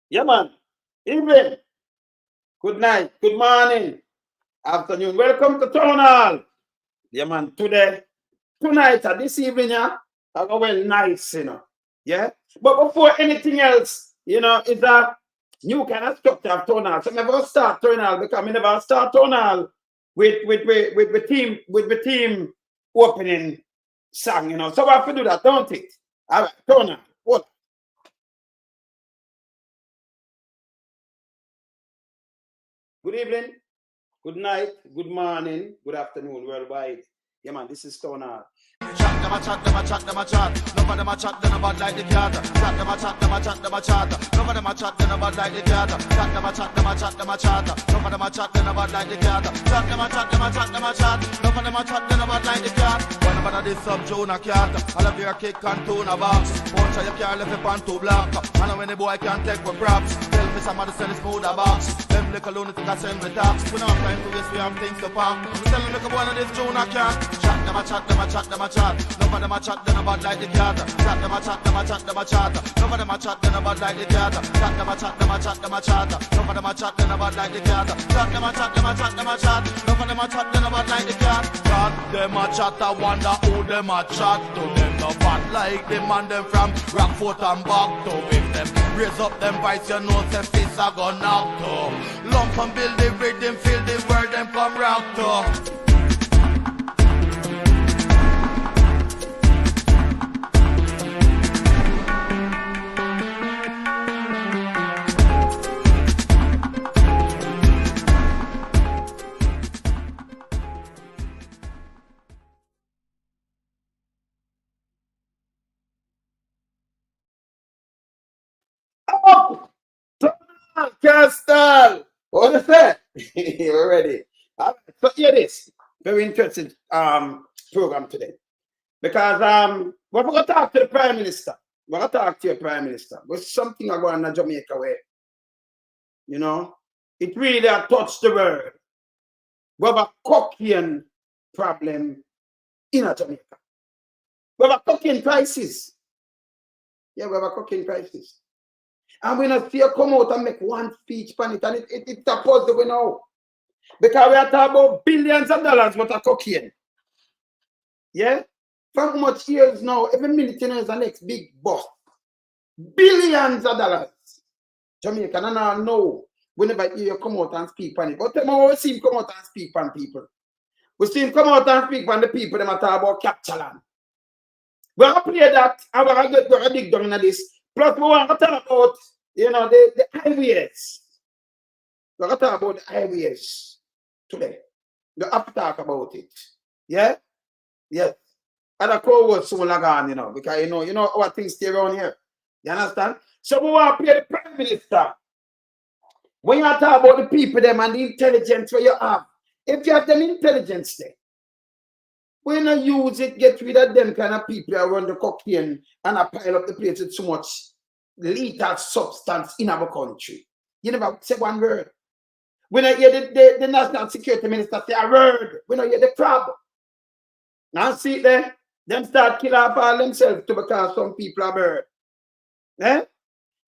Yeah, man. Evening. Good night. Good morning. Afternoon. Welcome to Town Hall. Yeah, man. Tonight, this evening, yeah, I go well nice, Yeah. But before anything else, it's a new kind of structure of Town Hall. So I never start Town Hall because I never start Town Hall with the team opening song, So I have to do that, don't it? All right, Town Hall. Hold on. Good evening. Good night, good morning, good afternoon, worldwide. Yeah, man, this is Stoner. Chat them a chat, them a chat, them a chat. None of them a chat, them a bad like the cat. Chat them a chat, them a chat, them a chat. None of them a chat, them a bad like the cat. Chat them a chat, them a chat, them a chat. None of them a chat, them a bad like the cat. Chat them a chat, them a chat, them a chat. None of them a chat, them a bad like the cat. One about this sub Jonah cat. I love your kick and tuna box. Punch you can't left it on two block. I know when the boy can't take with props. Tell me somebody send a smooth a box. Them little lunatic I send the tax. We don't have time to waste, we have things to pop. I'm telling you, look one of this Jonah cat. Chat them a chat, them a chat, them a chat. None of them a chat, them a bad like the cat. Chat them a chat, them a chat, them a chat. None of them a chat, them a bad like the cat. Chat them a chat, them a chat, them a chat. None of them a chat, them a bad like the cat. Chat them a chat, them a chat, them a chat. None of them a chat, them a bad like the cat. Chat them a chat, I wonder who them a chat to. Them no bad like them and them from Rockfort and back to. If them raise up them voice, you know them fists are gonna knock to. Lump and build the rhythm, feel the word them come round to. Oh, Castle. What is that? We're ready. So here it is. Very interesting program today. Because we're going to talk to the Prime Minister. We're going to talk to your Prime Minister. There's something going on in Jamaica where, it really has touched the world. We have a cocaine problem in Jamaica. We have a cocaine crisis. Yeah, we have a cocaine crisis. And we not see you come out and make one speech on it, and it's supposed to be now. Because we are talking about billions of dollars worth of cocaine. Yeah? For much years now, every minute is the next big boss. Billions of dollars. Jamaica, and I know whenever you come out and speak on it. But we see him come out and speak on people. We see him come out and speak on the people that talk about capture land. We're going to play that, and we're going to dig down into this. Plus, we want to talk about, the highways. We're going to talk about the highways today. We have to talk about it. Yeah? Yes. And the crowd was soon gone, because, you know how things stay around here. You understand? So we want to play the Prime Minister. When you talk about the people, them, and the intelligence where you have, if you have them intelligence there, when you use it, get rid of them kind of people who run the cocaine and I pile up the place with so much lethal substance in our country. You never say one word. When I hear the National Security Minister say a word, when I hear the crowd. Now see there, them start killing off all themselves to because some people are bird. Eh?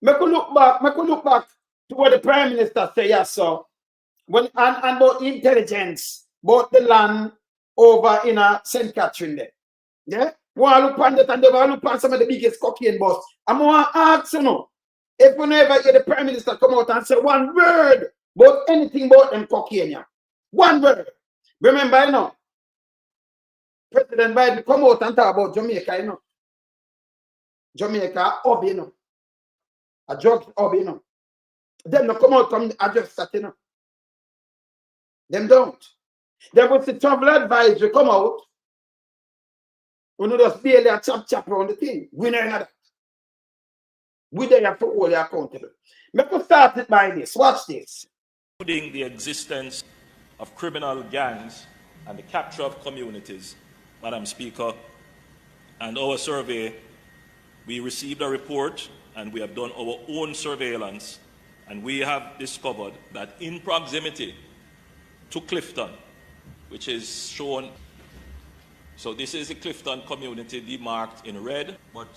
Make you look back to what the Prime Minister say, yes, sir. When and about intelligence, about the land over in St. Catherine there. Yeah? Want look on that and they want look on some of the biggest cocaine boss. I'm going to ask you, if you never hear the Prime Minister come out and say one word about anything about them cocaine, yeah. One word. Remember, President Biden come out and talk about Jamaica, Jamaica hub, a drug hub, Them no come out come address that, Them don't. There was the travel advisory come out. We know just barely a chap around the thing. We know that. We there have to hold you accountable. Let us start it by this. Watch this. Including the existence of criminal gangs and the capture of communities, Madam Speaker. And our survey, we received a report and we have done our own surveillance, and we have discovered that in proximity to Clifton, which is shown, so this is the Clifton community demarked in red, but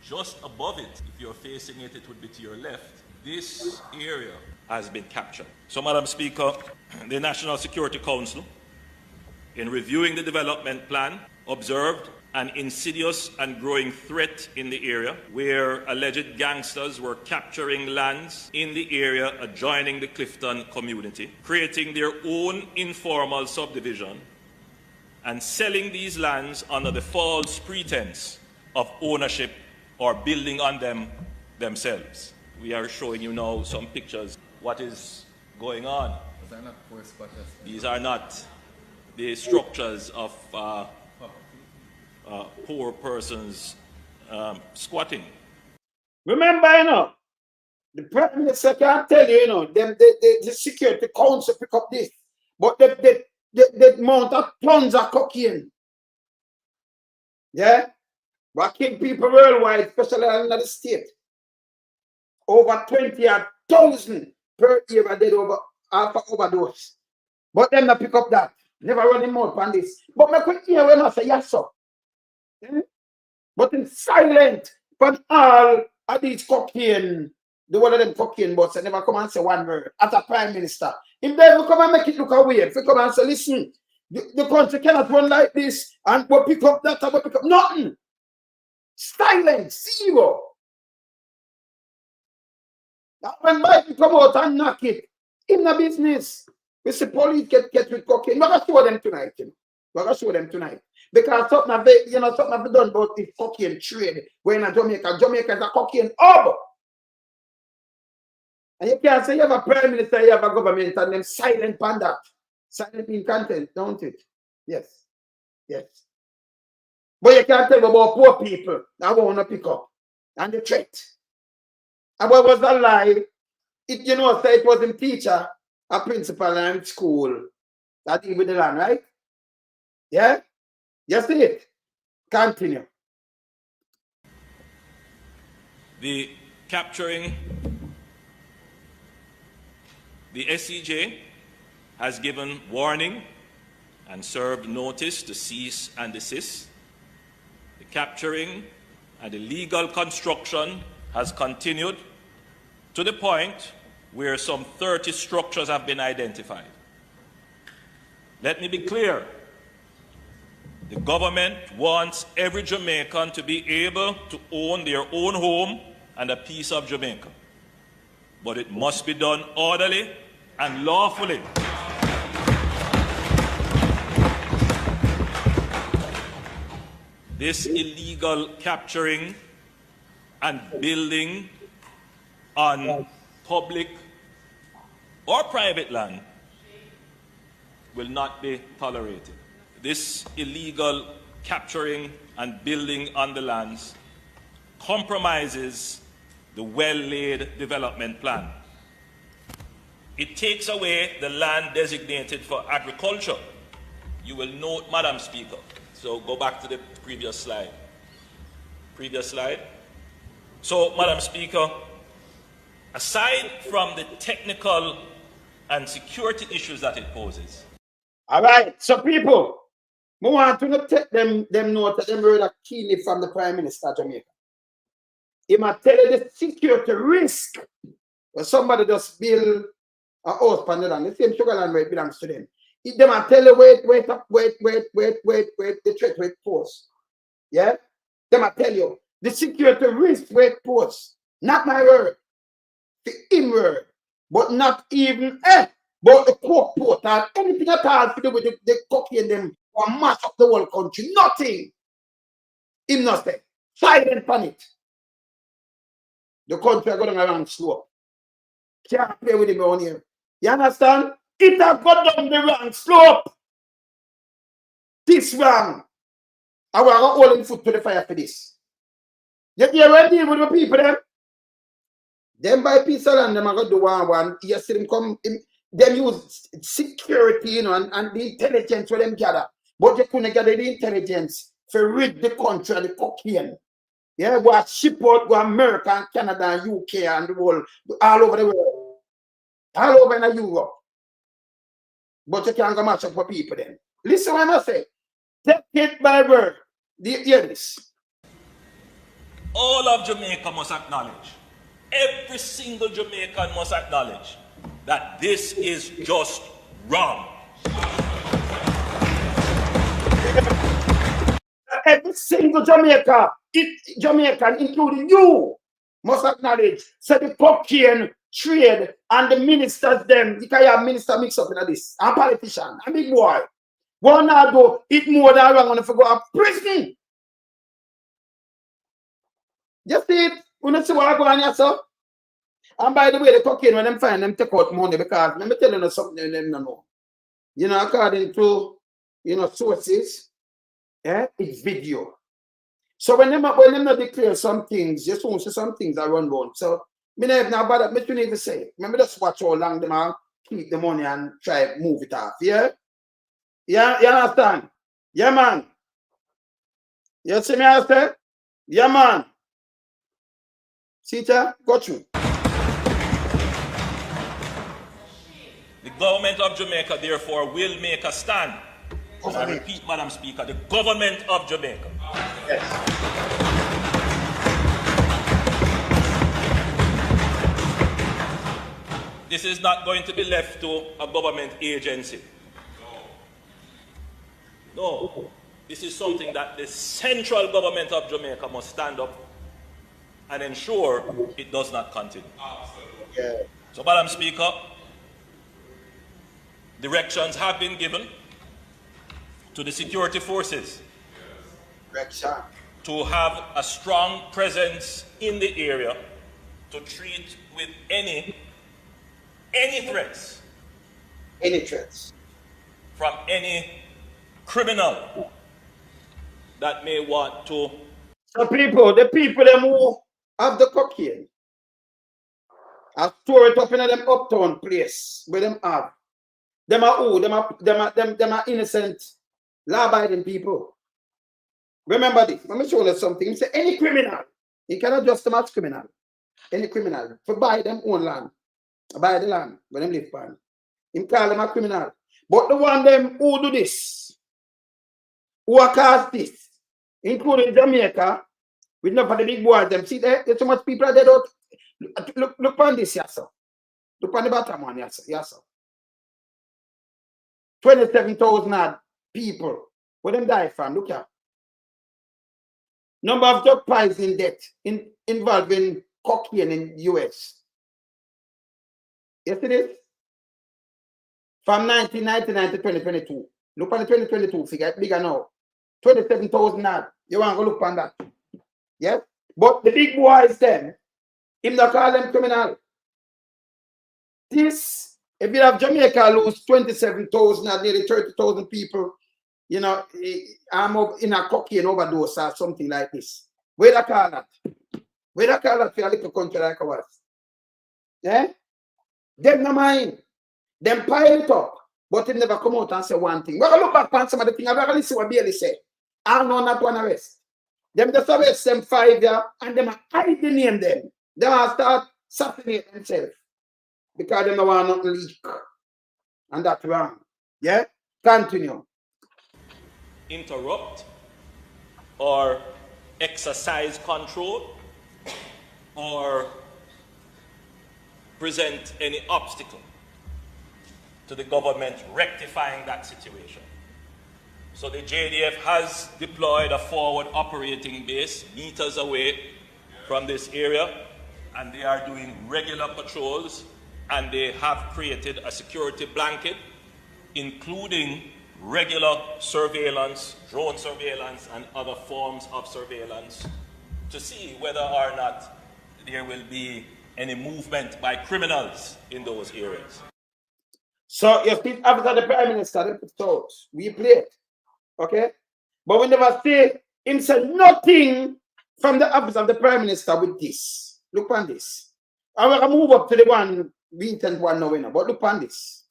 just above it, if you're facing it, it would be to your left. This area has been captured. So, Madam Speaker, the National Security Council, in reviewing the development plan, observed an insidious and growing threat in the area where alleged gangsters were capturing lands in the area adjoining the Clifton community, creating their own informal subdivision and selling these lands under the false pretense of ownership or building on them themselves. We are showing you now some pictures. What is going on? These are not the structures of poor persons squatting. Remember, you know, the Prime Minister can't tell you, you know, the Security Council pick up this, but the amount of tons of cocaine, yeah, what kill people worldwide, especially in the state. Over 20,000 per year are dead over after overdose. But them not pick up that. Never running more on this. But I could hear when I say yes, sir. Yeah? But in silent, but all of these cocaine, the one of them cocaine bots, they never come and say one word as a Prime Minister. If they ever come and make it look away, if they come and say, listen, the country cannot run like this, and we'll pick up that, and we'll pick up nothing. Silent, zero. Now, when Biden come out and knock it, in the business, we see police get with cocaine. We're going to show them tonight. You know? We're going to show them tonight. Because something have they, you know, something have done about this cocaine trade. We're in Jamaica. Jamaica is a cocaine hub. And you can't say you have a Prime Minister, you have a government, and them silent on that. Silent in content, don't it? Yes. Yes. But you can't tell about poor people that want to pick up. And the threat. And what was a lie? It, you know, say it was a teacher, a principal in school that deal with the land, right? Yeah? You see it? Continue. The capturing, the SCJ has given warning and served notice to cease and desist. The capturing and the legal construction has continued to the point where some 30 structures have been identified. Let me be clear. The government wants every Jamaican to be able to own their own home and a piece of Jamaica. But it must be done orderly and lawfully. This illegal capturing and building on public or private land will not be tolerated. This illegal capturing and building on the lands compromises the well-laid development plan. It takes away the land designated for agriculture. You will note, Madam Speaker, so go back to the previous slide. Previous slide. So, Madam Speaker, aside from the technical and security issues that it poses. All right, so people, we want to take them note that them word keenly from the Prime Minister of Jamaica. He might tell you the security risk when somebody just build a house on the land. The same sugar land where it belongs to them. They might tell you wait, the threat wait post. Yeah? They might tell you the security risk wait post. Not my word. The in word. But not even but the coke port and anything at all to do with the cocaine them or mash up the whole country. Nothing. Him not say. Silent on it. The country are going around slow. Can't play with him on here. You understand? It has got down the wrong slope. This wrong. I will go holding foot to the fire for this. You hear what deal with the people them? Them by piece of land, them are going to do one. You see them come, them use security, you know, and the intelligence for them gather. But you couldn't gather the intelligence for rid the country of the cocaine. Yeah, go ship out, go America and Canada and UK and the world, all over the world. All over in Europe. But you can't go match up for people then. Listen what I say. Take it by word. Hear this. all of Jamaica must acknowledge, every single Jamaican must acknowledge that this is just wrong. Every single Jamaican, including you, must acknowledge. So the cocaine trade and the ministers, them, you can have minister mix up in this, and politician, and big boy. One now go eat more than wrong when if you go to prison. Just see it. You know see what I go on here, sir? And by the way, the cocaine, when them find them take out money, because let me tell you something them don't know. You know, according to sources, it's video. So when them not declare some things, just won't see some things that run round. So me never now bother, me shouldn't even say. Remember just watch how long them are keep the money and try move it off. Yeah? Yeah, you understand? Yeah, man. You see me understand? Yeah, man. See it? Got you. The government of Jamaica, therefore, will make a stand. I repeat, Madam Speaker, the government of Jamaica. Yes. This is not going to be left to a government agency. No. This is something that the central government of Jamaica must stand up and ensure it does not continue. Yeah. So, Madam Speaker, directions have been given to the security forces to have a strong presence in the area to treat with any threats. Any threats. From any criminal that may want to. So the people them who have the cocaine, I store it up in them uptown place where them have. Them are who? Them are innocent, law-abiding people. Remember this. Let me show you something. He say any criminal, you cannot just them as criminal. Any criminal, for buy them own land, buy the land where them live on. Him call them a criminal. But the one them who do this, who are cast this, including Jamaica, with enough of the big boys, them see there, there's so much people that don't look on this, yes, sir. Look on the bottom one, yes, sir. Yes, sir. 27,000 people. Where them die from? Look here. Number of drug poisoning death involving cocaine in the US. Yes, it is. From 1999 to 2022. Look on the 2022 figure, it's bigger now. 27,000 odd. You want to go look on that? Yes? But the big boys, them, him not call them criminal. This, if you have Jamaica lose 27,000 or nearly 30,000 people, you know, I'm in a cocaine overdose or something like this. Where they call that? Where they call that for a little country like ours? Yeah? Them no mind. Them pile it up, but it never come out and say one thing. We're going to look back on some of the things. I'm going to listen what Bailey said. I know not one arrest. Them just arrest them 5 years and them hide the name them. They will start assassinating themselves because they don't want nothing leak. And that's wrong. Yeah? Continue. Interrupt or exercise control or present any obstacle to the government rectifying that situation. So the JDF has deployed a forward operating base meters away from this area, and they are doing regular patrols, and they have created a security blanket, including regular surveillance, drone surveillance, and other forms of surveillance to see whether or not there will be any movement by criminals in those areas. So you speak after the Prime Minister, they put out. We play it. Okay? But we never see him say nothing from the office of the Prime Minister with this. Look on this. I'm going to move up to the one recent one now, but look on this.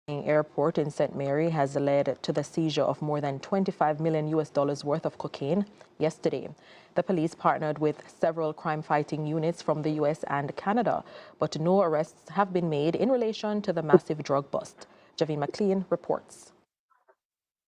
Airport in St. Mary has led to the seizure of more than $25 million worth of cocaine yesterday. The police partnered with several crime-fighting units from the US and Canada, but no arrests have been made in relation to the massive drug bust. Javine McLean reports.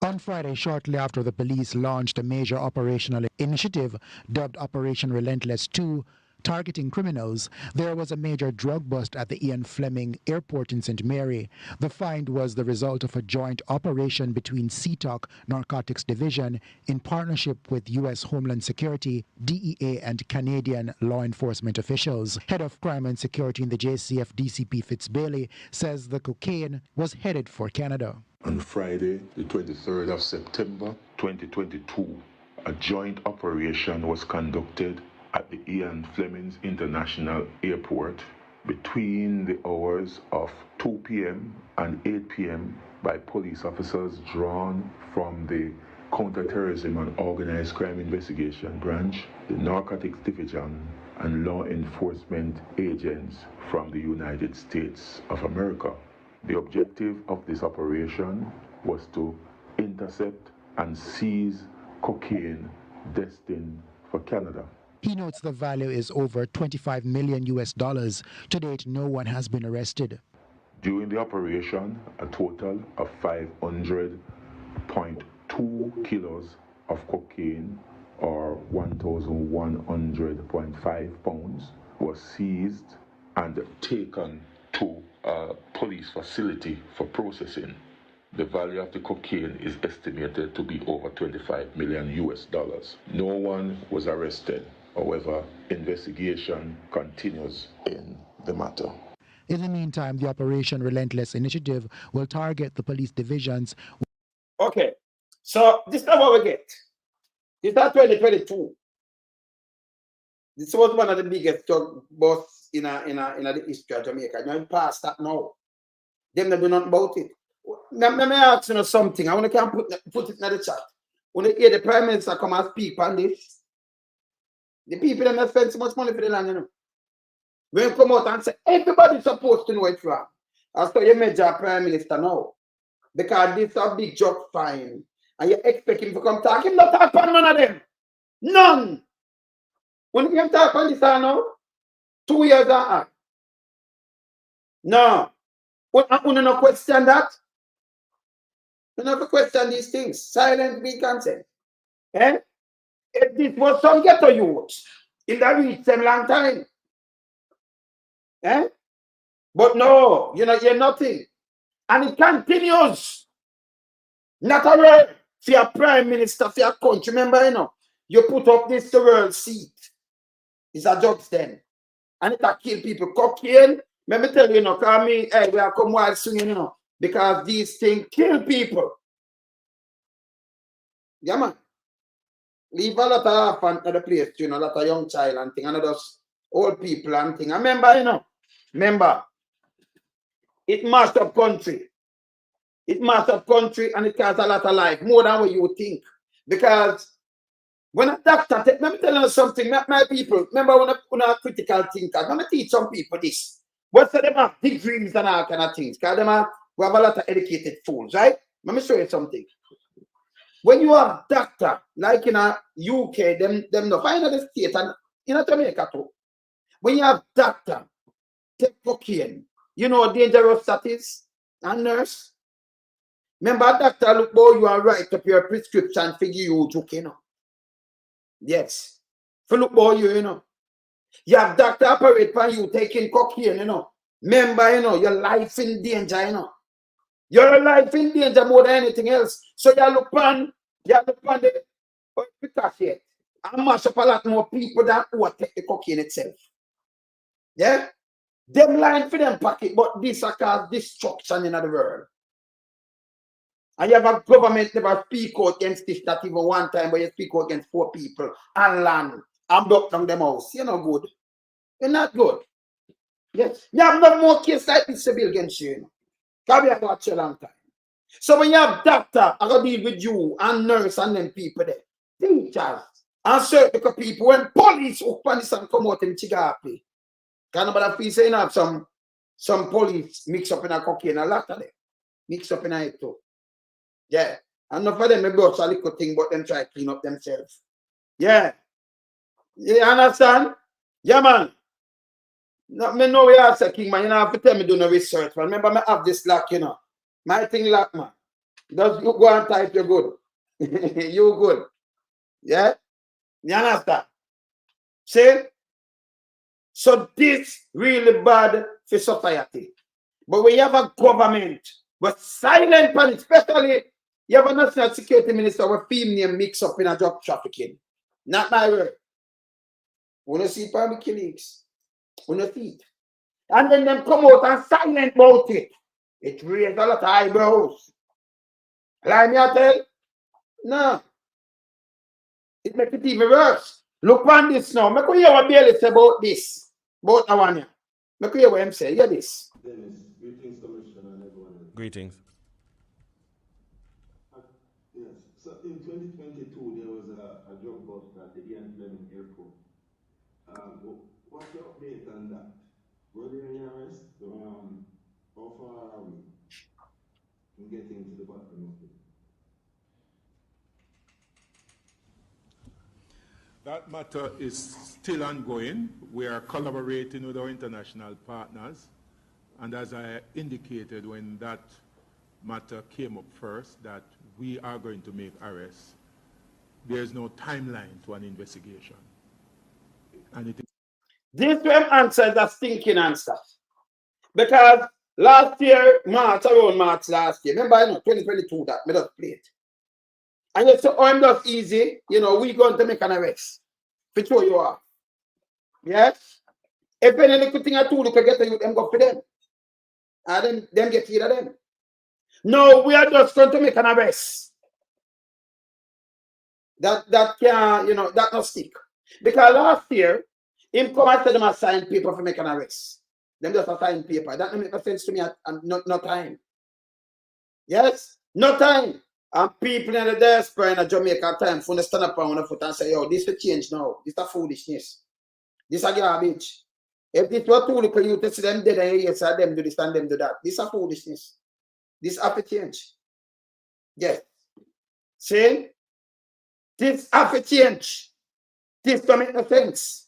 On Friday, shortly after the police launched a major operational initiative dubbed Operation Relentless 2, targeting criminals, there was a major drug bust at the Ian Fleming Airport in St. Mary. The find was the result of a joint operation between CTOC Narcotics Division in partnership with U.S. Homeland Security, DEA, and Canadian law enforcement officials. Head of Crime and Security in the JCF DCP Fitzbailey says the cocaine was headed for Canada. On Friday, the 23rd of September 2022, a joint operation was conducted at the Ian Fleming International Airport between the hours of 2 p.m. and 8 p.m. by police officers drawn from the Counterterrorism and Organized Crime Investigation Branch, the Narcotics Division, and law enforcement agents from the United States of America. The objective of this operation was to intercept and seize cocaine destined for Canada. He notes the value is over $25 million US. To date, no one has been arrested. During the operation, a total of 500.2 kilos of cocaine, or 1,100.5 pounds, was seized and taken to a police facility for processing. The value of the cocaine is estimated to be over $25 million US. No one was arrested. However, investigation continues in the matter. In the meantime, the Operation Relentless initiative will target the police divisions. Okay, so this is what we get. It's not 2022. This was one of the biggest drug busts in the history of Jamaica. Now past that now. Them not do nothing about it. Let me ask you something. I want to put it in the chat. When you hear the Prime Minister come and speak on this, the people that not spend so much money for the land, you know. When you come out and say everybody's supposed to know it's wrong. As so you major Prime Minister now. Because this is a big drug fine. And you expect him to come talk. Him not talk on none of them. None. When you talk on this now, 2 years and a half. No. You don't question that. You don't question these things. Silent be consent. Eh? If this was some ghetto youth, it would reach them long time. Eh? But no, you know, you're nothing. And it continues. Not a word for your prime minister, for your country. Remember, you know, you put up this the world seat. It's a jobs then. And it will kill people. Cocaine, let me tell you, you know, because me, hey, we are come while swinging, you know, because these things kill people. Yeah, man. Leave a lot of other place, you know, a lot of young child and thing, and those old people and thing. Remember, you know, remember, it mass up country. It mass up country and it causes a lot of life, more than what you think. Because when a doctor, let me tell you something, my people, remember when a critical thinker, let me teach some people this. What's them have degrees and all kind of things, because we have a lot of educated fools, right? Let me show you something. When you have doctor, like in a UK, them no find the state and in Jamaica too. When you have doctor, take cocaine, you know how dangerous that is, and nurse. Remember, doctor look boy, you are write up your prescription for you to you know. Yes. For look boy, you know. You have doctor operate for you taking cocaine, you know. Remember, you know, your life in danger, you know. Your life in danger more than anything else. So you look on the yet. And mash up a lot more people than who take the cocaine itself. Yeah? Them line for them pocket, but this cause destruction in the world. And you have a government never speak out against this that even one time, but you speak out against 4 people and land and block down them house. You're not good. You're not good. Yes. You have no more case like this to build against you. You know. Because we have watched a long time. So when you have doctor, I gotta deal with you and nurse and them people there. Teachers and certain people, when police open this and come out in Chigapi. Can nobody feel saying have some police mix up in a cocaine, a lot of them. Mix up in a it too. Yeah. And not for them maybe also a little thing, but them try to clean up themselves. Yeah. You understand? Yeah, man. No, me know we are saying, man, you know, have to tell me do no research, man. Remember, I have this lock, you know. My thing lock, man. Just you go and type, you're good. You good. Yeah? You understand? See? So this really bad for society. But when you have a government, but silent on it, especially you have a national security minister with female mix up in a drug trafficking. Not my word. We don't see public killings. We don't see it. And then them come out and silent about it. It raised a lot of eyebrows. Like me I tell? No. It makes it even worse. Look on this now. Make we hear what Bailey say about this. About that one here. Make we hear what him say. Hear this. Dennis, greetings, Commissioner, and everyone else. Greetings. Yes, so in 2022, there was a drug bust at the Ian Fleming Airport. What's the update on that? Were there any arrests? How far are we in getting to the bottom of it? That matter is still ongoing. We are collaborating with our international partners. And as I indicated when that matter came up first, that we are going to make arrests. There is no timeline to an investigation. And it is This answer is a stinking answer. Because last year, around March last year, remember, 2022, that made us play it. And you say, oh, I'm just easy, we're going to make an arrest. For sure you are. Yes? If any little thing at all, you can get them go for them. And then get rid of them. No, we are just going to make an arrest. That can, that not stick. Because last year, him come and tell them assign paper for make an arrest. Them just assign paper. That don't make no sense to me at no time. Yes? No time. And people in the diaspora in Jamaica time for to stand up on one foot and say, yo, this will change now. This is a foolishness. This is a garbage. If this were too little you to see them dead and yes, them do this and them do that. This is a foolishness. This have to change. Yes. See? This have to change. This don't make no sense.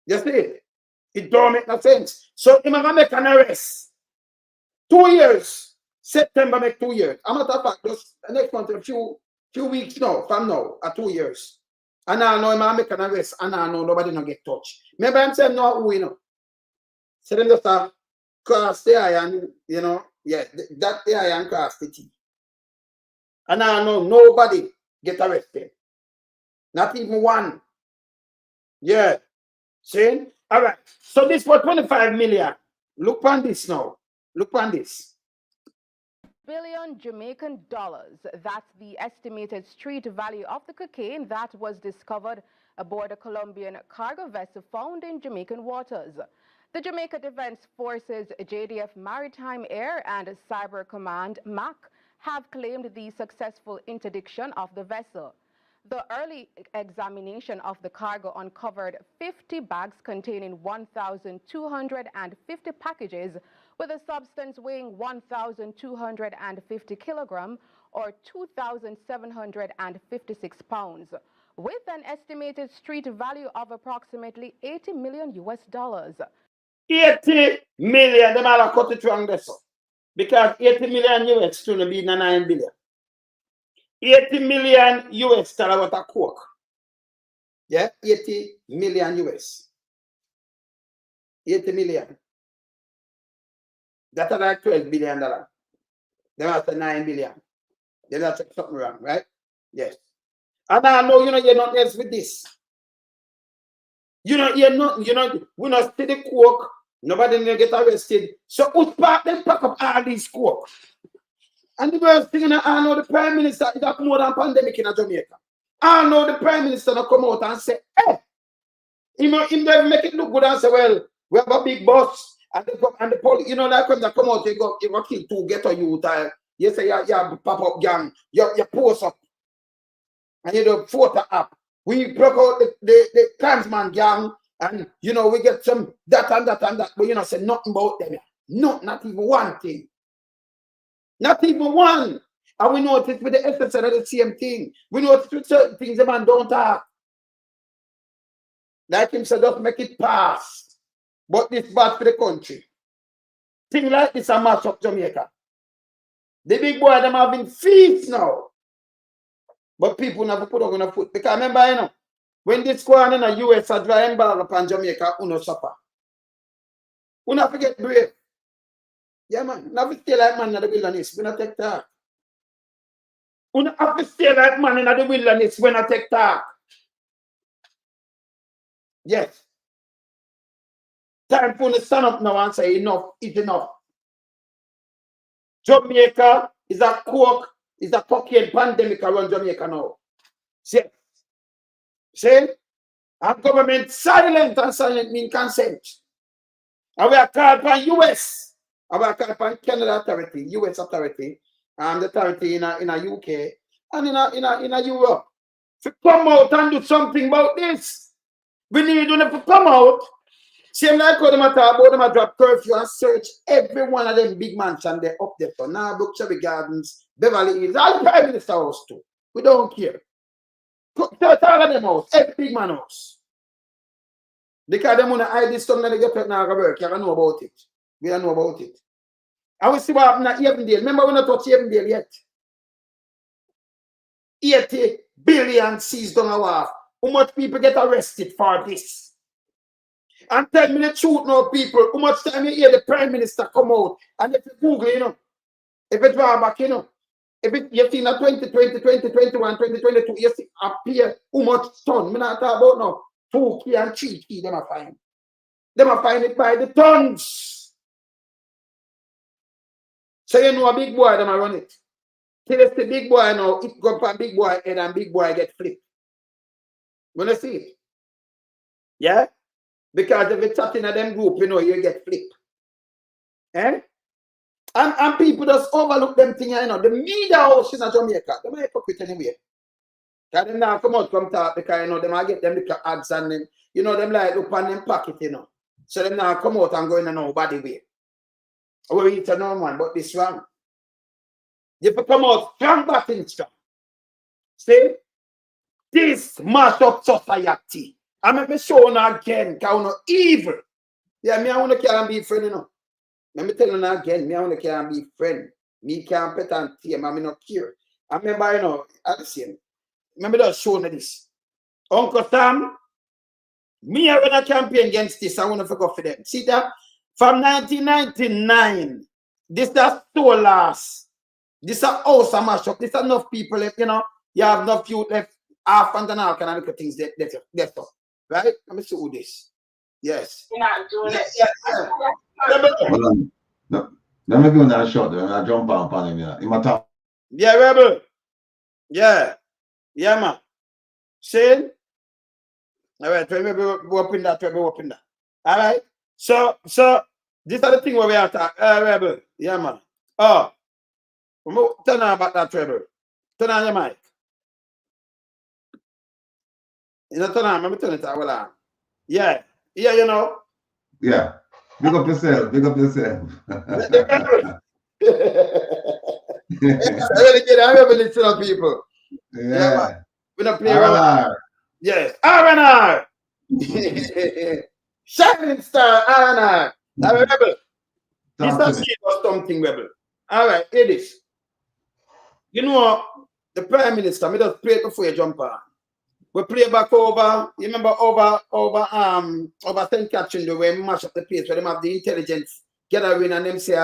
You see? It don't make no sense. So I'm going to make an arrest. 2 years. September make 2 years. I'm not a fact, just next month, a few weeks now, from now, 2 years. And I know I'm make an arrest, and I know nobody not get touched. Maybe I'm saying no who So them just have cross the iron, yeah, that the iron cross the T. And I know nobody get arrested. Not even one. Yeah. See? All right. So this for 25 million. Look on this now. Look on this. Billion Jamaican dollars. That's the estimated street value of the cocaine that was discovered aboard a Colombian cargo vessel found in Jamaican waters. The Jamaica Defense Forces, JDF Maritime Air and Cyber Command, MAC, have claimed the successful interdiction of the vessel. The early examination of the cargo uncovered 50 bags containing 1,250 packages with a substance weighing 1,250 kilograms or 2,756 pounds, with an estimated street value of approximately $80 million. 80 million, them all cut it wrong this. Because 80 million US to be 9 billion. 80 million US dollar worth of coke. Yeah, 80 million US. 80 million. That's like $12 billion. They must say 9 billion. They must check something wrong, right? Yes. And I know you're not else with this. We not see the coke. Nobody will get arrested. So who's part them pack up all these coke? And the first thing I know the Prime Minister is that more than pandemic in Jamaica. I know the Prime Minister not come out and say, hey, him make it look good and say, well, we have a big boss. And the police, like when they come out, you go kill 2 ghetto youth. You say, you pop up gang, you post up. And you do photo up. We broke out the Klansman gang, and we get some that and that and that, but say nothing about them. Not even one thing. Not even one. And we notice with the SSN the same thing. We notice with certain things the man don't talk. Like him said, just make it pass. But this bad for the country. Things like this are mash up Jamaica. The big boy, them having feet now. But people never put up on a foot. Because remember, you know, when this go on in the US, I dry embargo upon Jamaica, uno suffer. Uno forget brave. Yeah, man. Never stay like man in the wilderness. We not take talk. Uno have to stay like man in the wilderness when I take talk. Yes. Time for to stand up now and say enough is enough. Jamaica is a cocaine pandemic around Jamaica now. See? Our government silent, and silent mean consent. And we are called upon US. And we are called upon Canada authority, US authority, and the authority in a UK and in a Europe to come out and do something about this. We need them to come out. Same like how them talk about them drop curfew and search every one of them big mansions they up there. So now book Chevy Gardens, Beverly Hills, all the Prime Minister house too. We don't care. Search all of them house, every big man house. Because they want to hide this something that they get to now work. You don't know about it. We don't know about it. And we see what happened at Avondale. Remember we not touch Avondale yet. 80 billion seized on a wharf. How much people get arrested for this? And tell me the truth now, people. How much time you hear the Prime Minister come out? And if you Google, you know, if you draw back, you know, if you see in 2020, 2021, 2022, you see appear how much ton. I'm not talking about now 2 key and 3 key, them are fine. Them are fine it by the tons. So you know a big boy, them are run it. Till it's the big boy now, it go up a big boy head and big boy get flipped. When you see it? Yeah? Because if it's chatting at them group, you know, you get flipped. Eh? And people just overlook them things, you know. The media house in Jamaica, they might hypocrite anyway. Because them now come out, come talk, because, you know, they might get them little ads and them, you know, them like look on them pocket, you know. So them now come out and go in a nobody way. We eat a no man, but this one. You have to come out strong back in strong. See? This mash up society. I'm going to show you again, because you know evil. Yeah, me I want to carry and be friend, you know. Let me tell you again, me I want to carry and be friend. Me can't pet and team, I'm not care. I remember, you know, at the same. Remember just showing this. Uncle Sam, me I run a campaign against this, I want to forget for them. See that? From 1999, this is so last. This is a house and mash up. This is enough people left, you know. You have enough youth left, half and all kind of little things left up. Right? Let me see who this. Yes. You're not doing it. Yeah. Hold on. No, let me give him that shot there. I jump on him. Yeah. In my top. Yeah, Rebel. Yeah. Yeah, man. See? All right, maybe we open that, open that. All right. So this is the thing where we are talking. Rebel. Yeah, man. Oh. Turn on about that, Rebel. Turn on your mic. You know, turn on. Let me turn it on. Yeah. Yeah, you know. Yeah. Big up yourself. Big up yourself. I really get it. I really listen to people. Yeah, man. We don't play around. Yes. R&R. Shining Star R&R. Rebel. This is something, Rebel. All right, it is. You know, the Prime Minister, me just play it before you jump on. We play back over, you remember over St. Catherine, the way we mash up the place where they have the intelligence gathering and them say,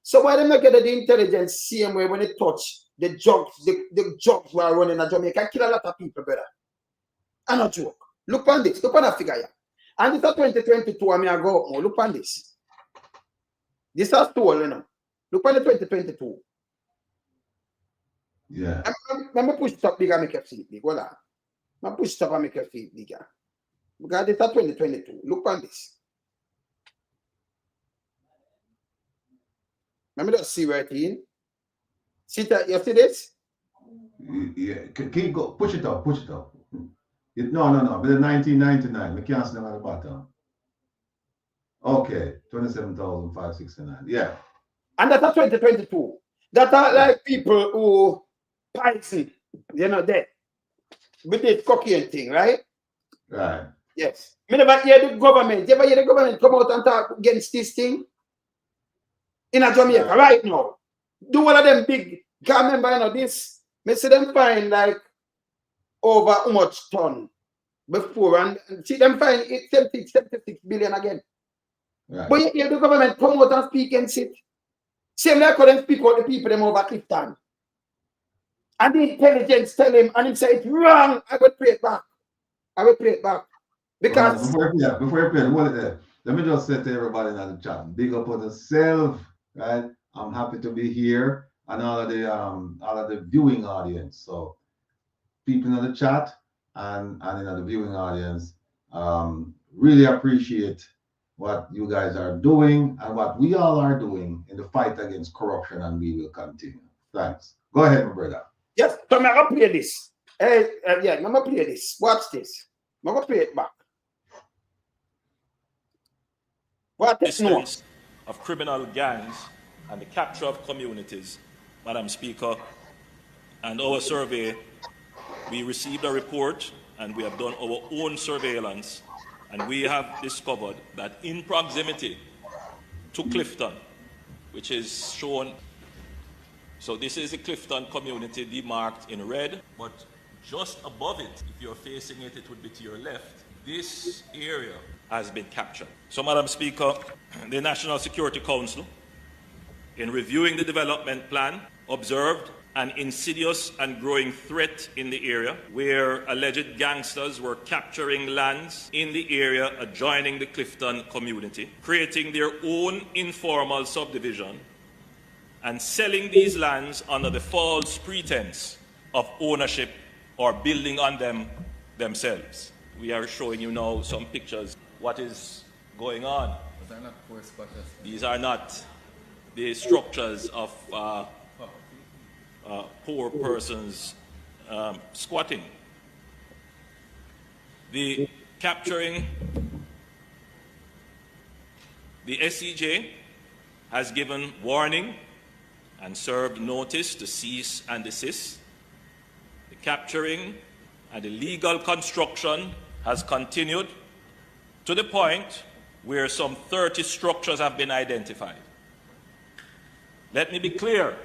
so why they make it the intelligence same way when they touch the drugs, the drugs were running in Jamaica, kill a lot of people, brother. I'm not joke. Look on this, look on that figure here. And this is 2022, I mean, I go up more. Look on this. This is stolen, you know. Look on the 2022. Yeah. Let me push it up bigger, make it see big. Hold on. I push it up and make your feet bigger. Because this is 2022. Look on this. Let me just see right in. See that? You see this? Yeah. Keep go. Push it up. Push it up. No. But the 1999. We can't see them at the bottom. Okay. 27,569. Yeah. And that's 2022. That are like people who poison, you know, that. With this cocaine thing, right? Right. Yes. Me never hear the government. You ever hear the government come out and talk against this thing? In a Jamaica right now. do one of them big, can't remember, you know, this, me see them find like over how much ton before, and see them find it 76 billion again. Right. But you hear the government come out and speak and sit. Same like how them speak out the people them over Clifton. And the intelligence tell him, and he say it's wrong, I will play it back. I will play it back. Because before you play, hold it there. Let me just say to everybody in the chat, big up on yourself, right? I'm happy to be here and all of the viewing audience. So people in the chat and in the viewing audience, really appreciate what you guys are doing and what we all are doing in the fight against corruption, and we will continue. Thanks. Go ahead, my brother. yes, so I'm gonna play this. Yeah, I'm gonna play this. Watch this. I'm gonna play it back. What is Existence of criminal gangs and the capture of communities, Madam Speaker, and our survey, we received a report and we have done our own surveillance, and we have discovered that in proximity to Clifton, which is shown, so this is a Clifton community demarked in red, but just above it, if you're facing it, it would be to your left. This area has been captured. So, Madam Speaker, the National Security Council, in reviewing the development plan, observed an insidious and growing threat in the area where alleged gangsters were capturing lands in the area adjoining the Clifton community, creating their own informal subdivision and selling these lands under the false pretense of ownership or building on them themselves. We are showing you now some pictures. What is going on? These are not the structures of poor persons squatting. The capturing, the SCJ has given warning and served notice to cease and desist. The capturing and illegal construction has continued to the point where some 30 structures have been identified. Let me be clear.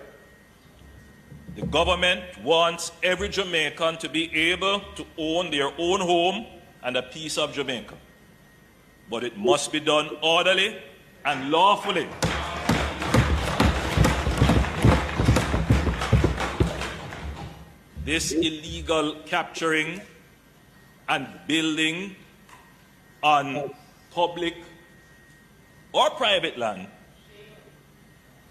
The government wants every Jamaican to be able to own their own home and a piece of Jamaica. But it must be done orderly and lawfully. This illegal capturing and building on public or private land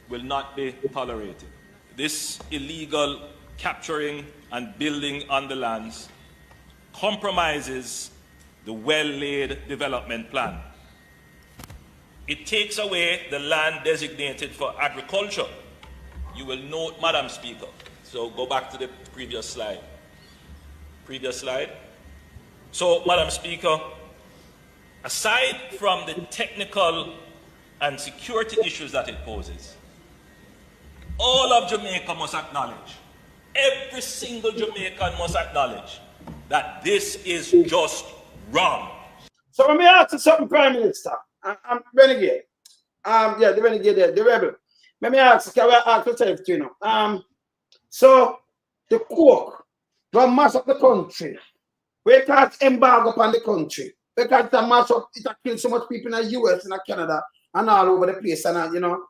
will not be tolerated. This illegal capturing and building on the lands compromises the well-laid development plan. It takes away the land designated for agriculture. You will note, Madam Speaker, so go back to the previous slide. Previous slide. So, Madam Speaker, aside from the technical and security issues that it poses, all of Jamaica must acknowledge, every single Jamaican must acknowledge that this is just wrong. So let me ask you something, Prime Minister. I'm renegade. Yeah, the renegade, the rebel. Let me ask you, can I ask yourself, you know? So the coke will mash up the country. We can't embargo upon the country. We can't mash up, it kill so much people in the US and Canada and all over the place, and you know,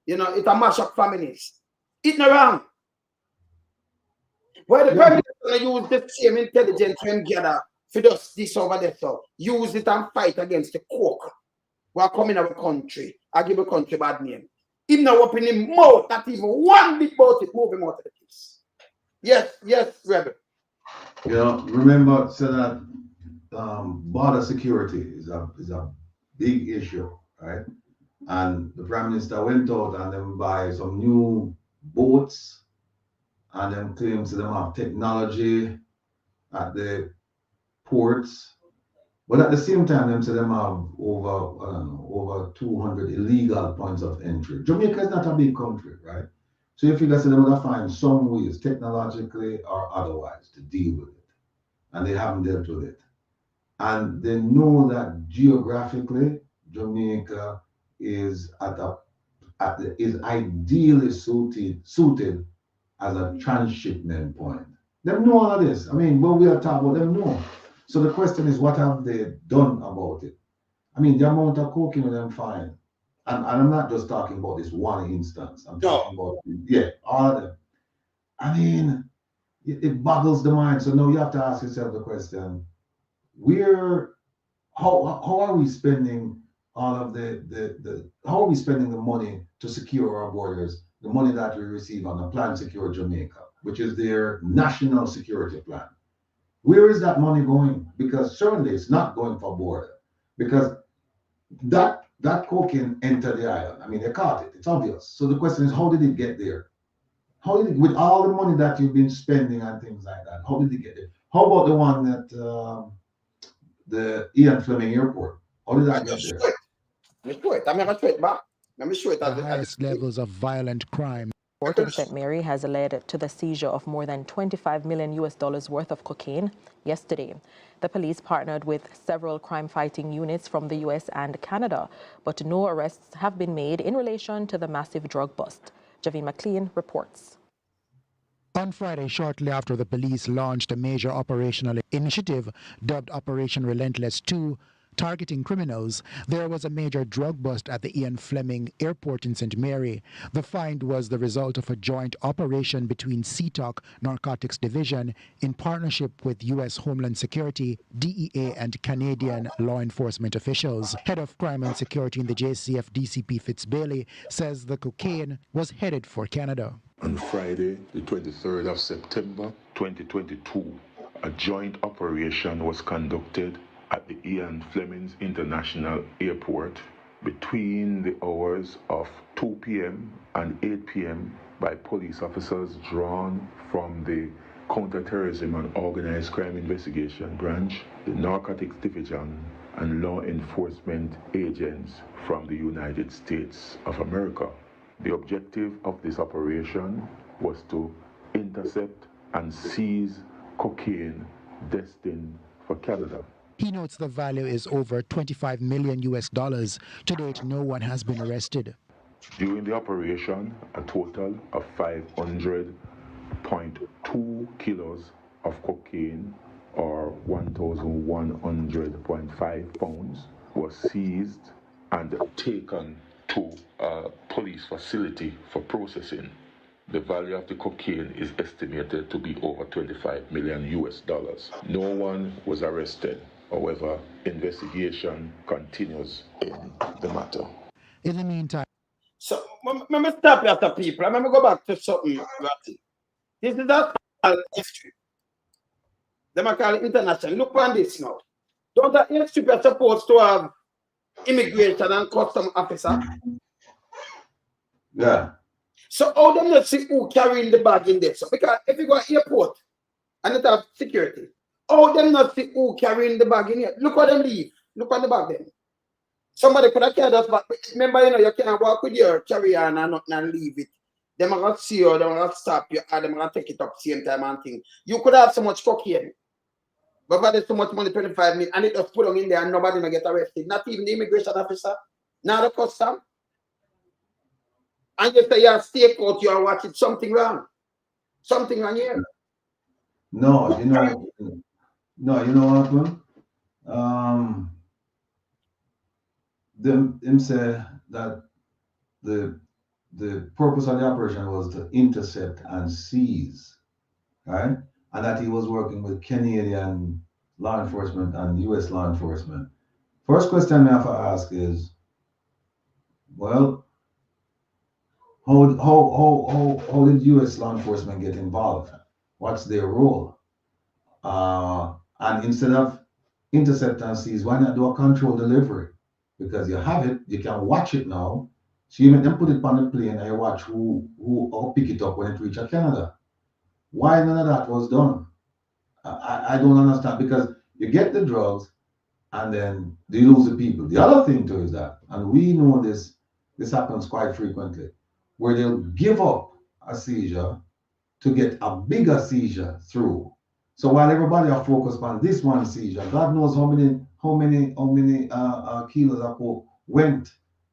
it mash up families. It's not wrong. Well, the Prime Minister use the same intelligence when gather for just this over there, so use it and fight against the coke who are coming our country. I give a country bad name. Him now open him mouth, not even one bit about it, move him out of the place. Yes, Rebel. You know, remember, so that border security is a big issue, right? And the Prime Minister went out and then buy some new boats and then claims them have technology at the ports. But at the same time, them say them have over 200 illegal points of entry. Jamaica is not a big country, right? So you figure say they would have find some ways, technologically or otherwise, to deal with it. And they haven't dealt with it. And they know that geographically, Jamaica is at a is ideally suited as a transshipment point. Them know all of this. I mean, when we are talking about them know. So the question is, what have they done about it? I mean, the amount of cocaine with them find, and I'm not just talking about this one instance. I'm talking about, yeah, all of them. I mean, it boggles the mind. So now you have to ask yourself the question: where, how are we spending all of the how are we spending the money to secure our borders? The money that we receive on the Plan Secure Jamaica, which is their national security plan. Where is that money going? Because certainly it's not going for border. Because that cocaine entered the island. I mean, they caught it. It's obvious. So the question is, how did it get there? How did it, with all the money that you've been spending and things like that? How did it get there? How about the one at the Ian Fleming Airport? How did that get there? Let me show it. I'm going to show it back. Let me show it. The highest levels of violent crime. Court in St. Mary has led to the seizure of more than 25 million US dollars worth of cocaine yesterday. The police partnered with several crime-fighting units from the US and Canada, but no arrests have been made in relation to the massive drug bust. Javine McLean reports. On Friday, shortly after the police launched a major operational initiative dubbed Operation Relentless 2, targeting criminals, there was a major drug bust at the Ian Fleming Airport in St. Mary. The find was the result of a joint operation between CTOC Narcotics Division in partnership with U.S. Homeland Security, DEA, and Canadian law enforcement officials. Head of Crime and Security in the JCF, DCP Fitzbailey, says the cocaine was headed for Canada. On Friday, the 23rd of September 2022, a joint operation was conducted at the Ian Fleming International Airport between the hours of 2 p.m. and 8 p.m. by police officers drawn from the Counterterrorism and Organized Crime Investigation Branch, the Narcotics Division, and law enforcement agents from the United States of America. The objective of this operation was to intercept and seize cocaine destined for Canada. He notes the value is over 25 million US dollars. To date, no one has been arrested. During the operation, a total of 500.2 kilos of cocaine, or 1,100.5 pounds, was seized and taken to a police facility for processing. The value of the cocaine is estimated to be over 25 million US dollars. No one was arrested. However, investigation continues in the matter. In the meantime, so let me stop you after people. Let me go back to something. This is that history. They might call it international. Look on this now. Don't the history be supposed to have immigration and custom officer? Yeah. So how them not see who carrying the bag in there? So because if you go to airport and it have security, how them not see who carrying the bag in here? Look what them leave. Look on the bag then. Somebody could have carried us back. Remember, you know, you can't walk with your carry-on and not and leave it. Them are going to see you, they're going to stop you, and they're going to take it up same time and thing. You could have so much cocaine. But there's so much money, 25 million, and it was put on in there and nobody will get arrested. Not even the immigration officer, not the custom. And you say you're stake out, you're watching something wrong. Something wrong here. No, you know what, man? Them say that the purpose of the operation was to intercept and seize, right? And that he was working with Canadian law enforcement and US law enforcement. First question I have to ask is, well, how did US law enforcement get involved? What's their role? And instead of intercept and seize, why not do a control delivery? Because you have it, you can watch it now. So you make them put it on the plane and you watch who pick it up when it reaches Canada. Why none of that was done? I don't understand, because you get the drugs and then they lose the people. The other thing too is that, and we know this happens quite frequently, where they'll give up a seizure to get a bigger seizure through. So while everybody are focused on this one seizure, God knows how many kilos of coke went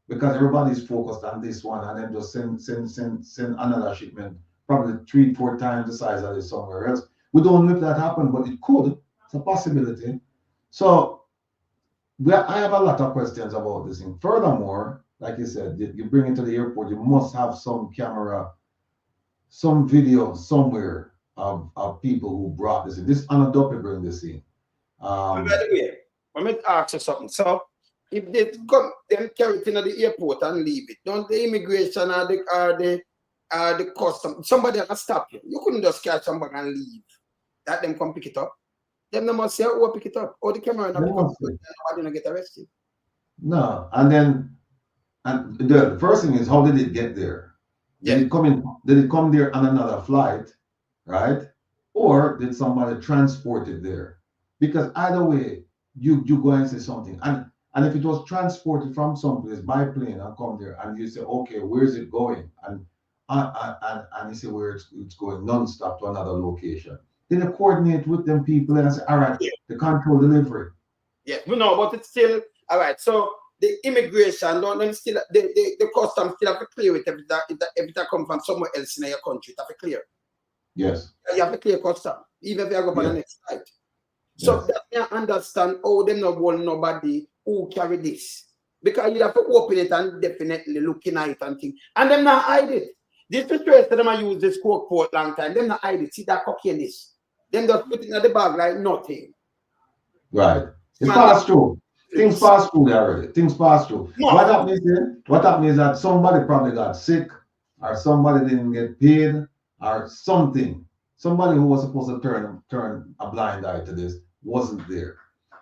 because everybody's focused on this one and then just send another shipment, probably 3-4 times the size of this somewhere else. We don't know if that happened, but it could. It's a possibility. So I have a lot of questions about this thing. Furthermore, like you said, you bring it to the airport, you must have some camera, some video somewhere of people who brought this in. This unadopted bring this in. By the way, let me ask you something. So, if they come, them carry it in the airport and leave it, don't the immigration or the custom, somebody will stop you. You couldn't just catch somebody and leave. That them come pick it up. Them must say, oh, pick it up. Or the camera not pick up, nobody not get arrested. No, and then the first thing is, how did it get there? Did it come in? Did it come there on another flight, right? Or did somebody transport it there? Because either way, you go and say something, and if it was transported from someplace by plane and come there, and you say, okay, where's it going? And you say where it's going non-stop to another location. Then you coordinate with them people and say, all right, the control delivery. Yeah, no, but it's still all right. So the immigration, don't them still the custom still have to clear it if that come from somewhere else in your country, it have to clear. Yes. You have to clear custom, even if you go on the next flight. So that you understand how them not want nobody who carry this. Because you have to open it and definitely looking at it and things. And them not hide it. This is the them I use this coke for a long time. Them not hide it. See that cocaine this. Them just put it in the bag like nothing. Right. It passed through. Things pass through there already. Things pass through. No. What happened is that somebody probably got sick, or somebody didn't get paid, or something. Somebody who was supposed to turn a blind eye to this wasn't there.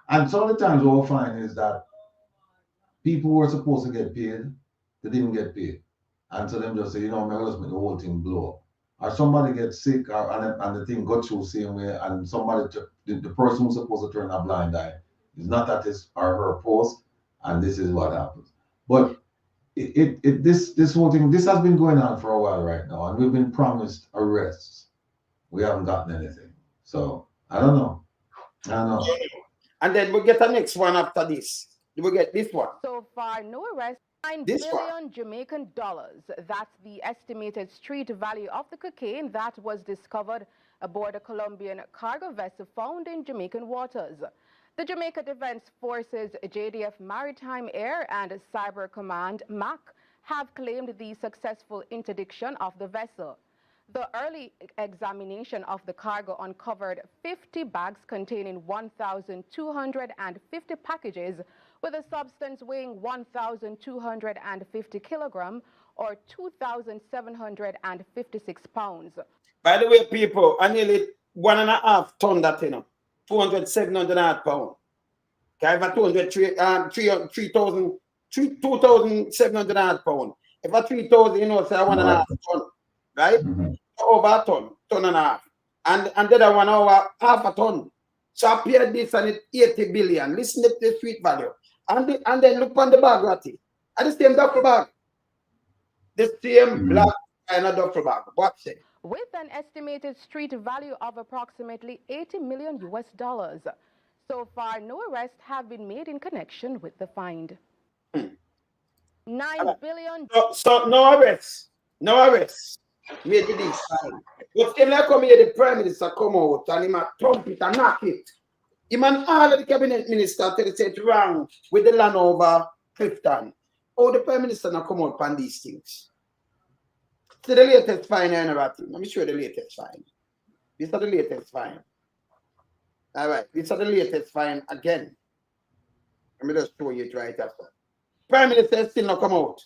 And some of the times what we'll find is that people who were supposed to get paid, they didn't get paid. And so them just say, you know, my husband, the whole thing blow up. Or somebody gets sick, and the thing got through the same way, and somebody, the person who's supposed to turn a blind eye is not at his or her post, and this is what happens. But this whole thing, this has been going on for a while right now, and we've been promised arrests. We haven't gotten anything. So I don't know. And then we'll get the next one after this. We'll get this one. So far, no arrests. $9 billion Jamaican dollars. That's the estimated street value of the cocaine that was discovered aboard a Colombian cargo vessel found in Jamaican waters. The Jamaica Defense Forces, JDF Maritime Air and Cyber Command, MAC, have claimed the successful interdiction of the vessel. The early examination of the cargo uncovered 50 bags containing 1,250 packages with a substance weighing 1,250 kilograms or 2,756 pounds. By the way, people, I nearly 1.5 ton that, you know, 2,700 pounds. Okay, if I 2,700 pounds. If I 3,000, you know, say 1.5 ton, right? Over a ton and a half. And the other one over half a ton. So I paid this and it's 80 billion. Listen to the street value. And then look on the bag, Ratty. And the same duffel bag. The same black and a duffel bag. Watch it. With an estimated street value of approximately $80 million. So far, no arrests have been made in connection with the find. $9 billion. So no arrests. No arrests. Made this fine. But still like come here, the Prime Minister come out and he might thump it and knock it. He man all of the cabinet minister tell it it's wrong with the land over Clifton. Oh, the Prime Minister now come out on these things. So the latest fine, let me show you the latest fine. This is the latest fine. All right, this is the latest fine again. Let me just show you it right after. Prime Minister still not come out.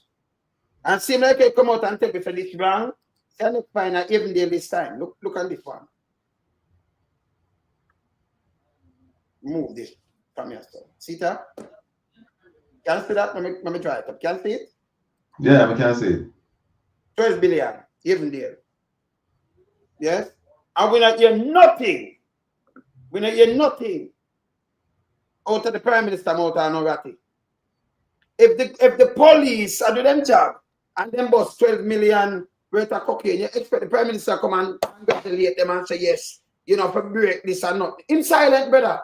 And seem like he come out and tell me for this wrong. Can you find out even there this time? Look on this one. Move this from yourself. See that? Can you see that? Let me try it up. Can you see it? Yeah, we can see it. 12 billion, even there. Yes? And we not hear nothing. We not hear nothing out of the Prime Minister out of Norati. If the police are doing them job and them boss 12 million worth of cocaine, you expect the Prime Minister come and congratulate them and say, yes, you know, for break this and not. In silent, brother.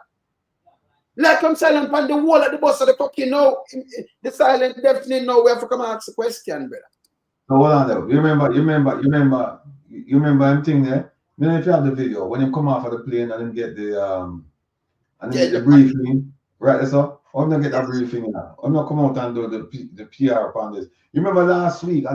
Like I'm silent on the wall of the bus of the cocky now. The silent definitely know we have to come and ask a question, brother. So hold on though. You remember him thing there? You know if you have the video when him come off of the plane and then get the briefing, right? That's all. I'm not get that briefing now. I'm not come out and do the PR upon this. You remember last week?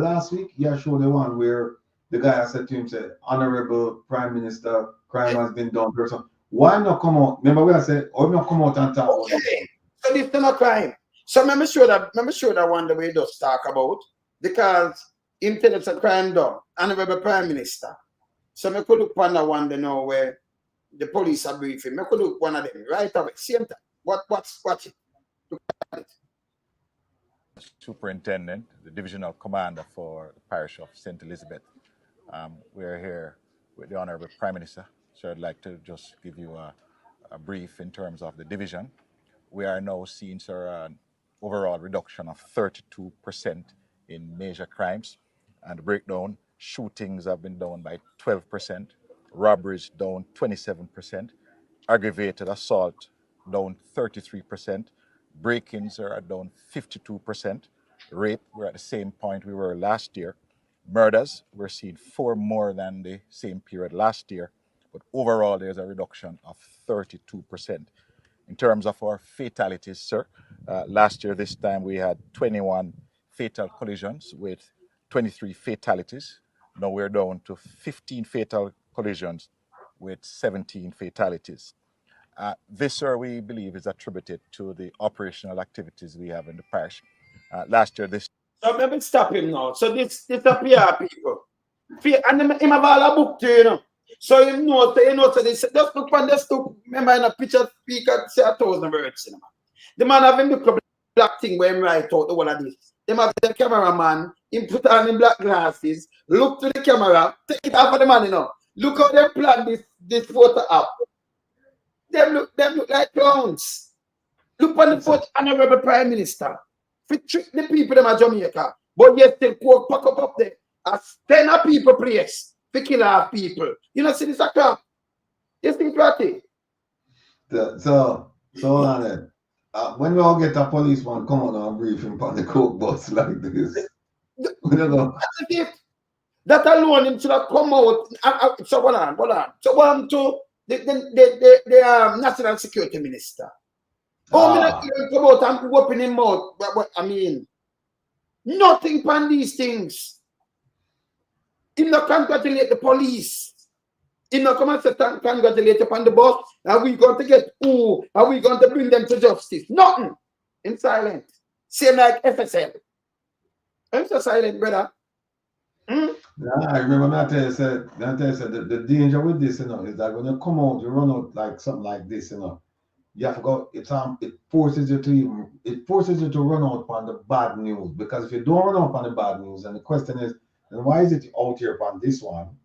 Yeah, showed the one where the guy said to him, said, "Honorable Prime Minister, crime has been done." Person, why not come out? Remember when I said, "Why not come out and talk about this?" So this is not crime. So let me show that one the way does talk about because him tell it's a crime done. Honorable Prime Minister. So I could look on that one, know where the police are briefing. I could look one of them right away. Same time. Watch it. Look at it. Superintendent, the divisional commander for the parish of St. Elizabeth. We're here with the Honorable Prime Minister, so I'd like to just give you a brief in terms of the division. We are now seeing, sir, an overall reduction of 32% in major crimes, and the breakdown, shootings have been down by 12%, robberies down 27%, aggravated assault down 33%, break-ins are down 52%, rape, we're at the same point we were last year, murders, we're seeing 4 more than the same period last year, but overall there's a reduction of 32%. In terms of our fatalities, sir, last year this time we had 21 fatal collisions with 23 fatalities. Now we're down to 15 fatal collisions with 17 fatalities. This, sir, we believe is attributed to the operational activities we have in the parish. Last year, this. So let me stop him now. So this a PR people. And him have all a book too, you know. So you know, so this just look on this to remember in a picture speaker say 1,000 words, you know. The man have him the black thing where him write out the whole of this. Them have the cameraman, him put on him black glasses, look to the camera, take it off of the man, you know. Look how they plan this photo up. Them look like clowns. Look on the photo, Honorable Prime Minister. We trick the people in Jamaica, but yet still pack up there. As 10 people place to kill our people. You know, see this a crap. You think pretty? So on it. When we all get a policeman come on and brief him on the coke bus like this. We don't know. That alone him should have come out. So hold on. So one to the National Security Minister. Oh, me not even come out and open him mouth. But I mean, nothing upon these things. He not congratulate the police. He not come and say congratulate upon the boss. Are we going to get who? Are we going to bring them to justice? Nothing. In silent. Same like FSL. I'm so silent, brother. Yeah, I remember I tell you said the danger with this, you know, is that when you come out, you run out like something like this, you know. You have to go. It forces you to run out on the bad news, because if you don't run out on the bad news, and the question is, then why is it out here upon this one,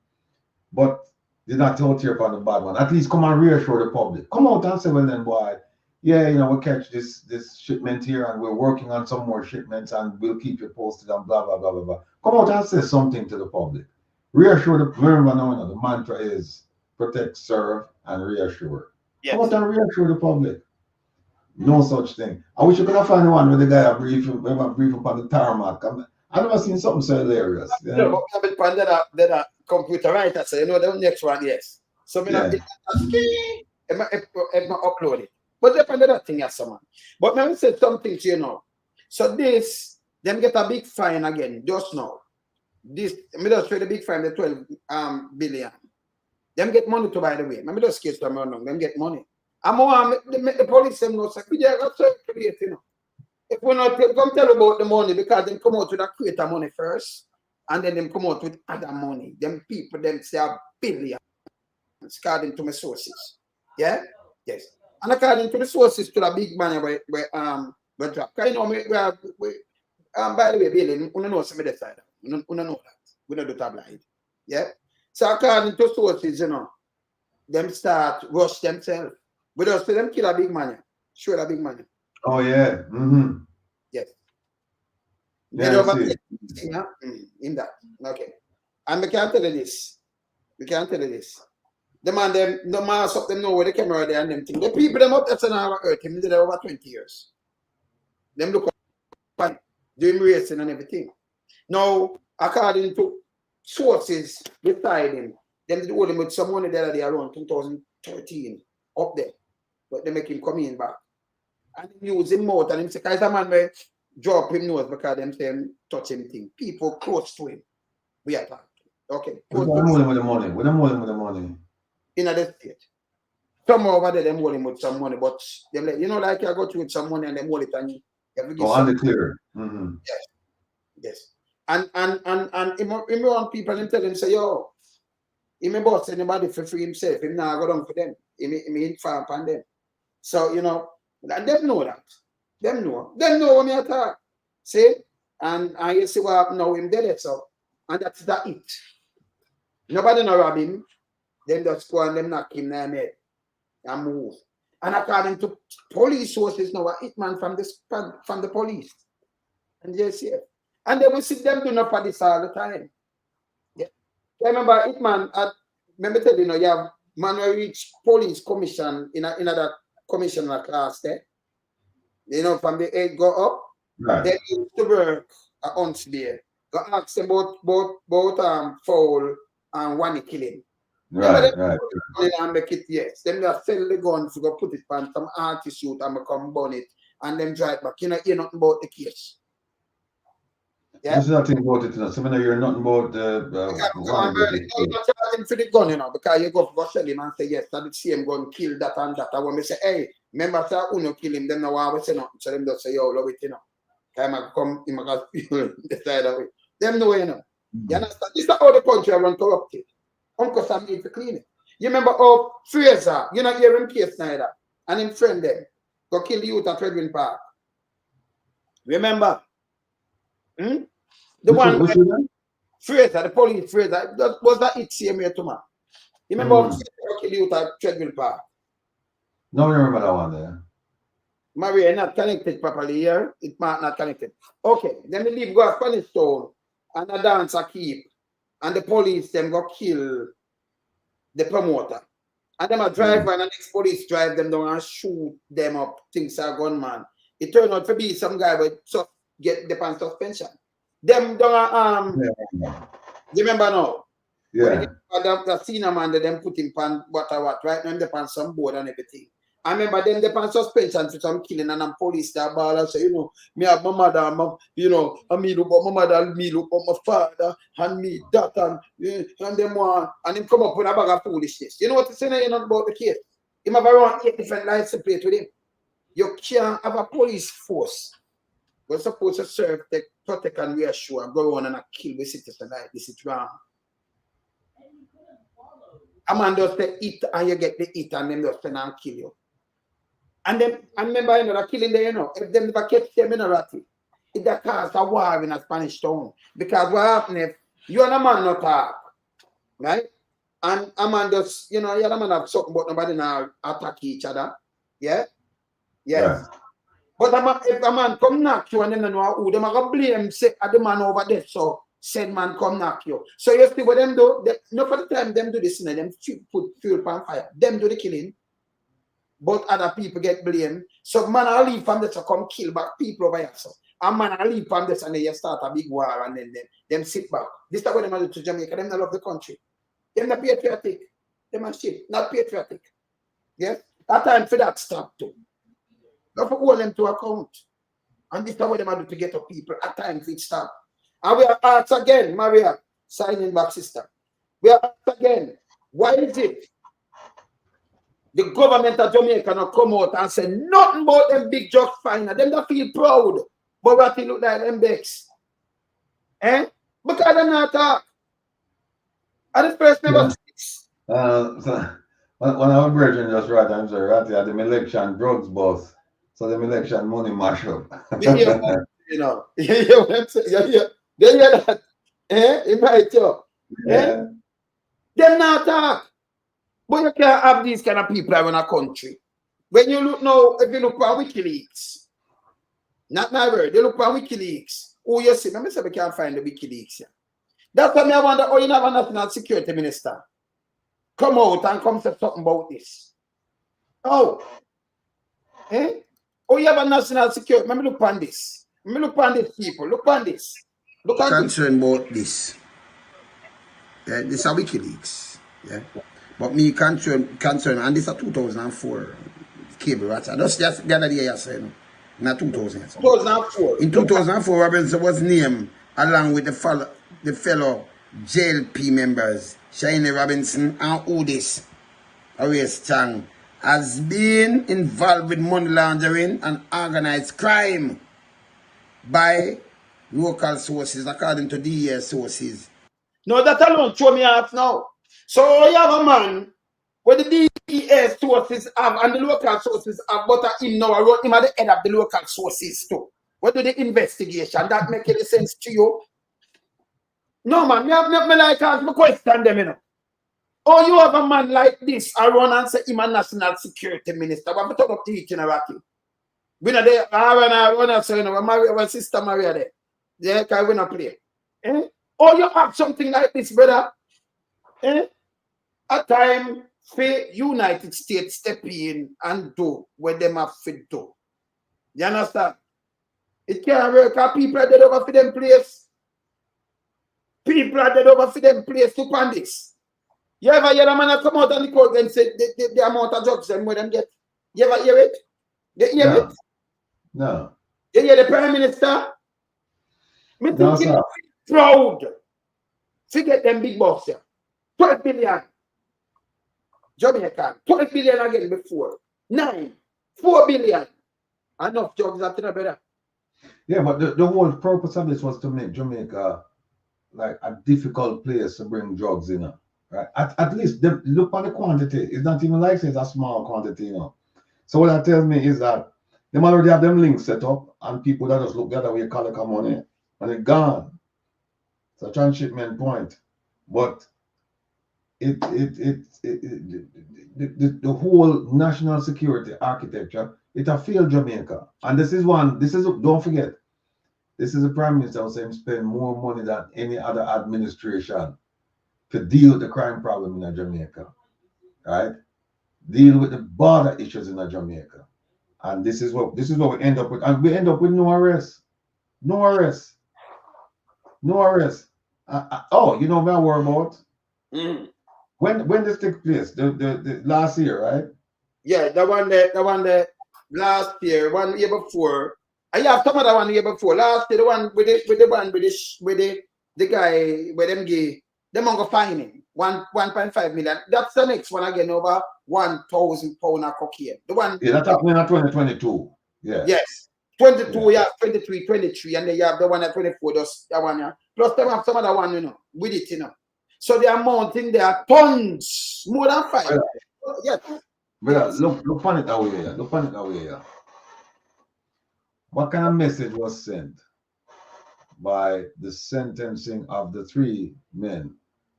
but you're not out here upon the bad one? At least come and reassure the public. Come out and say, well then, boy, yeah, you know, we'll catch this shipment here, and we're working on some more shipments, and we'll keep you posted, and blah blah blah blah blah. Come out and say something to the public. Reassure the. Remember now, the mantra is protect, serve, and reassure. Yes. Come out and reassure the public. No such thing. I wish you could have found one where the guy brief upon the tarmac. I've never seen something so hilarious. You know? That computer writer say, you know, the next one, yes. So I upload it. But depend on that thing, yes, someone. But let me say something to you now. So this, them get a big fine again, just now. This, me just show the big fine, the 12 billion. Them get money to, by the way. Let me just get them on. Them get money. I'm more the police them know, say, yeah, that's so create, you know. If we not come tell about the money, because them come out with a creator money first, and then them come out with other money. Them people, them say a billion, according to my sources. Yeah? Yes. And according to the sources, to the big money where drop. Because you know, by the way, Billy, we don't know some of the side. We don't know that. We don't do tabloid. Yeah? So according to sources, you know, them start rush themselves. We just see them kill a big money. Sure, a big money. Oh yeah. Mm-hmm. Yes. Yeah, in that. Okay. And we can't tell you this. The man, them, the mass up them know where the camera there and them thing. The people them up that's an hour hurt him, they did over 20 years. Them look up, doing racing and everything. Now, according to sources beside him, them did hold him with some money there around 2013 up there. But they make him come in back. And he use him out and him say, because the man may drop him nose because them say him touch him thing. People close to him. We are talking. Okay. With them holding with the money. With them holding with the money. In the state. Some over there, them holding with some money, but them like, you know, like I got you with some money and them hold it and you have to give on the clear. Mm-hmm. Yes. Yes. And him want people and tell him, say, yo, he may boss anybody for free himself. Him now go down for them. He inform upon them. So, you know, and them know that. Them know what me attack. See? And you see what happened now, him dead so. And that's that it. Nobody know rob him. Them just go and them knock him in the head and move. And according to police sources now, a hitman from the police. And yes, yeah. And they will see them doing up for this all the time. Yeah. I remember hitman remember telling you know, you have man who reach police commission in that commissioner class there. You know, from the 8 go up, right. They used to work at Huntsville. Go ask them about foul and one killing. Right. And make it, yes. Them just sell the guns to go put it on some artist suit and become burn it and then drive back. You know, hear nothing about the case. Yeah. There's nothing about it, you know. So when you're nothing about the you're not charging for the gun, you know, because you go sell him and say, yes, that the same gun kill that and that. And when we say, hey, remember sir, Uno kill him, them now I say nothing. So them just say, yo, love it, you know. Come in my the side of it. Them know, you know. You understand? This is how the country run corrupted. Uncle Sam need to clean it. You remember how Fraser, you know, hear him case Snyder, and him friend them go kill the youth at Redwin Park. Remember? The one Fraser, the police Fraser, was that it same here to man? You remember how Fraser kill the youth at Redwin Park? No, I remember that one there. Maria not connected properly here. It might not connected. Okay, then we leave go to Spanish Town and a dancer keep. And the police them go kill the promoter. And them a drive and the next police drive them down and shoot them up. Things are gunman. It turned out to be some guy but just get the pan suspension. Them down you remember now? Yeah. The senior man that them put him pan what right now they pan some board and everything. I remember them they pan suspension for some killing and them police that ball and say, you know, me have my mother, you know, and me look at my mother, me look at my father, and me that and them one, and him come up with a bag of foolishness. You know what I'm saying? You know about the case. Him have around 8 different license plates with him. You can't have a police force. We're supposed to serve, protect and reassure and go on and kill the citizen like this is wrong. A man does the eat and you get the eat and them just send and kill you. And then, I remember, you know, the killing there, you know, if them never catch them in a ratty, it that cause a war in a Spanish town. Because what happens if you and a man not talk, right? And a man does, you know, you and a man have something, but nobody now attack each other. Yeah? Yes. Yeah. But if a man come knock you and them know who, them are going to blame say, the man over there, so said man come knock you. So you see what them do? Not for the time them do this, you know, them put fuel on fire. Them do the killing. But other people get blamed. So man I leave from this to come kill back people over here. So and man I leave from this and then you start a big war and then them sit back. This is what them do to Jamaica. Them not love the country. Them not patriotic. Them are shit. Not patriotic. Yes? That time for that stop too. Don't hold them to account. And this is what them do to get up people. At times it stop. And we are asked again, Maria, signing back sister. We are asked again, why is it the government of Jamaica not come out and say nothing about them big judge finer? Them don't feel proud. But what they look like them becks. Eh? Because they're not talk. And the first never speaks. So when our brethren just right, I'm sorry, right here, them election drugs boss. So them election money mash up. You know, you hear what I'm saying? They hear that. Eh? It might too. Eh? Them not talk. But you can't have these kind of people in a country. When you look now, if you look for WikiLeaks, not my word, you look for WikiLeaks. Oh, you see, let me say we can't find the WikiLeaks here. That's why I wonder, oh, you never national security minister. come out and come say something about this. Oh. Eh? Oh, you have a national security. Let me look on this. Let me look on this, people. Look on this. Look on this. Concerned about this. Yeah, this is a WikiLeaks. Yeah. But me concerned, and this is a 2004 cable rats. That's just the other day I said, not 2000. 2004. In 2004, Robinson was named along with the fellow JLP members, Shiny Robinson and Udis Arias Chang, has been involved with money laundering and organized crime by local sources, according to DEA sources. No, that alone throw me off now. So you have a man where the DEA sources have and the local sources have, but him now him at the head of the local sources too. What do the investigation? That make any sense to you? No, man, me like ask me question them, you know. Oh, you have a man like this, I run and say him a national security minister. What we talk about teaching Iraqi? We know there, I run and say, you know, my sister Maria there. Yeah, because we not play. Eh? Oh, you have something like this, brother. Eh? A time for United States step in and do what them have to do. You understand? It can't work because people are dead over for them place. People are dead over for them place to pan this. You ever hear a man come out on the court and say the amount of drugs them where them get? You ever hear it? You hear it? No. You hear the Prime Minister? Me No, think sir. proud. Forget them big boss here. 12 billion. Jamaica. 12 billion again before. 4 billion. Enough drugs after that, brother. Yeah, but the whole purpose of this was to make Jamaica like a difficult place to bring drugs in. Right? At least look at the quantity. It's not even like it's a small quantity, you know. So what that tells me is that they already have them links set up and people that just look the other way collect money and it's gone. It's a transshipment point. But the whole national security architecture, it a failed Jamaica. And don't forget, this is a prime minister who saying spend more money than any other administration to deal with the crime problem in Jamaica, right? Deal with the border issues in Jamaica. And this is what we end up with. And we end up with no arrest. No arrest. No arrest. Oh, you know what I worry about? Mm. When this took place, the last year, right? Yeah, the one that last year, 1 year before. I have some other 1 year before. Last year, the one with the guy where them gay, them on go fine him 1.5 million. That's the next one again, over 1,000 pound of cocaine. The one. Yeah, that's happening in 2022. Yeah. Yes. 22, yeah, 23, 23, and then you have the one at 24, just that one, yeah. Plus, they have some other one, you know, with it, you know. So the amount in there are tons, more than 5. Yes. Brother, look on it that way, yeah. Look on it that way, yeah. What kind of message was sent by the sentencing of the 3 men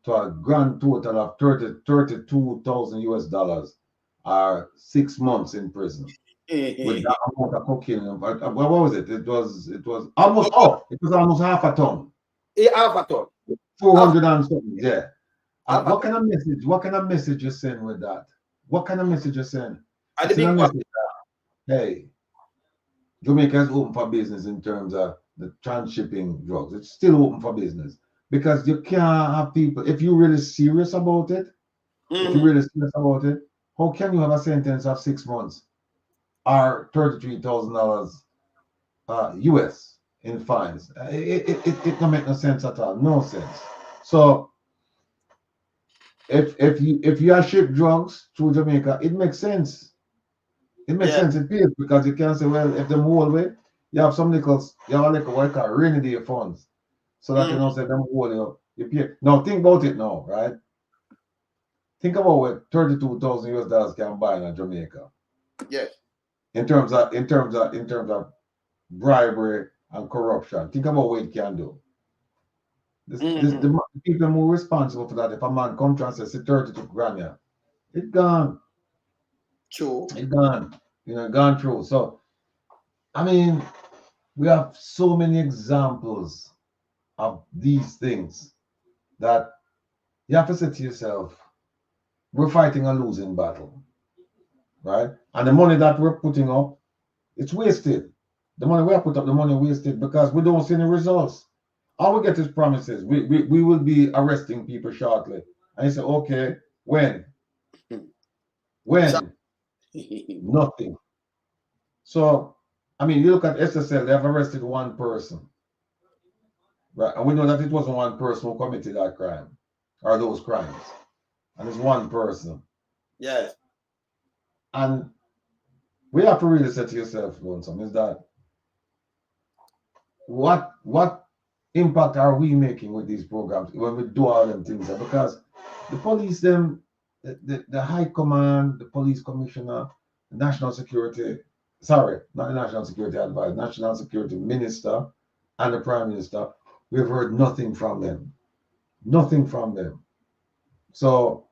to a grand total of $32,000 or 6 months in prison? With that amount of cocaine, what was it? It was almost it was almost half a ton. Half a ton. 400 and something, yeah. What kind of message you send with that? What kind of message you send? Hey, Jamaica is open for business in terms of the transshipping drugs. It's still open for business because you can't have people. If you're really serious about it, how can you have a sentence of 6 months or $33,000 US in fines? It don't make no sense at all. No sense. So if you are ship drugs through Jamaica, it makes sense. It makes sense. It pays because you can say, well, if them whole way, you have some nickels, you have like what I call rainy day funds. So that you know say them whole you pay. Now think about it now, right? Think about what $32,000 can buy in Jamaica. Yes. In terms of bribery and corruption. Think about what it can do. The people more responsible for that. If a man comes and says 32 grand, yeah, it's gone. True. It's gone. You know, gone through. So, I mean, we have so many examples of these things that you have to say to yourself, we're fighting a losing battle, right? And the money that we're putting up, it's wasted. The money we have put up, the money wasted because we don't see any results. All we get is promises. We will be arresting people shortly. And you say, okay, when? When? Nothing. So, I mean, you look at SSL, they have arrested one person. Right? And we know that it wasn't one person who committed that crime or those crimes. And it's one person. Yes. And we have to really say to yourself, Lonesome, is that what impact are we making with these programs when we do all them things? Because the police, them, the high command, the police commissioner, the national security, sorry, not the national security advisor, national security minister, and the prime minister, we've heard nothing from them. Nothing from them. So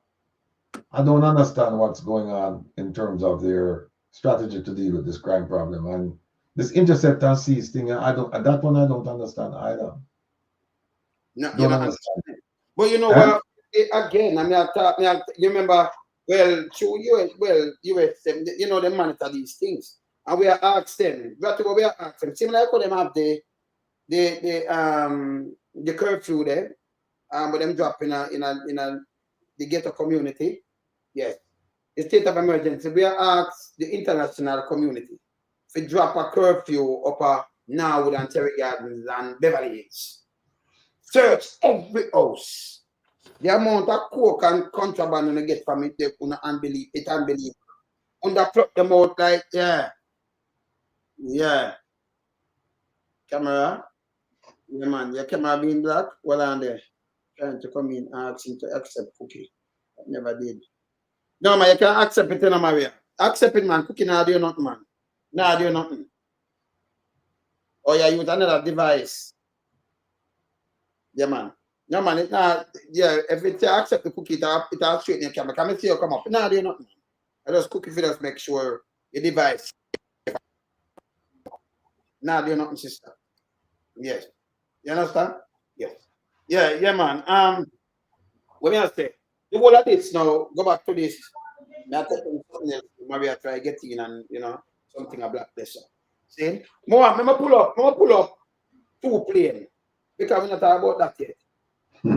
I don't understand what's going on in terms of their strategy to deal with this crime problem. And this intercept and seize thing, that one I don't understand either. No, don't understand. But you know what? Again, you remember, well, through US, you know, they monitor these things. And we are asked them, we are asked them, similar like them have the curfew there, but them drop in the ghetto community. Yes. The state of emergency, we are asked the international community to drop a curfew up Norwood and Terry Gardens and Beverly Hills. Search every house. The amount of coke and contraband you get from it, it's unbelievable. Underplug them out like, yeah. Camera. Yeah, man, your camera being black, well on there. Trying to come in and ask him to accept cookie. I never did. No, man, you can't accept it in Maria. Accept it, man. Cookie now do nothing, man. Now do nothing. Or you use another device. Yeah, man. No, man, it's not. Yeah, if it's accept the cookie, it'll straighten your camera. Can I see you come up? Now do nothing. I just cookie for just make sure your device. Now do nothing, sister. Yes. You understand? Yes. Yeah, man. What may I say? The whole of this now, go back to this. Now something else. Maybe I try get in and something a black this. See? More pull up 2 planes. Because we're not talking about that yet.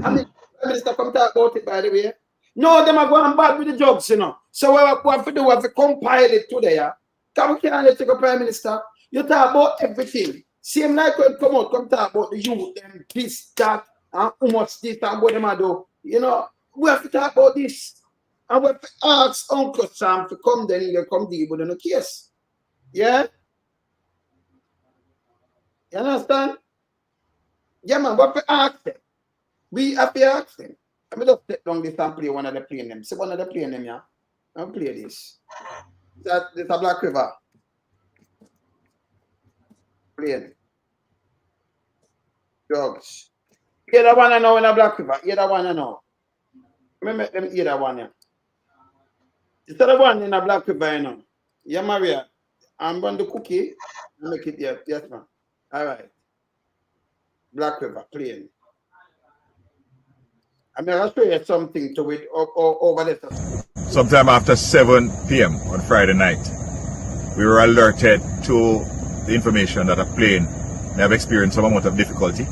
I mean, Prime Minister come talk about it, by the way. No, them are going bad with the drugs, So what we have to do, we have to compile it today, yeah? Because we can't let you go, Prime Minister. You talk about everything. Same like when come talk about the youth, them, this, that, and how much this, and what them are do. We have to talk about this. And we have to ask Uncle Sam to come then and come deal with the case. Yeah? You understand? Yeah, man, we have to ask them. We have to ask them. Let me just take down this and play one of the playing them. See one of the playing them, yeah? I'll play this. This is a Black River. Play drugs. Hear that one I know in a Black River. Hear that one I know. Let me make them hear that one, yeah. It's the one in a Black River, Yeah, Maria. I'm going to cookie. Make it, yeah. Yes, man. All right. Black River, playing. I'm going to show you something to it over there. Sometime after 7 p.m. on Friday night, we were alerted to the information that a plane may have experienced some amount of difficulty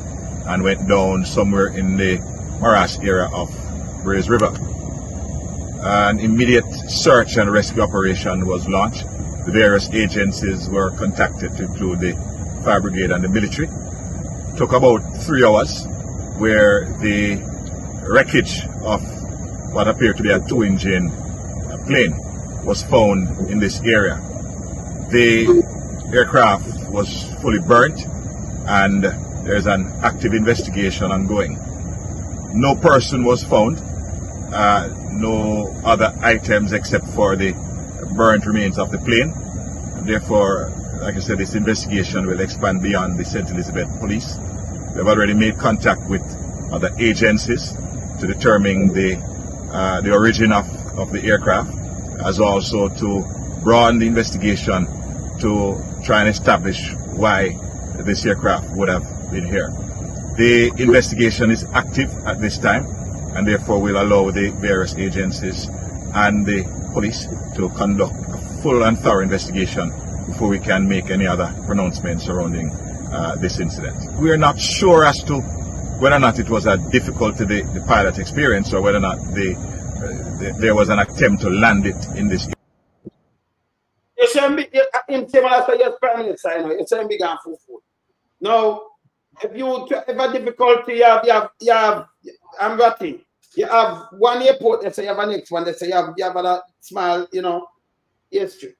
and went down somewhere in the Morash area of Braze River. An immediate search and rescue operation was launched. The various agencies were contacted, to include the fire brigade and the military. It took about 3 hours, where the wreckage of what appeared to be a 2-engine plane was found in this area. The aircraft was fully burnt, and there's an active investigation ongoing. No person was found, no other items except for the burnt remains of the plane. Therefore, like I said, this investigation will expand beyond the St. Elizabeth Police. We have already made contact with other agencies to determine the origin of the aircraft, as also to broaden the investigation to try and establish why this aircraft would have been here. The investigation is active at this time, and therefore will allow the various agencies and the police to conduct a full and thorough investigation before we can make any other pronouncement surrounding this incident. We are not sure as to whether or not it was a difficult to the pilot experience or whether or not there was an attempt to land it in this. You say in similar to your Prime Minister, you know, you say big and full. Now, if you have a difficulty, you have I'm ratting. You have one airport, they say you have a next one, they say you have a small, you know, history.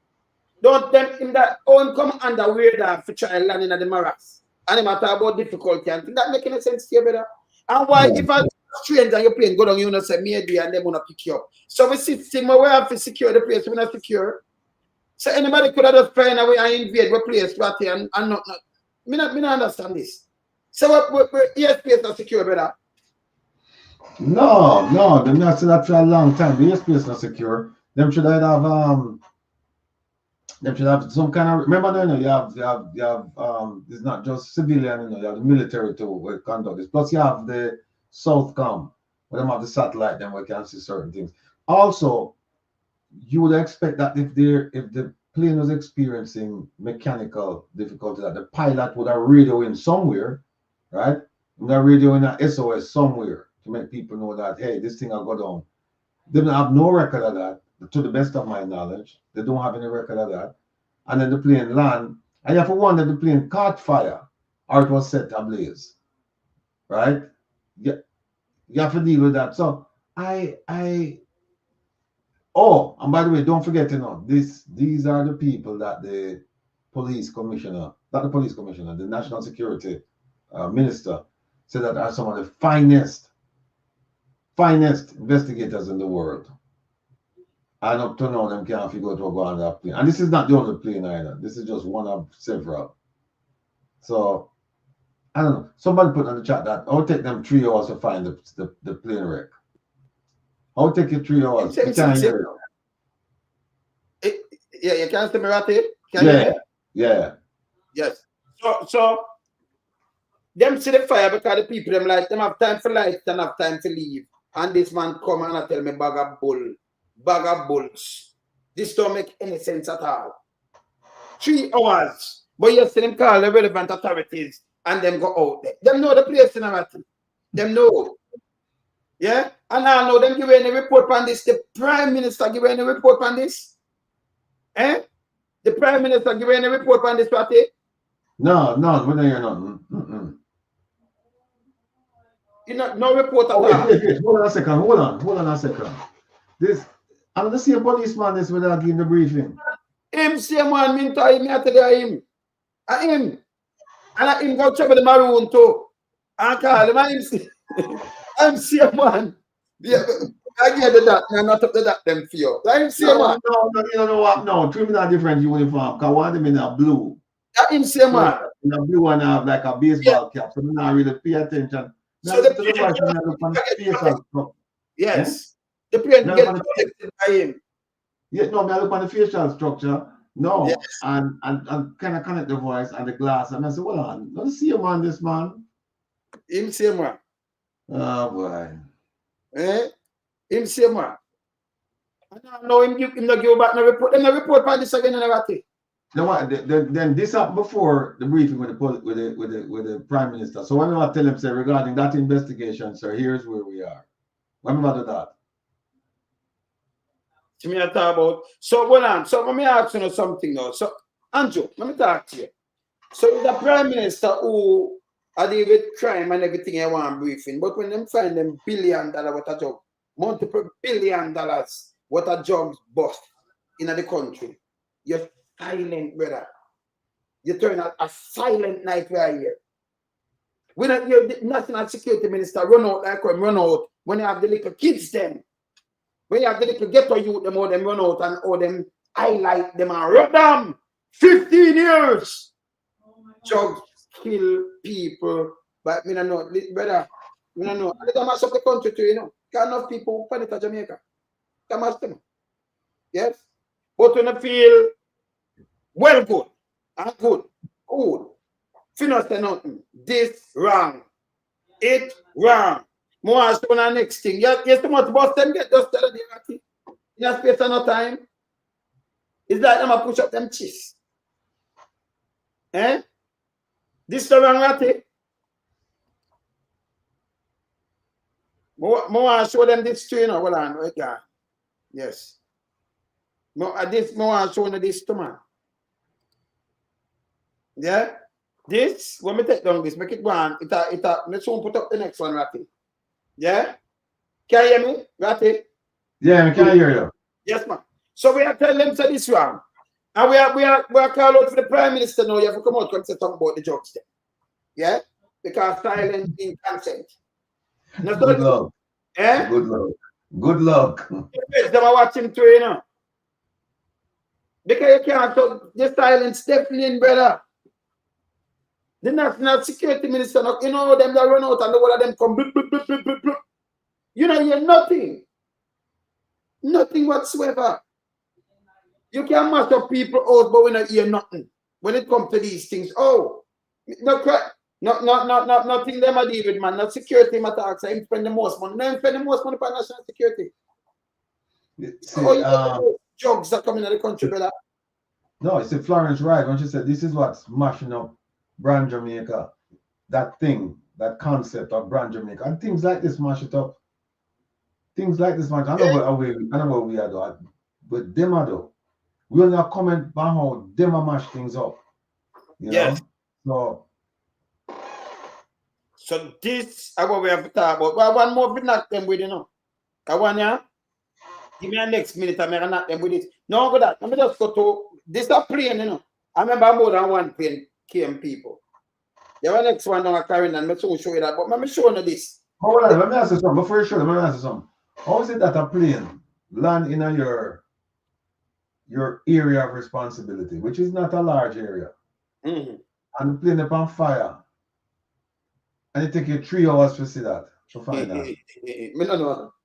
Don't them in that own come under radar for try landing at the morass. And they matter about difficulty and that make any sense to you, brother? And why if a stranger your plane go down, you know say maybe and they wanna pick you up. So we system where we have to secure the place, we're not secure. So anybody could have just find a way and invade the place right here and not me not understand this. So what airspace not secure, brother? No, them not say that for a long time. The airspace not secure. Them should have some kind of remember no, you have it's not just civilian, you know, you have the military too where conduct this. Plus you have the Southcom, where them have the satellite, then we can see certain things. Also, you would expect that if the plane was experiencing mechanical difficulty, that the pilot would have radio in somewhere, right? Would have radio in a SOS somewhere to make people know that hey, this thing will go down. They don't have no record of that, to the best of my knowledge. They don't have any record of that. And then the plane land, and you have to wonder if the plane caught fire or it was set ablaze, right? You have to deal with that. So oh, and by the way, don't forget, you know, these are the people that the police commissioner, not the police commissioner, the national security minister said that are some of the finest investigators in the world. And up to now, them can't figure out what go on that plane. And this is not the only plane either. This is just one of several. So, I don't know. Somebody put on the chat that it'll take them 3 hours to find the plane wreck. I'll take you 3 hours. You can't hear it. Yeah, you can't see me right here? Yeah. Yes. So them see the fire because the people them like them have time for light and have time to leave. And this man come and tell me bag of bulls. This don't make any sense at all. 3 hours. But you see them call the relevant authorities and them go out there. Them know the place in a Them know. Yeah? And I know them give any report on this. The Prime Minister give any report on this? Eh? The Prime Minister give any report on this party? No, we don't hear nothing. You know, no report at all. Wait. Hold on a second. Hold on a second. I'm the same policeman this without giving the briefing. Him same one, me tell him, I tell him. And him go trouble the maroon too. And call him, I'm same one. Yeah, I get the that, and not up the that them for you. I'm same one. No, you know what? No, three men are different uniform. Because one of them in a blue. That him same one. In a blue one have like a baseball cap, so we not really pay attention. So the yes. The plane get protected by him. Yeah, no, I look on the facial structure. No, yes. and kind of connect the voice and the glass. And I said, well, I don't see him on this man. Him same one. Oh boy. Him same one. And now him not give back no report. Them no report on this again and everything. Then this happened before the briefing with the Prime Minister. So when I tell him, say, regarding that investigation, sir, here's where we are. When we do that. Me talk about. So hold on. So let me ask you something now. So Andrew, let me talk to you. So the Prime Minister who are deal with crime and everything I want briefing, but when them find them $1 billion what a job, multiple $1 billion what a jobs bust in the country, you're silent, brother. You turn out a silent night right here. When your National Security Minister run out like run out when you have the little kids them. When you have the little ghetto youth, them all them run out and all them highlight them and run them 15 years. Drugs kill people, but me don't know, brother. Me don't know. And they mash up the country too, you know. Can't enough people find it at Jamaica. Can mash them. Yes, but when I feel well good and good, finish say nothing. This wrong, it wrong. More as to the next thing. Yes, too much boss them get just tell the in a space of no time. It's like them a push up them cheeks. Eh? This the wrong ratty. More show them this too, you know. Hold on, wait, God. Yes. More show them this too, man. Yeah? This, when we take down this, make it one. Let's soon put up the next one, Ratty. Yeah? Can you hear me, Ratty? Yeah, I can hear you. Yes, man. So we are telling them to this one. And we are calling out for the Prime Minister now. You have to come out and say something about the drugs then. Yeah? Because silence in consent. No, Good luck. Eh? Good luck. Good luck. Them are watching too, you know. Because you can't talk the silence definitely in, brother. The National Security Minister, you know, them that run out and the whole of them come bloop, bloop, bloop, bloop, bloop, bloop. You know, you're nothing. Nothing whatsoever. You can mash up people out, but we not hear nothing. When it comes to these things, oh, nothing them a deal with, man. Not security matter. So him spend the most money. No, him spend the most money for national security. See, drugs are coming in the country, brother. No, it's Florence right when she said this is what's mashing up brand Jamaica. That thing, that concept of brand Jamaica. And things like this mash it up. Things like this mash. I know where we are though. But them are though. We will not comment about how them are mash things up. You know? So this is what we have to talk about. Well, one more bit knock them with, you know. I want ya. Give me a next minute, I'm gonna knock them with it. No, go that. Let me just go to this a plane, you know. I remember more than one plane came people. The next one down at Clarendon, I'm soon show you that, but let me show you this. Hold on, let me ask you something. Before you show them, let me ask you something. How is it that a plane land in your area of responsibility, which is not a large area, and the plane up on fire, and it take you 3 hours to see that, to find that? Me no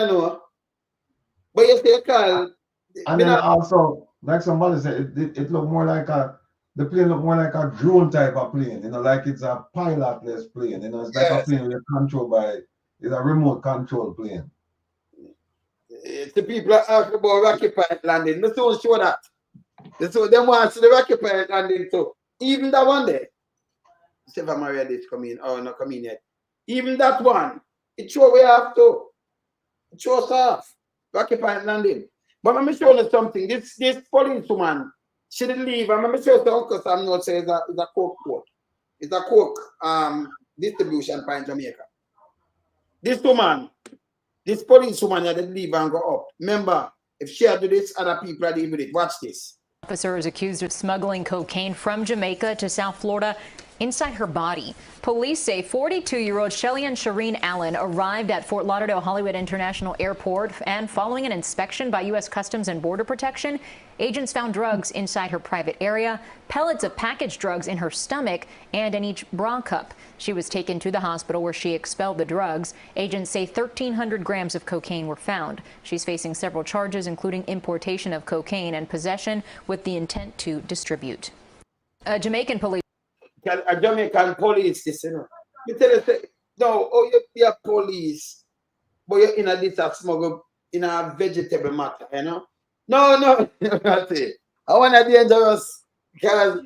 know. But you say, Carl. And then also, like somebody said, it looked more like the plane looked more like a drone type of plane, you know, like it's a pilotless plane, you know, it's like a plane you're controlled by, it's a remote control plane. The people are asking about Rocky Point landing. They don't show that. So they want to see the Rocky Point landing too. Even that one there. See if Maria is coming or not coming yet. Even that one, it show we have to. It shows off. Rocky Point landing. But let me show you something. This policewoman, she didn't leave. I'm going to show you Uncle Sam not say it's a coke port. It's a coke distribution point in Jamaica. This woman, this policewoman didn't leave and go up. Remember, if she had do this, other people are dealing with it. Watch this. Officer is accused of smuggling cocaine from Jamaica to South Florida inside her body. Police say 42-year-old Shelly and Shireen Allen arrived at Fort Lauderdale Hollywood International Airport, and following an inspection by U.S. Customs and Border Protection, agents found drugs inside her private area, pellets of packaged drugs in her stomach, and in each bra cup. She was taken to the hospital where she expelled the drugs. Agents say 1,300 grams of cocaine were found. She's facing several charges, including importation of cocaine and possession with the intent to distribute. Jamaican police. A Jamaican police, this, you know. You tell us, no, you're police, but you're in a smuggle in a vegetable matter, you know. No, that's it. I want to be dangerous because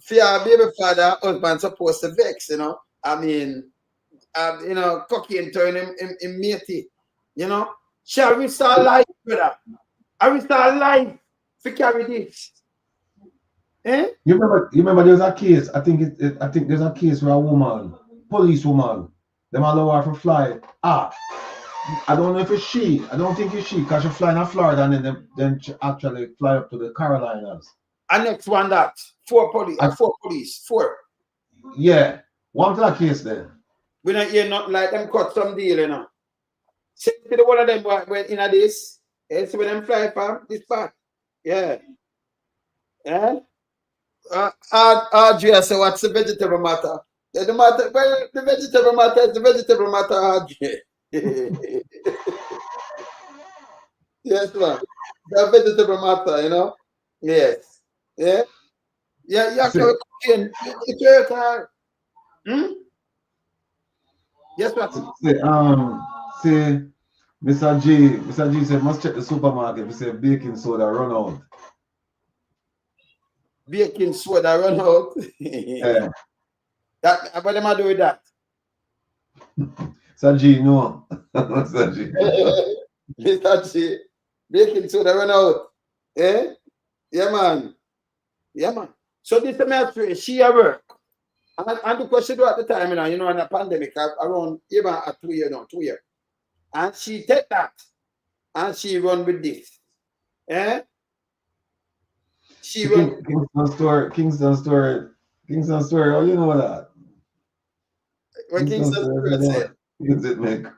for your baby father, husband supposed to vex, you know. I mean, you know, cocaine turn him matey, you know. Shall we start life, brother? I will start life to carry this. Eh? You remember there's a case, I think there's a case where a woman, policewoman, them allow her to fly. I don't know if it's she. I don't think it's she, because she fly in Florida and then she actually fly up to the Carolinas. And next one that. Four police. Yeah. One to that case there. We don't hear nothing like them cut some deal, you know. See the one of them went in this. See when them fly from this part. Yeah. Yeah. Adria, so what's the vegetable matter? The vegetable matter is the vegetable matter, Adria. Yes, man. The vegetable matter, you know? Yes. Yeah? Yeah, cooking. It's your car. Yes, what? See, Mr. G said, must check the supermarket. We say baking soda run out. Baking soda run out. Yeah. That, what am I doing with that? Mr. G, no. Mr. G. Mr. G, baking soda run out. Eh? Yeah, man. Yeah, man. So this semester, she at work. And because she do at the time, in the pandemic, around even at 2 years now, 2 years. And she take that and she run with this. Eh? She run Kingston Story, oh, you know that. What Kingston Story said. Is it, Mick?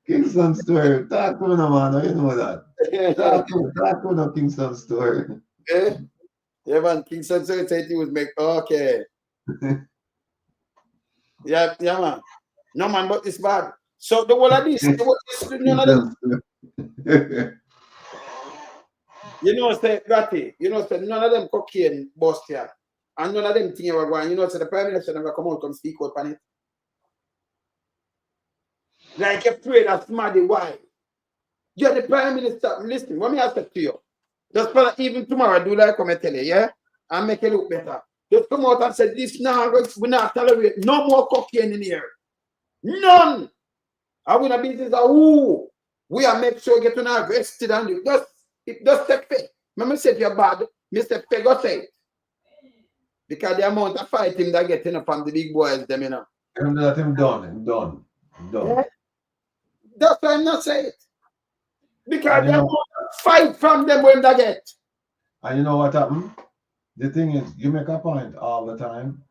Kingston Story, talk to me, man, you know that. Talk to me, Kingston Story. Eh? Yeah, man, Kingston Story said he was make, okay. Yeah, man. No, man, but it's bad. So the whole of this, none of them. Say, Gratty, say none of them cocaine bust here. And none of them things were going. Say the Prime Minister never come out and speak out on it. Like you're afraid of somebody, why? You're the Prime Minister. Listen, what me I say to you? Just even tomorrow, do like come and tell you, yeah? And make it look better. Just come out and say, this now, we're not tolerate no more cocaine in here. None. I will not be this, we are make sure get arrested and just take pay. Remember say if you're bad, Mr. Pay go say it. Because the amount of fighting that getting from the big boys, them, Him done. Yeah? That's why I'm not saying it. Because they fight from them when they get. And you know what happened? The thing is, you make a point all the time,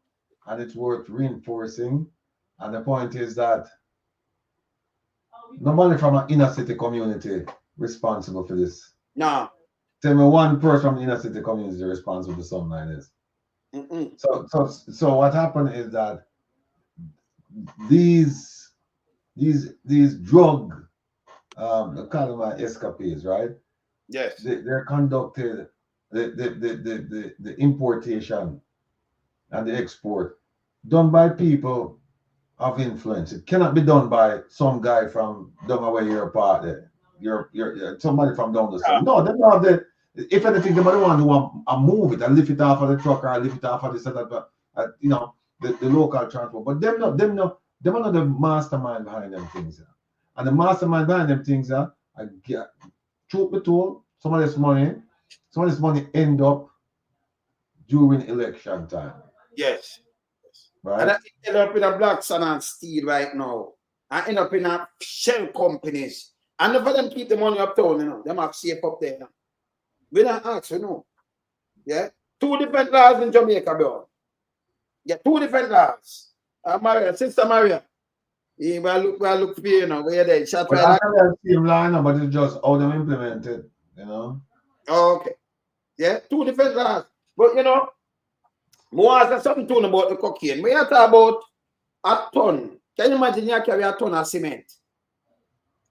and it's worth reinforcing. And the point is that nobody from an inner city community responsible for this. No. Tell me one person from the inner city community is responsible for something like this. So what happened is that these drug escapades, right? Yes. They're conducted, the importation and the export done by people of influence. It cannot be done by some guy from down where you're part there. You're somebody from down the south. No, they don't have the. If anything, they're the one who want to move it and lift it off of the truck or lift it off of this and that, the local transport. But them are not the mastermind behind them things. And the mastermind behind them things are, truth be told, some of this money end up during election time. Yes. Right. And I end up in a black sand and steel right now. I end up in a shell companies. And for them keep the money uptown, them have safe up there. We don't ask, Yeah? 2 different laws in Jamaica, bro. Yeah, 2 different laws. Sister Maria. We look for you, where they shot but I the same line, but it's just how them implemented, Okay. Yeah, 2 different laws. But more ask something about the cocaine. We are talking about a ton. Can you imagine you carry a ton of cement?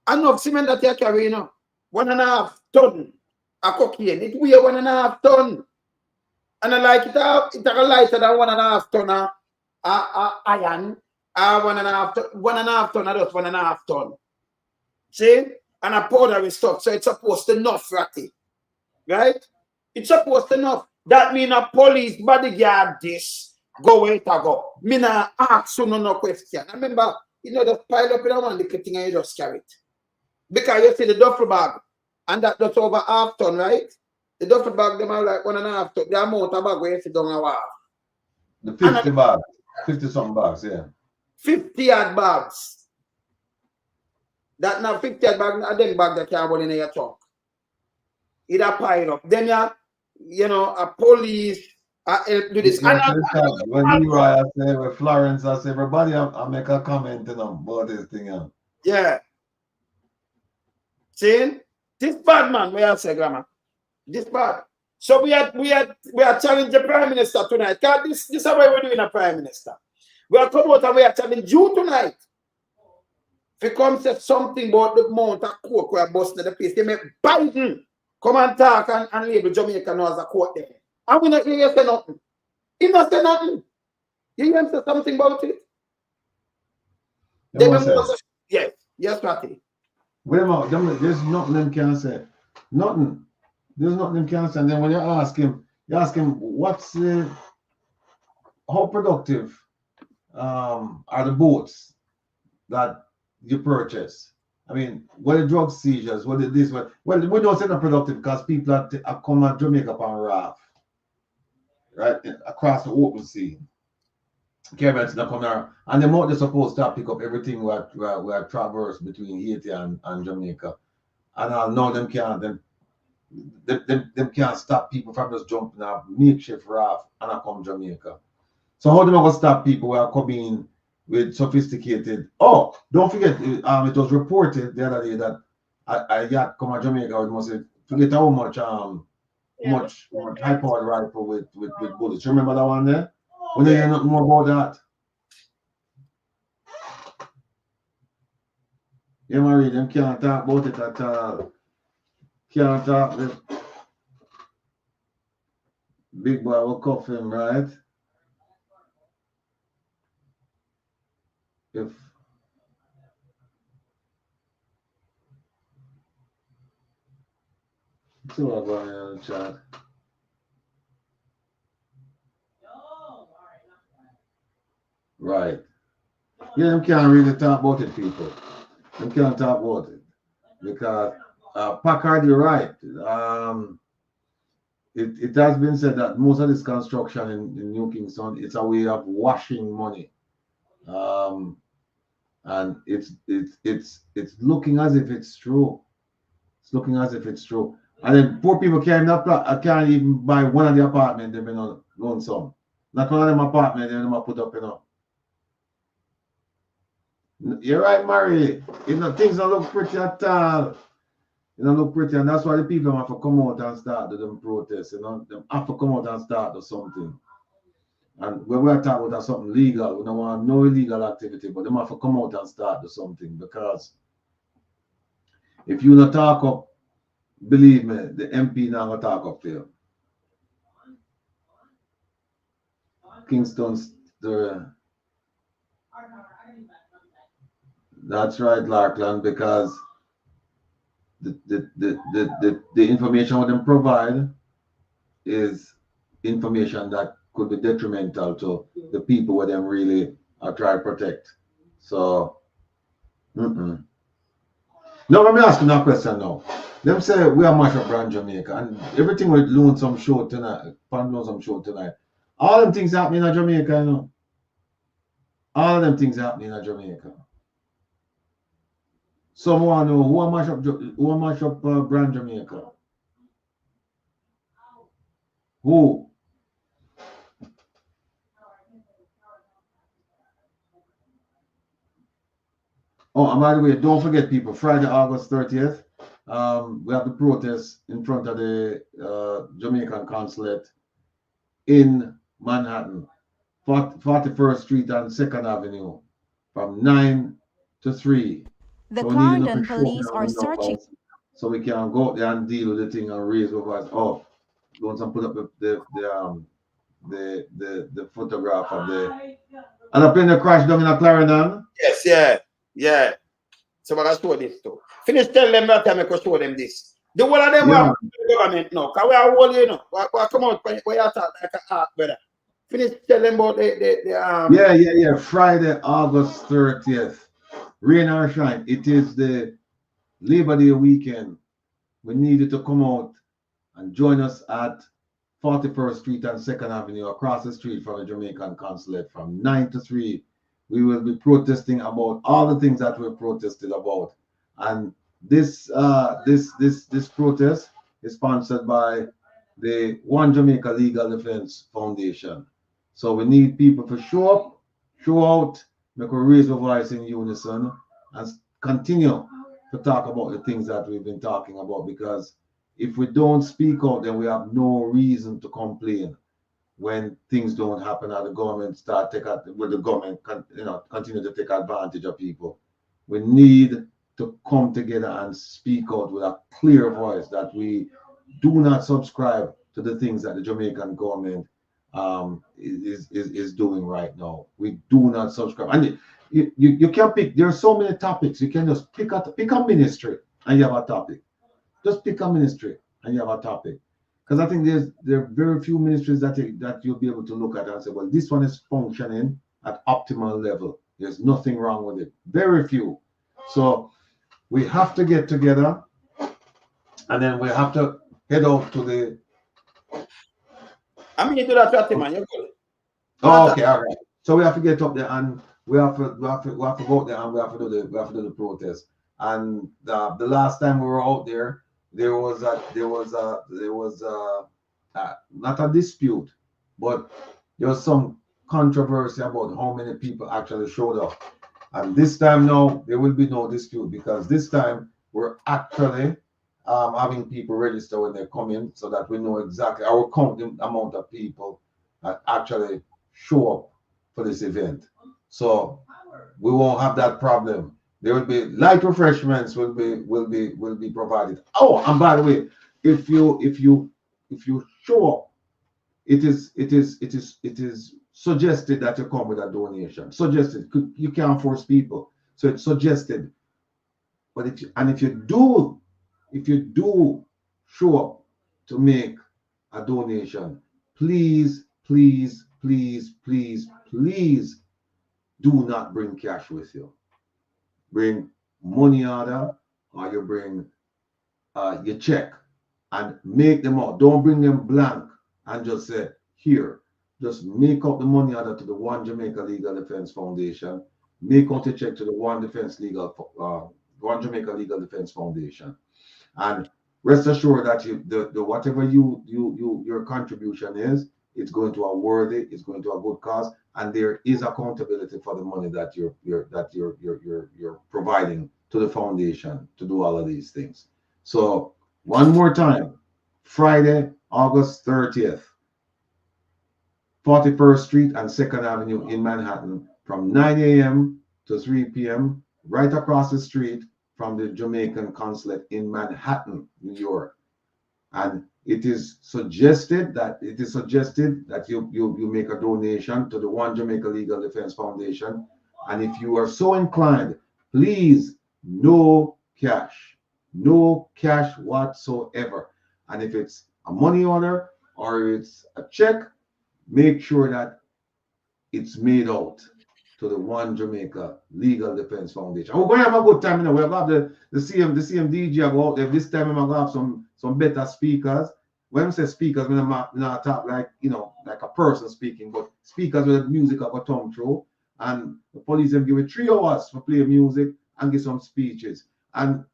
Enough cement that you carry, 1.5 ton of cocaine. It weighs 1.5 ton. And I like it a lighter than 1.5 ton of iron. 1.5 ton, just 1.5 ton. See? And a powdery stuff. So it's supposed to enough, ratty. Right? It's supposed to enough. That means a police bodyguard this. Go where it go. Me not ask you no question. Remember, just pile up in one little thing and you just carry it. Because you see the duffel bag. And that's over 1/2 ton, right? The duffel bag, them are like 1.5 ton. The amount of bag where you sit down a while. The 50 bags. 50-something bags, yeah. 50-yard bags. That now 50-yard bag, a them bag that can't go in your trunk. It a pile up. Then a police do this. When Leroy say, with Florence, I say, everybody I make a comment about this thing. Yeah. See? This bad man, where I say, Grandma. This bad. So we are challenging the Prime Minister tonight. This is how we're doing a Prime Minister. We are coming out and we are challenging you tonight. If you come say something about the amount of coke we are busting the place, they make Biden come and talk and label Jamaica now as a court there. And we not hear you say nothing. He not say nothing. You hear him say something about it? Yes, Patty. Wait a minute, there's nothing them can say. Nothing. There's nothing them can say. And then when you ask him what's how productive are the boats that you purchase? I mean, what are drug seizures? What is this? Well, we don't say not productive because people are come at Jamaica on raft, right, across the open sea. Caribbeans not come there, and they're not supposed to pick up everything we are traverse between Haiti and Jamaica. And now them can't stop people from just jumping a makeshift raft and I come Jamaica. So how do I stop people who are coming with sophisticated? Oh, don't forget, it was reported the other day that a yacht come to Jamaica with must forget how much much high powered rifle with bullets. You remember that one there? We don't hear nothing more about that. Yeah, Marie, them can't talk about it at all. Can't talk. Big boy will cuff him, right? If so, I'm going on the chat. Right. Yeah, them can't really talk about it, people. Them can't talk about it. Because Packard, you're right. It has been said that most of this construction in New Kingston, it's a way of washing money. And it's looking as if it's true. It's looking as if it's true. And then poor people can't even buy one of the apartments they've been loan some. Not one of them apartments they're put up, You're right, Mary. Things don't look pretty at all. It don't look pretty, and that's why the people have to come out and start do them protests. Them have to come out and start do something. And when we're talking about something legal, we don't want no illegal activity, but them have to come out and start do something, because if you not talk up, believe me, the MP now will talk up to you. Kingston's that's right, Larkland, because the information what them provide is information that could be detrimental to the people where them really are trying to protect. So, no, let me ask you that question now. Them say we are mash up brand Jamaica, and everything with Lonesome Show tonight, Lonesome Show tonight. All them things happening in Jamaica, All of them things happening in Jamaica. Someone know who mash up brand Jamaica? Who? Oh, and by the way, don't forget, people, Friday, August 30th, we have the protest in front of the Jamaican consulate in Manhattan, 41st Street and 2nd Avenue, from 9 to 3. The Clarendon police are searching. So we can go out there and deal with the thing and raise our voice. Oh, don't put up the photograph of the. And a plane crash down in a Clarendon. Yes, yeah. So what I show this too. Finish tell them that time I could show them this. The one of them are government now. Because we are all, we come out where you talk like a art, brother. Finish tell them about the Yeah. Friday, August 30th. Rain or shine. It is the Labor Day weekend. We needed to come out and join us at 41st Street and 2nd Avenue, across the street from the Jamaican consulate, from 9 to 3. We will be protesting about all the things that we're protested about. And this protest is sponsored by the One Jamaica Legal Defense Foundation. So we need people to show up, show out, make a raise our voice in unison, and continue to talk about the things that we've been talking about, because if we don't speak out, then we have no reason to complain when things don't happen and the continue to take advantage of people. We need to come together and speak out with a clear voice that we do not subscribe to the things that the Jamaican government is doing right now. We do not subscribe. And you can pick. There are so many topics. You can just pick a ministry and you have a topic. Just pick a ministry and you have a topic. Because I think there are very few ministries that you'll be able to look at and say, well, this one is functioning at optimal level. There's nothing wrong with it. Very few. So we have to get together, and then we have to head out to the. I mean, you do that, man. You're good. Oh, okay, all right. So we have to get up there, and we have to go out there, and we have to do the protest. And the last time we were out there, there was not a dispute, but there was some controversy about how many people actually showed up. And this time now there will be no dispute, because this time we're actually having people register when they come in, so that we know exactly our count the amount of people that actually show up for this event. So we won't have that problem. There will be light refreshments will be provided. Oh, and by the way, if you show up, it is suggested that you come with a donation. Suggested. You can't force people, so it's suggested. But if you do show up to make a donation, please do not bring cash with you. Bring money order, or you bring your check, and make them out. Don't bring them blank and just say, here. Just make out the money order to the One Jamaica Legal Defense Foundation. Make out a check to the One Jamaica Legal Defense Foundation. And rest assured that the whatever your contribution is, it's going to it's going to a good cause, and there is accountability for the money that you're providing to the foundation to do all of these things. So one more time, Friday, August 30th, 41st Street and 2nd Avenue in Manhattan, from 9 a.m. to 3 p.m., right across the street from the Jamaican consulate in Manhattan, New York. And it is suggested that you make a donation to the One Jamaica Legal Defense Foundation. And if you are so inclined, please, no cash whatsoever. And if it's a money order or it's a check, make sure that it's made out to the One Jamaica Legal Defense Foundation. We're going to have a good time. You know, we'll have the CMDG go out there. This time we're going to have some better speakers. When I say speakers, we're not talk like a person speaking, but speakers with music of a tongue through. And the police have given 3 hours for play music and get some speeches. And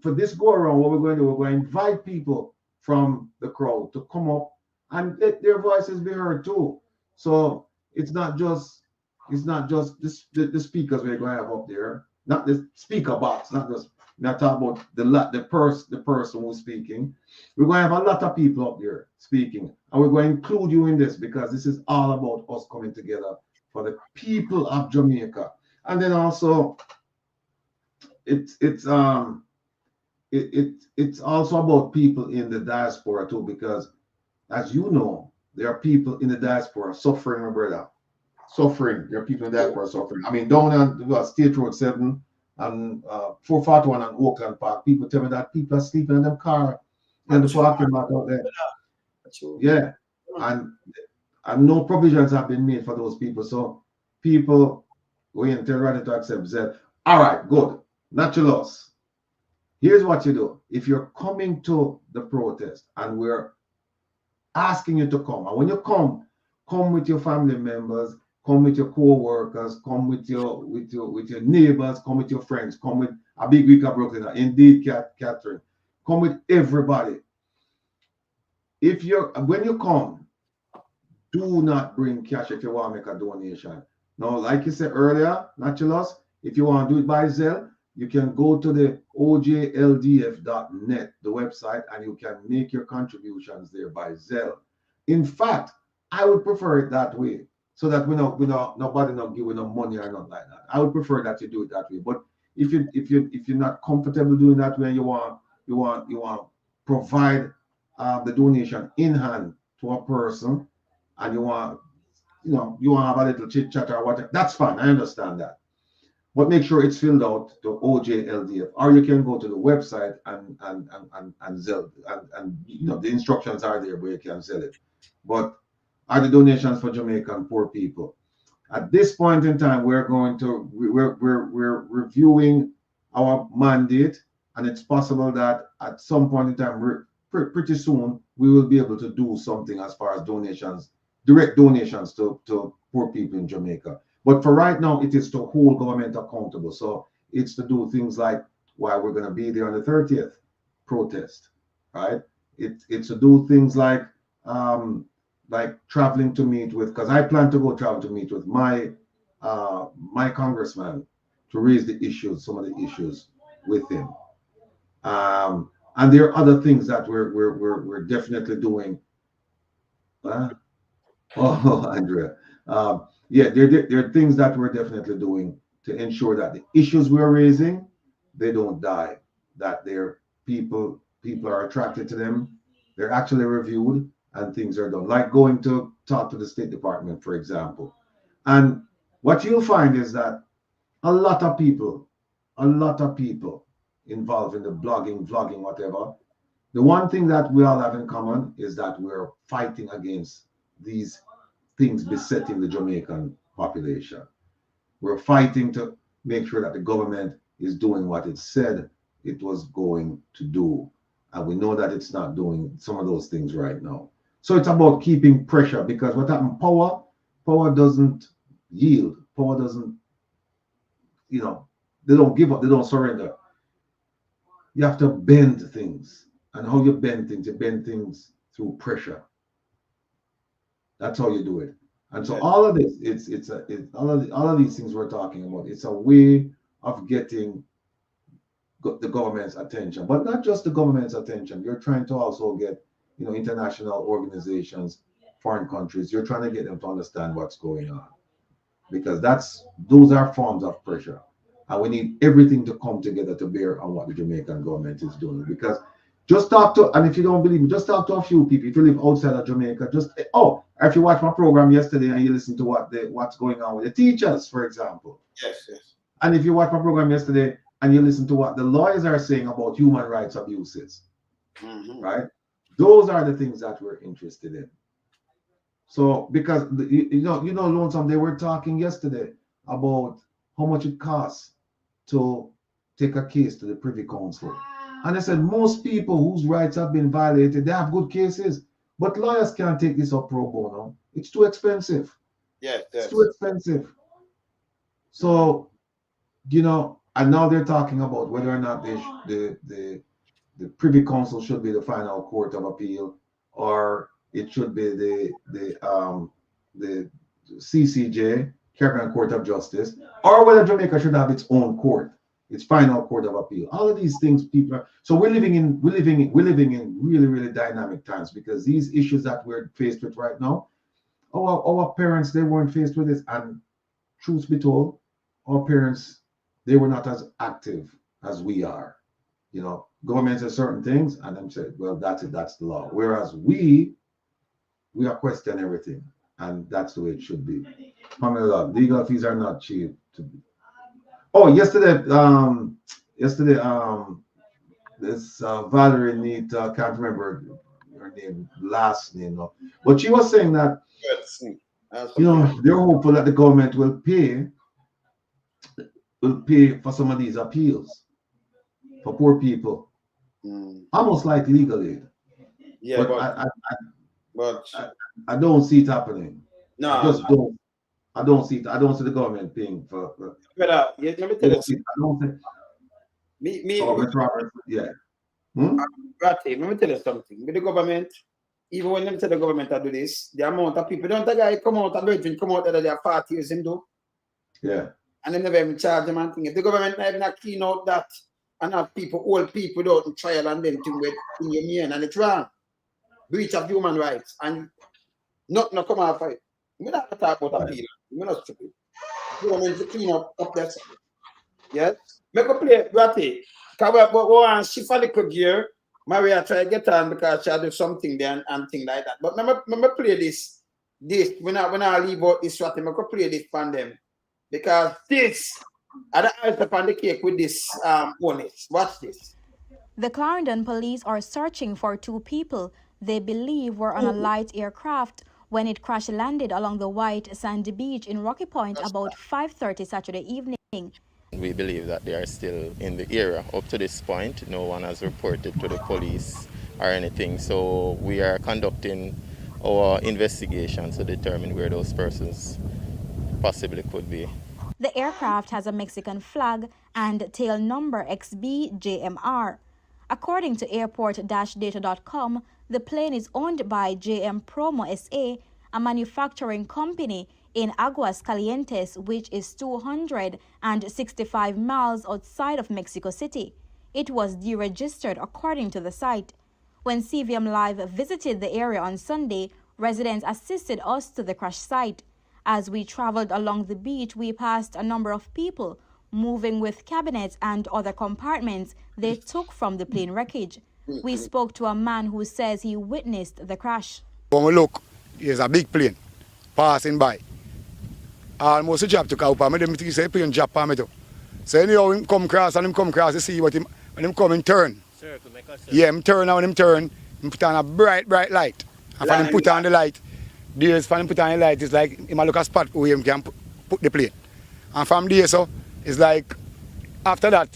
for this go around, what we're going to do, we're going to invite people from the crowd to come up and let their voices be heard too. So it's not just the speakers we're going to have up there, not the speaker box, not talking about the person who's speaking. We're going to have a lot of people up there speaking, and we're going to include you in this, because this is all about us coming together for the people of Jamaica. And then also it's also about people in the diaspora too, because as you know, there are people in the diaspora suffering, my brother. Suffering. There are people in the diaspora suffering. I mean, down on State Road 7 and 441 and Oakland Park, people tell me that people are sleeping in their car in the parking lot out there. Yeah. And no provisions have been made for those people. So people going to ready to accept that. All right, good. Not your loss. Here's what you do. If you're coming to the protest and we're asking you to come, and when you come with your family members, come with your co-workers, come with your neighbors, come with your friends, come with a big week of Brooklyn. Indeed, Catherine, come with everybody. When you come, do not bring cash if you want to make a donation. Now, like you said earlier, Naturalus, if you want to do it by Zelle, you can go to the ojldf.net, the website, and you can make your contributions there by Zelle. In fact, I would prefer it that way, so that nobody not giving no money or nothing like that. I would prefer that you do it that way. But if you're not comfortable doing that way, you want provide the donation in hand to a person, and you want you know, you want to have a little chit chat or whatever, that's fine. I understand that. But make sure it's filled out to OJLDF, or you can go to the website and sell, and you know, the instructions are there where you can sell it. But are the donations for Jamaican poor people? At this point in time, we're reviewing our mandate, and it's possible that at some point in time, pretty soon, we will be able to do something as far as donations, direct donations to poor people in Jamaica. But for right now, it is to hold government accountable. So it's to do things like why we're going to be there on the 30th protest, right? It's to do things like traveling to meet with, because I plan to go travel to meet with my my congressman to raise the issues, some of the issues with him. And there are other things that we're definitely doing. Oh, Andrea. Yeah, there are things that we're definitely doing to ensure that the issues we're raising, they don't die, that their people are attracted to them, they're actually reviewed, and things are done. Like going to talk to the State Department, for example. And what you'll find is that a lot of people involved in the blogging, vlogging, whatever, the one thing that we all have in common is that we're fighting against these things besetting the Jamaican population. We're fighting to make sure that the government is doing what it said it was going to do. And we know that it's not doing some of those things right now. So it's about keeping pressure, because what happened, power doesn't yield. Power doesn't, you know, they don't give up, they don't surrender. You have to bend things. And how you bend things through pressure. That's how you do it. And so all of this, all of these things we're talking about, it's a way of getting the government's attention, but not just the government's attention. You're trying to also get, you know, international organizations, foreign countries. You're trying to get them to understand what's going on, because those are forms of pressure, and we need everything to come together to bear on what the Jamaican government is doing. Because just talk to, and if you don't believe me, just talk to a few people. If you live outside of Jamaica, if you watch my program yesterday and you listen to what's going on with the teachers, for example. Yes. And if you watch my program yesterday and you listen to what the lawyers are saying about human rights abuses, right? Those are the things that we're interested in. So, because you know, Lonesome, they were talking yesterday about how much it costs to take a case to the Privy Council. And I said, most people whose rights have been violated, they have good cases, but lawyers can't take this up pro bono. It's too expensive. Yes. It's too expensive. So, you know, and now they're talking about whether or not the Privy Council should be the final court of appeal, or it should be the CCJ, Clarendon Court of Justice, or whether Jamaica should have its own court, its final court of appeal. All of these things, people are, so we're living in really, really dynamic times, because these issues that we're faced with right now, our parents, they weren't faced with this, and truth be told, our parents, they were not as active as we are. You know, government says certain things, and them say, well, that's it, that's the law. Whereas we are questioning everything, and that's the way it should be. Pamela, legal fees are not cheap. Yesterday, this Valerie Nita, can't remember her name, last name, no, but she was saying that, you know, they're hopeful that the government will pay for some of these appeals for poor people, almost like legal aid. Yeah, but I don't see it happening. No, I just don't. I don't see it. I don't see the government paying for. Let me tell you something. I don't think. Ratty, let me tell you something. With the government, even when them tell the government to do this, the amount of people don't guy come out and come out that they are 40 years in do. Yeah. And they never even charge them and thing. If the government not clean out that and have people, old people out in trial and then thing with in your name, and it's wrong. Breach of human rights, and not come out fight. We're not talk about appeal. We're not stupid. Government to clean up that. Yes. Make a play, Ratty. Because she for the gear, Maria try to get on because she do something there and thing like that. But remember play this this, when I leave out this what I could play this for them. Because this, I don't ice upon the cake with this honest. Watch this. The Clarendon police are searching for 2 people they believe were on a light aircraft when it crash landed along the white sandy beach in Rocky Point about 5:30 Saturday evening. We believe that they are still in the area. Up to this point, no one has reported to the police or anything, so we are conducting our investigation to determine where those persons possibly could be. The aircraft has a Mexican flag and tail number XBJMR. According to airport-data.com, the plane is owned by JM Promo SA, a manufacturing company in Aguas Calientes, which is 265 miles outside of Mexico City. It was deregistered according to the site. When CVM Live visited the area on Sunday, residents assisted us to the crash site. As we traveled along the beach, we passed a number of people moving with cabinets and other compartments they took from the plane wreckage. We spoke to a man who says he witnessed the crash. When we look, there's a big plane passing by. Almost a job took out, but I didn't say plane job for me too. So anyhow, him come across and him come across to see what him, when him come in turn. Yeah, him turn, and when him turn, him put on a bright light. And when him put on the light, there's when him put on the light, it's like him look a spot where him can put the plane. And from there, so it's like after that,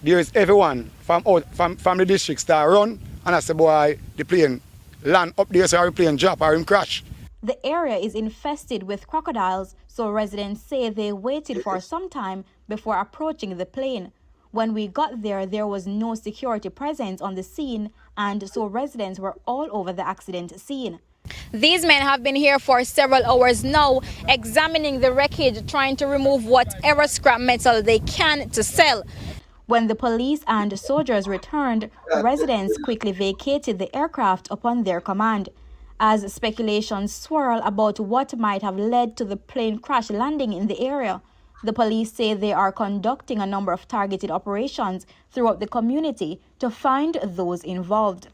there is everyone from the district start run, and I say, boy, the plane land up there, so our plane drop or him crash. The area is infested with crocodiles, so residents say they waited for some time before approaching the plane. When we got there, there was no security presence on the scene, and so residents were all over the accident scene. These men have been here for several hours now, examining the wreckage, trying to remove whatever scrap metal they can to sell. When the police and soldiers returned, residents quickly vacated the aircraft upon their command. As speculations swirl about what might have led to the plane crash landing in the area, the police say they are conducting a number of targeted operations throughout the community to find those involved.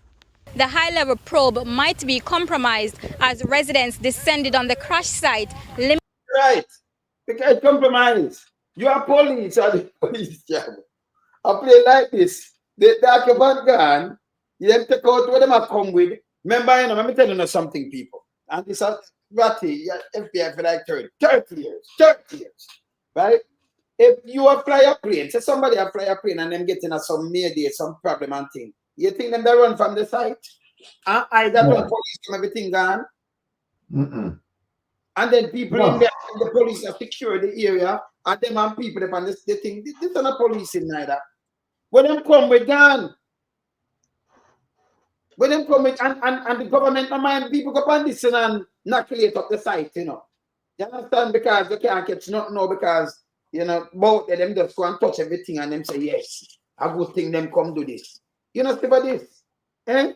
The high-level probe might be compromised as residents descended on the crash site. Right, because compromise. You are police or the police job. I play like this. The document gone, you have to take out what them have come with. Remember, you know, let me tell you something, people. And this is Ratty, FBI for like 30 years, right? If you are fly a plane, say somebody a fly a plane and them getting some mayday, some problem and thing, you think them they run from the site? And either when police come, everything gone. And then people in there, the police have secured the area, and them and people upon this, they think this is not police in neither. When them come with gun, when them come with, and the government mind people go on this and inoculate up the site, you know. You understand? Because they can't catch nothing now because, you know, both of them just go and touch everything and them say, yes, a good thing them come do this. You know, see about this? Eh?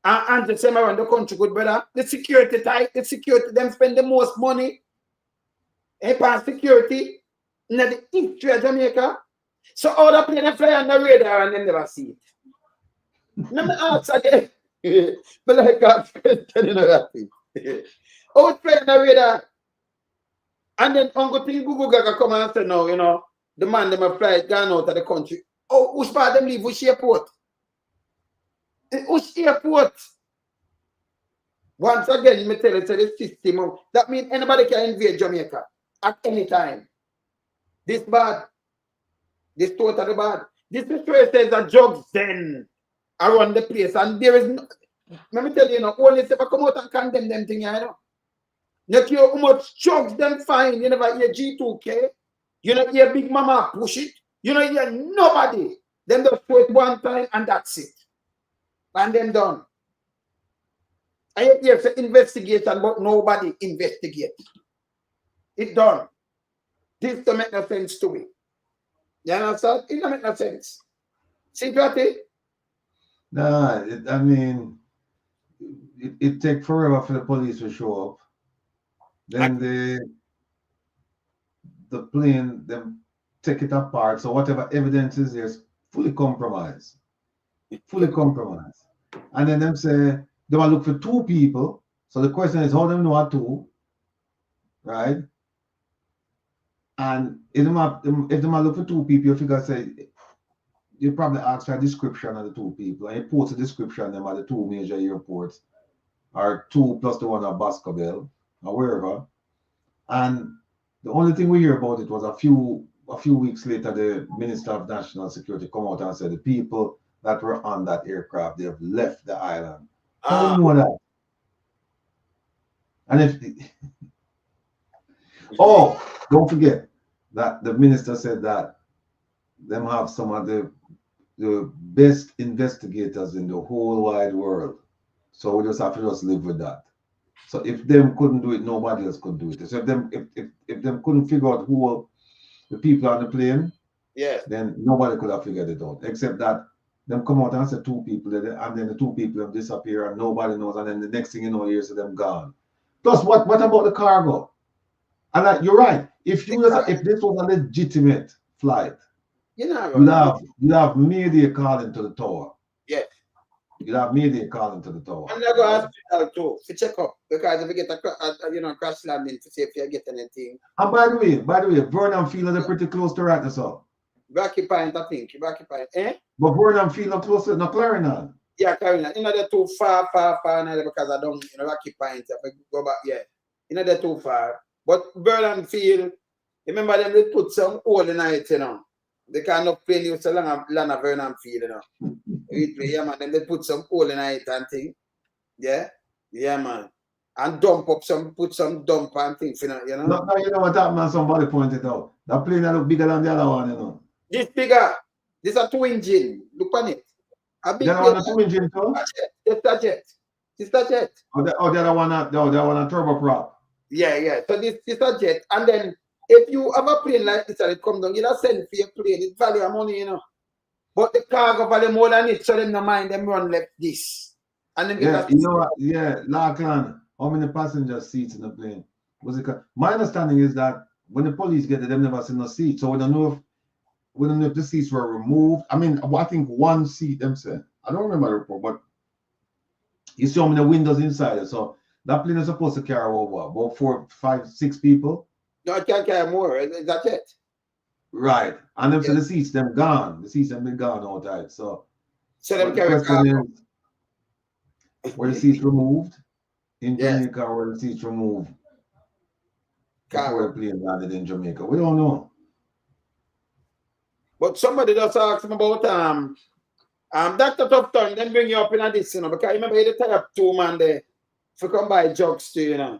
And the same around the country, good brother. The security tight, the security, them spend the most money upon security in the history of Jamaica. So all the plane fly on the radar and them never see it. Let me ask again. But like I'm telling you that. All fly on the radar. And then Uncle Thing Google Gaga come and say, no, you know, the man them have flight gone out of the country. Oh, which part them leave? Which airport? Which airport? Once again, me tell you, the system. That means anybody can invade Jamaica at any time. This bad. This totally bad. This story says that drugs then around the place, and there is no. Let me tell you, only if I come out and condemn them thing, you know. You care how much drugs them find. You never hear G2K. You know, hear Big Mama push it. You know, hear nobody. Them just do it one time and that's it. And then done. I hear it's an investigation, but nobody investigate. It done. This don't make no sense to me. You understand? It don't make no sense. See, Jotty? Nah, I mean, it takes forever for the police to show up. Then the plane, them take it apart. So whatever evidence is there is fully compromised. Fully compromised. And then them say they want to look for 2 people. So the question is, how them know a two, right? And if them look for two people, you figure say you probably ask for a description of the two people, and you post a description of them at the two major airports, or two plus the one at Baskerville, or wherever. And the only thing we hear about it was a few weeks later, the Minister of National Security come out and said the people that were on that aircraft, they have left the island. How do you know that? And if don't forget that the minister said that them have some of the best investigators in the whole wide world. So we just have to just live with that. So if them couldn't do it, nobody else could do it. So if them couldn't figure out who were the people on the plane, then nobody could have figured it out. Except that them come out and say two people, and then the two people have disappear and nobody knows, and then the next thing you know, you see them gone. Plus, what about the cargo? And you're right. If this was a legitimate flight, you'd have Mayday calling to the tower. Yes. You'd have Mayday calling to the tower. And they go to hospital too to check up, because if you get a crash landing to see if you get anything. And by the way, Vernon Field is pretty close to right now. Rocky Point, I think. Rocky Point, But Vernon Field is close to Clarendon. Yeah, Clarendon. They're too far now because I don't, Rocky Point. If I go back, they're too far. But Vernon Field, remember them, they put some hole in it, They cannot play you so long land of Vernon Field, Yeah, man. Then they put some hole in it and thing. Yeah, man. And put some dump and things, No, you know what that man, somebody pointed out. That plane look bigger than the other one, This bigger. This a two engine. Look on it. A big one a two engine too? It's a jet. The other one a turboprop. Yeah. So this is a jet. And then if you have a plane like this and it come down, you don't send for your plane. It value of money, But the cargo value more than it, so them no mind them run like this. And then Larkland, how many passenger seats in the plane? My understanding is that when the police get there, they've never seen no seats. So we don't know if the seats were removed. I mean, I think one seat them said. I don't remember the report, but you see how many windows inside it. So that plane is supposed to carry about 4, 5, 6 people. No, it can't carry more. That's it. Right. And then the seats them gone. The seats them been gone outside. So them carry cargo. Were the seats removed in Jamaica, or were the seats removed before the plane landed in Jamaica? We don't know. But somebody just asked me about Dr. Tufton, then bring you up in this, because I remember they tie up 2 man there to come buy drugs too,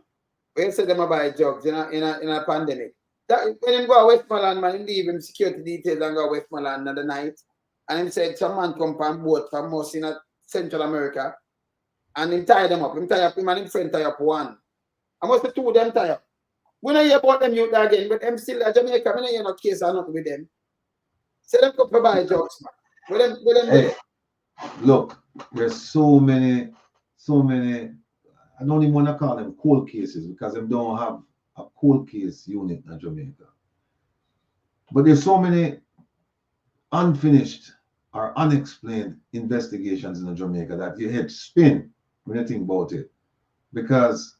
We said them buy drugs in a pandemic. That when him go to Westmoreland, man, he leave him security details and go to Westmoreland in the night. And he said some man come from boat from us in Central America. And he tie them up. Him tie up him and his friend tie up one. I must be 2 of them tie up. We don't hear about them youth again, but I'm still at Jamaica. We don't hear no case or nothing with them. So them come buy drugs, man. Hey, look, there's so many, I don't even want to call them cold cases because they don't have a cold case unit in Jamaica. But there's so many unfinished or unexplained investigations in Jamaica that your head spin when you think about it. Because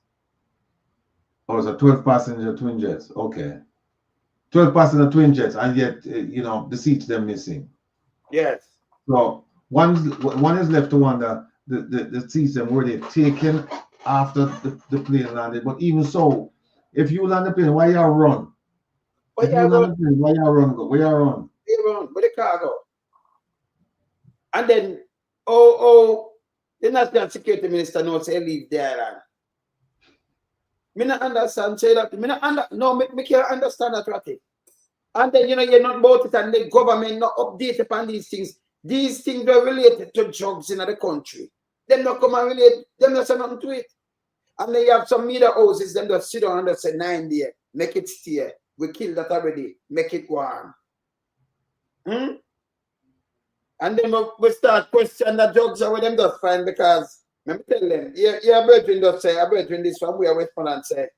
it's a 12 passenger twin jets. Okay. 12 passenger twin jets, and yet the seats they're missing. Yes. So one is left to wonder the seats them were they taken after the plane landed. But even so, if you land the plane, why you run? Where you run? Where you run? Where the car go? And then the National Security Minister knows say leave the island. Me not understand say that. Me can't understand that right. And then you're not about it, and the government not update upon these things. These things are related to drugs in the country. Them not come and relate, them not say nothing to it. And then you have some media houses, them just sit down and just say 9 days, make it stay. We killed that already, make it warm. And then we start questioning the drugs are where them just find, because let me tell them, your brethren just say, our brethren this from where Westmoreland say,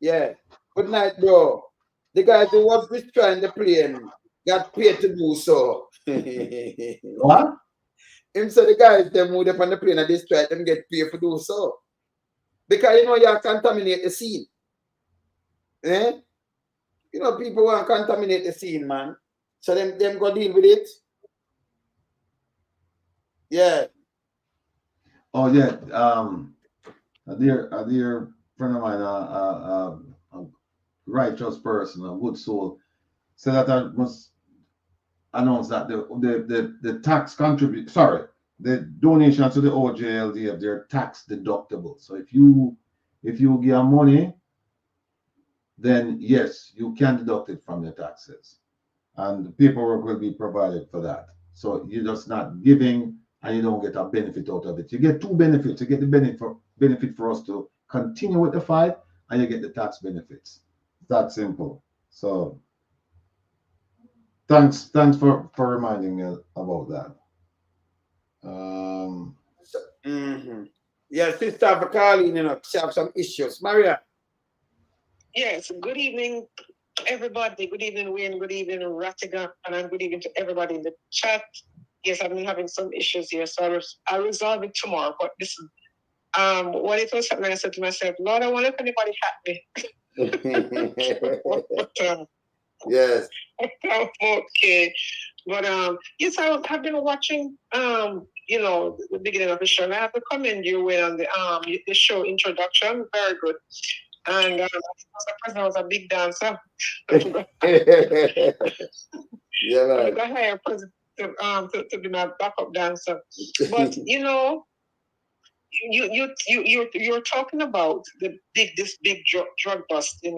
yeah, good night, bro. The guys who was destroying the plane got paid to do so. What? Him said the guys them moved up on the plane and destroyed them get paid for do so. Because you know you contaminate the scene. Eh? You know, people want to contaminate the scene, man. So them go deal with it. Yeah. Oh yeah. A dear friend of mine, a righteous person, a good soul, said that I must announce that the tax contribute the donation to the OJLDF, they're tax deductible. So if you give money, then yes, you can deduct it from your taxes. And the paperwork will be provided for that. So you're just not giving and you don't get a benefit out of it. You get two benefits. You get the benefit for us to continue with the fight, and you get the tax benefits. It's that simple. So thanks for reminding me about that. Yeah, Sister Vakali, you know, she have some issues. Maria. Yes, good evening, everybody. Good evening, Wayne. Good evening, Rattigan. And good evening to everybody in the chat. Yes, I've been having some issues here, so I'll resolve it tomorrow. But listen, when it was happening, I said to myself, Lord, I wonder if anybody had me. Yes. Okay. But yes, I've been watching you know, the beginning of the show. And I have to commend you with on the show introduction. Very good. And the president was a big dancer. Yeah, right. I got hired president to be my backup dancer. But you know, you're talking about this big drug bust in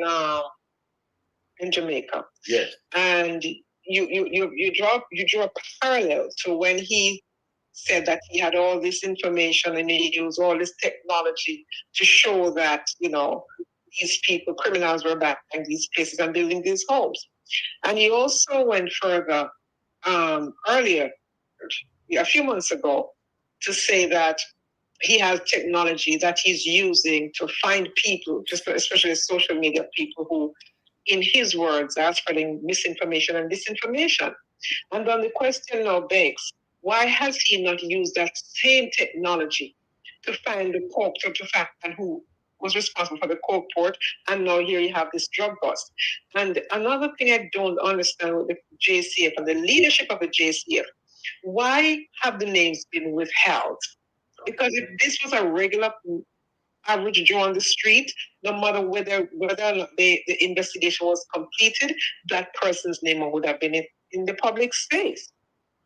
Jamaica. Yes. And you draw a parallel to when he said that he had all this information and he used all this technology to show that, you know, these people, criminals, were buying these places and building these homes. And he also went further earlier, a few months ago, to say that he has technology that he's using to find people, just especially social media people who, in his words, are spreading misinformation and disinformation. And then the question now begs, why has he not used that same technology to find the coke, to find who was responsible for the coke port? And now here you have this drug bust. And another thing I don't understand with the JCF and the leadership of the JCF, why have the names been withheld? Because if this was a regular average Joe on the street, no matter whether or not the investigation was completed, that person's name would have been in the public space.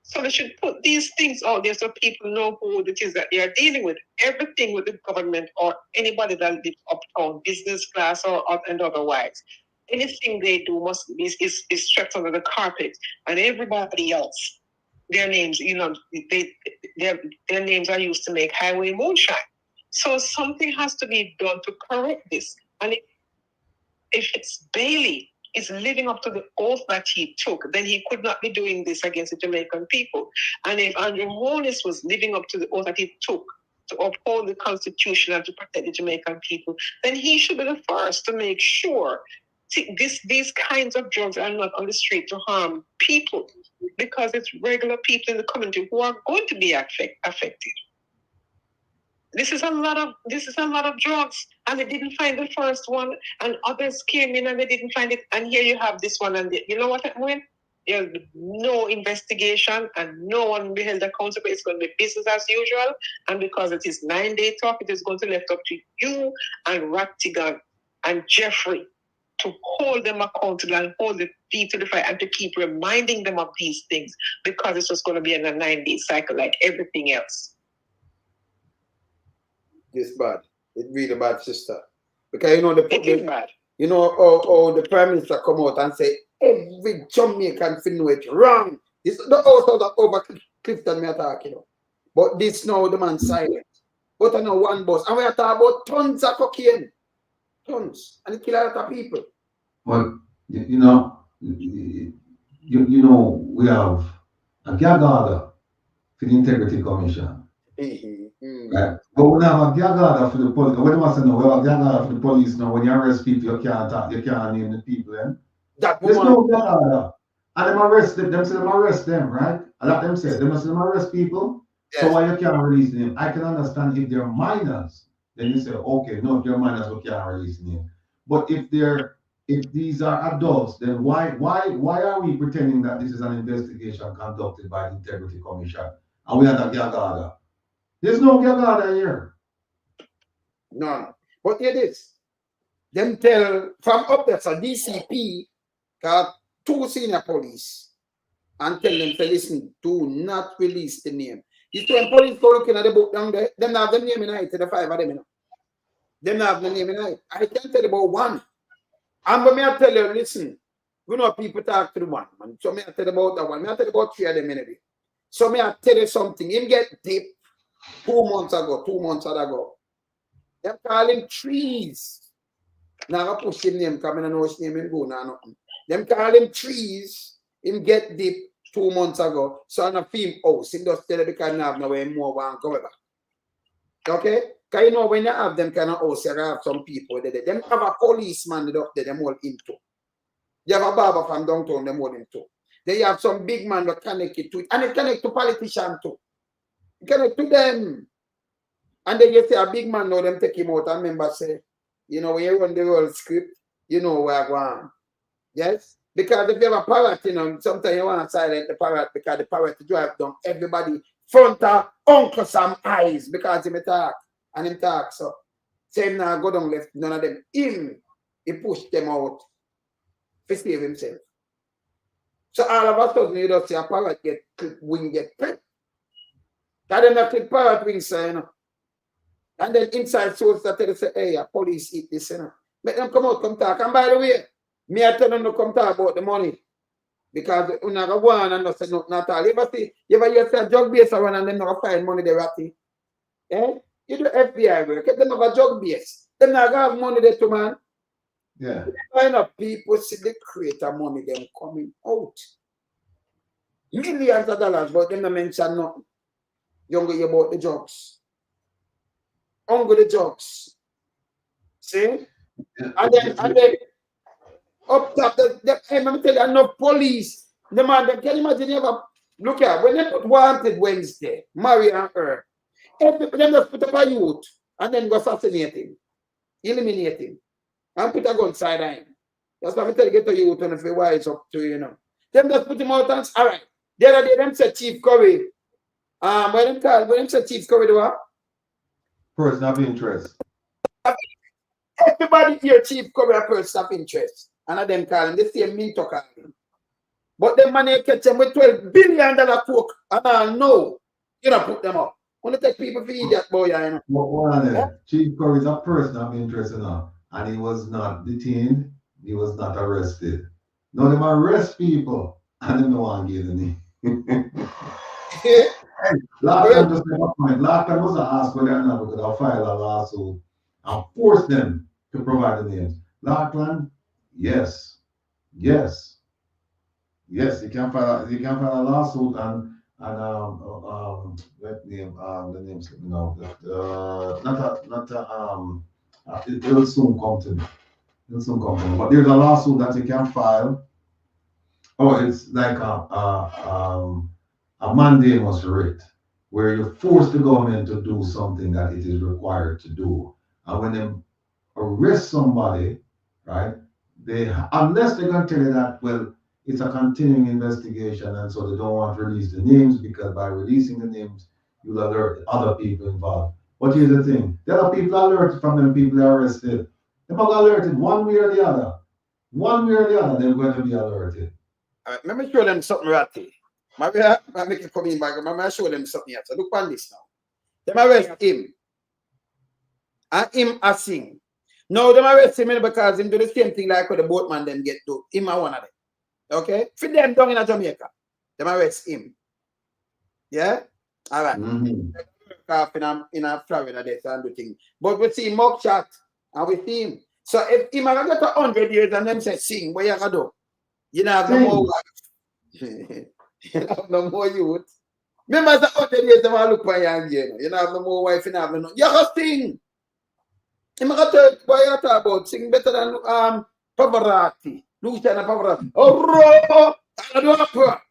So they should put these things out there so people know who it is that they are dealing with. Everything with the government or anybody that lives uptown, business class or and otherwise. Anything they do must is swept under the carpet, and everybody else, their names, you know, their names are used to make highway moonshine. So something has to be done to correct this. And if it's Bailey is living up to the oath that he took, then he could not be doing this against the Jamaican people. And if Andrew Holness was living up to the oath that he took to uphold the Constitution and to protect the Jamaican people, then he should be the first to make sure these kinds of drugs are not on the street to harm people, because it's regular people in the community who are going to be affected. This is a lot of drugs, and they didn't find the first one, and others came in and they didn't find it, and here you have this one, and you know what I mean? There's no investigation, and no one will be held accountable. It's going to be business as usual, and because it is 9-day talk, it is going to be left up to you and Rattigan and Jeffrey to hold them accountable and hold the feet to the fire and to keep reminding them of these things, because it's just going to be in a 9-day cycle like everything else. It's bad. It's really bad, sister. Because you know it is bad. You know the Prime Minister come out and say every Jamaican thing know it wrong. This the also over Clifton me attack, you know. But this now the man silent. But I know one boss. And we are talking about tons of cocaine. Tons. And it kill a lot of people. Well, you know, we have a gag order for the Integrity Commission. Right. But we have a gag order for the police. What do I say now? We have a gag order for the police now. When you arrest people, you can't name the people. There's no gag order. And them arrest them. Them say them arrest them, right? A lot of them say them arrest people. Yes. So why you can't release them? I can understand if they're minors. then you say, okay, no, your man we can't release name. But if these are adults, then why are we pretending that this is an investigation conducted by the Integrity Commission and we are the Gagada? There's no Gagada here. None. But it is. Them tell from up there, so DCP got 2 senior police and tell them to listen, do not release the name. You see, when police go looking at the book down there, them have the name in it, the 5 of them, you know. Them have the name in it. I can tell you about one. And when I tell you, listen, you know, people talk to the one, man. So me I tell you about that one. Me I tell you about 3 of them anyway. So me I tell you something. Him get deep 2 months ago. Them call him Trees. Now I push him name, because I know his name in go now nothing. Them call him Trees. Him get deep 2 months ago. So on a film house, him just tell you because now have nowhere more one go back. Okay? Because you know when you have them kind of house, you have some people there. Them have a policeman up there, them all into. You have a barber from downtown, them all into. Then you have some big man that connect it to it. And it connect to politicians too. It connect to them. And then you say a big man now, them take him out and members say, you know, when you run the whole script, you know where I go on. Yes? Because if you have a parrot, you know, sometimes you want to silence the parrot because the parrot drive down everybody front of Uncle Sam eyes because him talk. And him talk. So same now go down left, none of them. He pushed them out to save himself. So all of a sudden you just see a parrot get wing get clipped. Because then the clip parrot wings, you know. And then inside source that tell you say, hey, a police eat this, you know. Make them come out, come talk. And by the way, me I tell them to come talk about the money. Because you're not going to go on and not say nothing at all. You ever hear say a drug base around and them not find money there, ratty? Eh? You do FBI work. If they have a drug base, them not going to have money there too, man. Yeah. Find up people see the creator money them coming out. Millions of dollars, but them not mention nothing. You don't go about the drugs. Ongo the drugs. See? Yeah. And then up top, I'm tell you, enough police. The man, can you imagine you ever look at when they put Wanted Wednesday, Mary and her, them just put up a youth and then go assassinate him, eliminate him, and put a gun side on him. That's why I tell you, get to youth and if you wise up to, you know. Them just put him out and all right. The other day, them said Chief Curry. When them said Chief Curry, do what? Person of interest. Everybody here, Chief Curry, a person of interest. And of them call him, the same Minto call him. But them money catch them with $12 billion coke. And I know, you know, put them up. Want to take people for idiot, boy, you know. Yeah? Chief Curry is a person of interest, you know, and he was not detained, he was not arrested. No, them arrest people, and they don't want to give the name. Hey, Larkin just made a point. Larkin was asked whether or not we could have filed a lawsuit and force them to provide the names. Larkin, yes, you can file a lawsuit and what name the names no it will soon come to me. But there's a lawsuit that you can file. Oh, it's like a mandamus writ, where you force the government to do something that it is required to do. And when they arrest somebody, right, unless they're going to tell you that, well, it's a continuing investigation, and so they don't want to release the names, because by releasing the names, you'll alert other people involved. But here's the thing, the other people alerted from them people they arrested. They're not alerted one way or the other. One way or the other, they're going to be alerted. Let me show them something ratty. Maybe I make it come in back. Maybe I show them something else. So look on this now. Them arrest him. And him a sing. Now them arrest him because him do the same thing like what the boatman them get do. Him a one of them. Okay? For them down in Jamaica. Them arrest him. Yeah? All right. In a Florida there and do thing. But we see mock chat and we see him. So if him a got 100 years and them say sing, what you gonna do? You know have no more wife. You have no more youth. Remember the 100 years them look for young, you know have no more wife, you have no. You have sing. You might tell what you talk about. Sing better than Pavarotti. Luciano Pavarotti. Oh, I don't opera.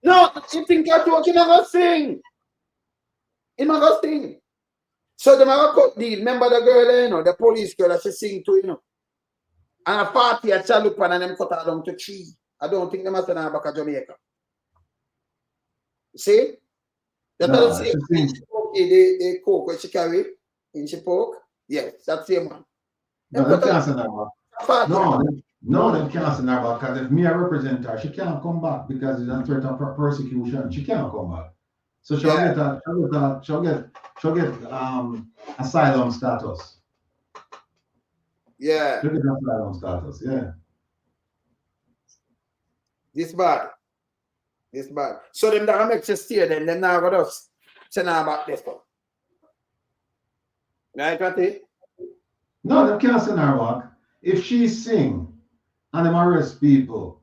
No, you think you're talking about sing. You might sing. So them have a cut deal. Remember the girl, you know, the police girl that she sing to, you know. And a party at Chalupan and them cut her down to 3. I don't think them have send her back to Jamaica. See? That's No, the same the coke when she carry in she poke. Yes, that's the same one. No, them can't send her back. No, them can't send her back because if me I represent her, she can't come back because it's a threat of persecution. She can't come back. So she'll get asylum status. Yeah. She'll get asylum status, yeah. This bad. This bad. So them that make you stay then now got us send her back this one. Right, Patty? No, them can't send her back. If she sing and them arrest people,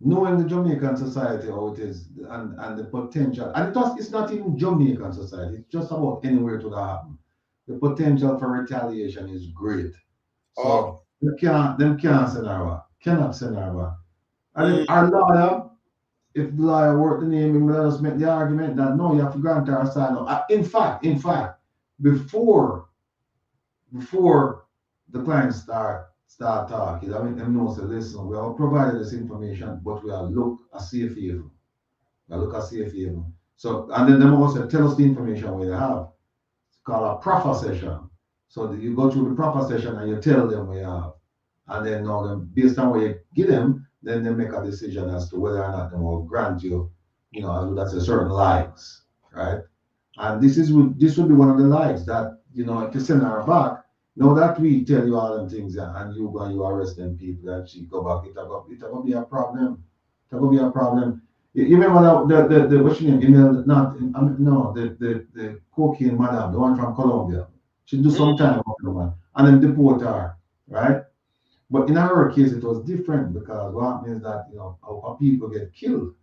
knowing the Jamaican society how it is and the potential, and it's not even Jamaican society, it's just about anywhere to happen. The potential for retaliation is great. So them can't send her back. Cannot send her back. And if our lawyer, if the lawyer work the name, him let us make the argument that no, you have to grant her asylum. In fact, before the client start talking, I mean, them know say, listen, we have provided this information, but we have look a safe haven. So, and then them also tell us the information we have. It's called a proffer session. So you go through the proffer session and you tell them what you have. And then now them, based on what you give them, then they make a decision as to whether or not they will grant you, that's a certain lives, right? And this would be one of the lives that, if you send her back, now that we tell you all them things and you go and you arrest them people and she go back, it's gonna be a problem. You remember the what's your name? The cocaine madam, the one from Colombia. She do some time and then deport her, right? But in her case, it was different because what happens is that our people get killed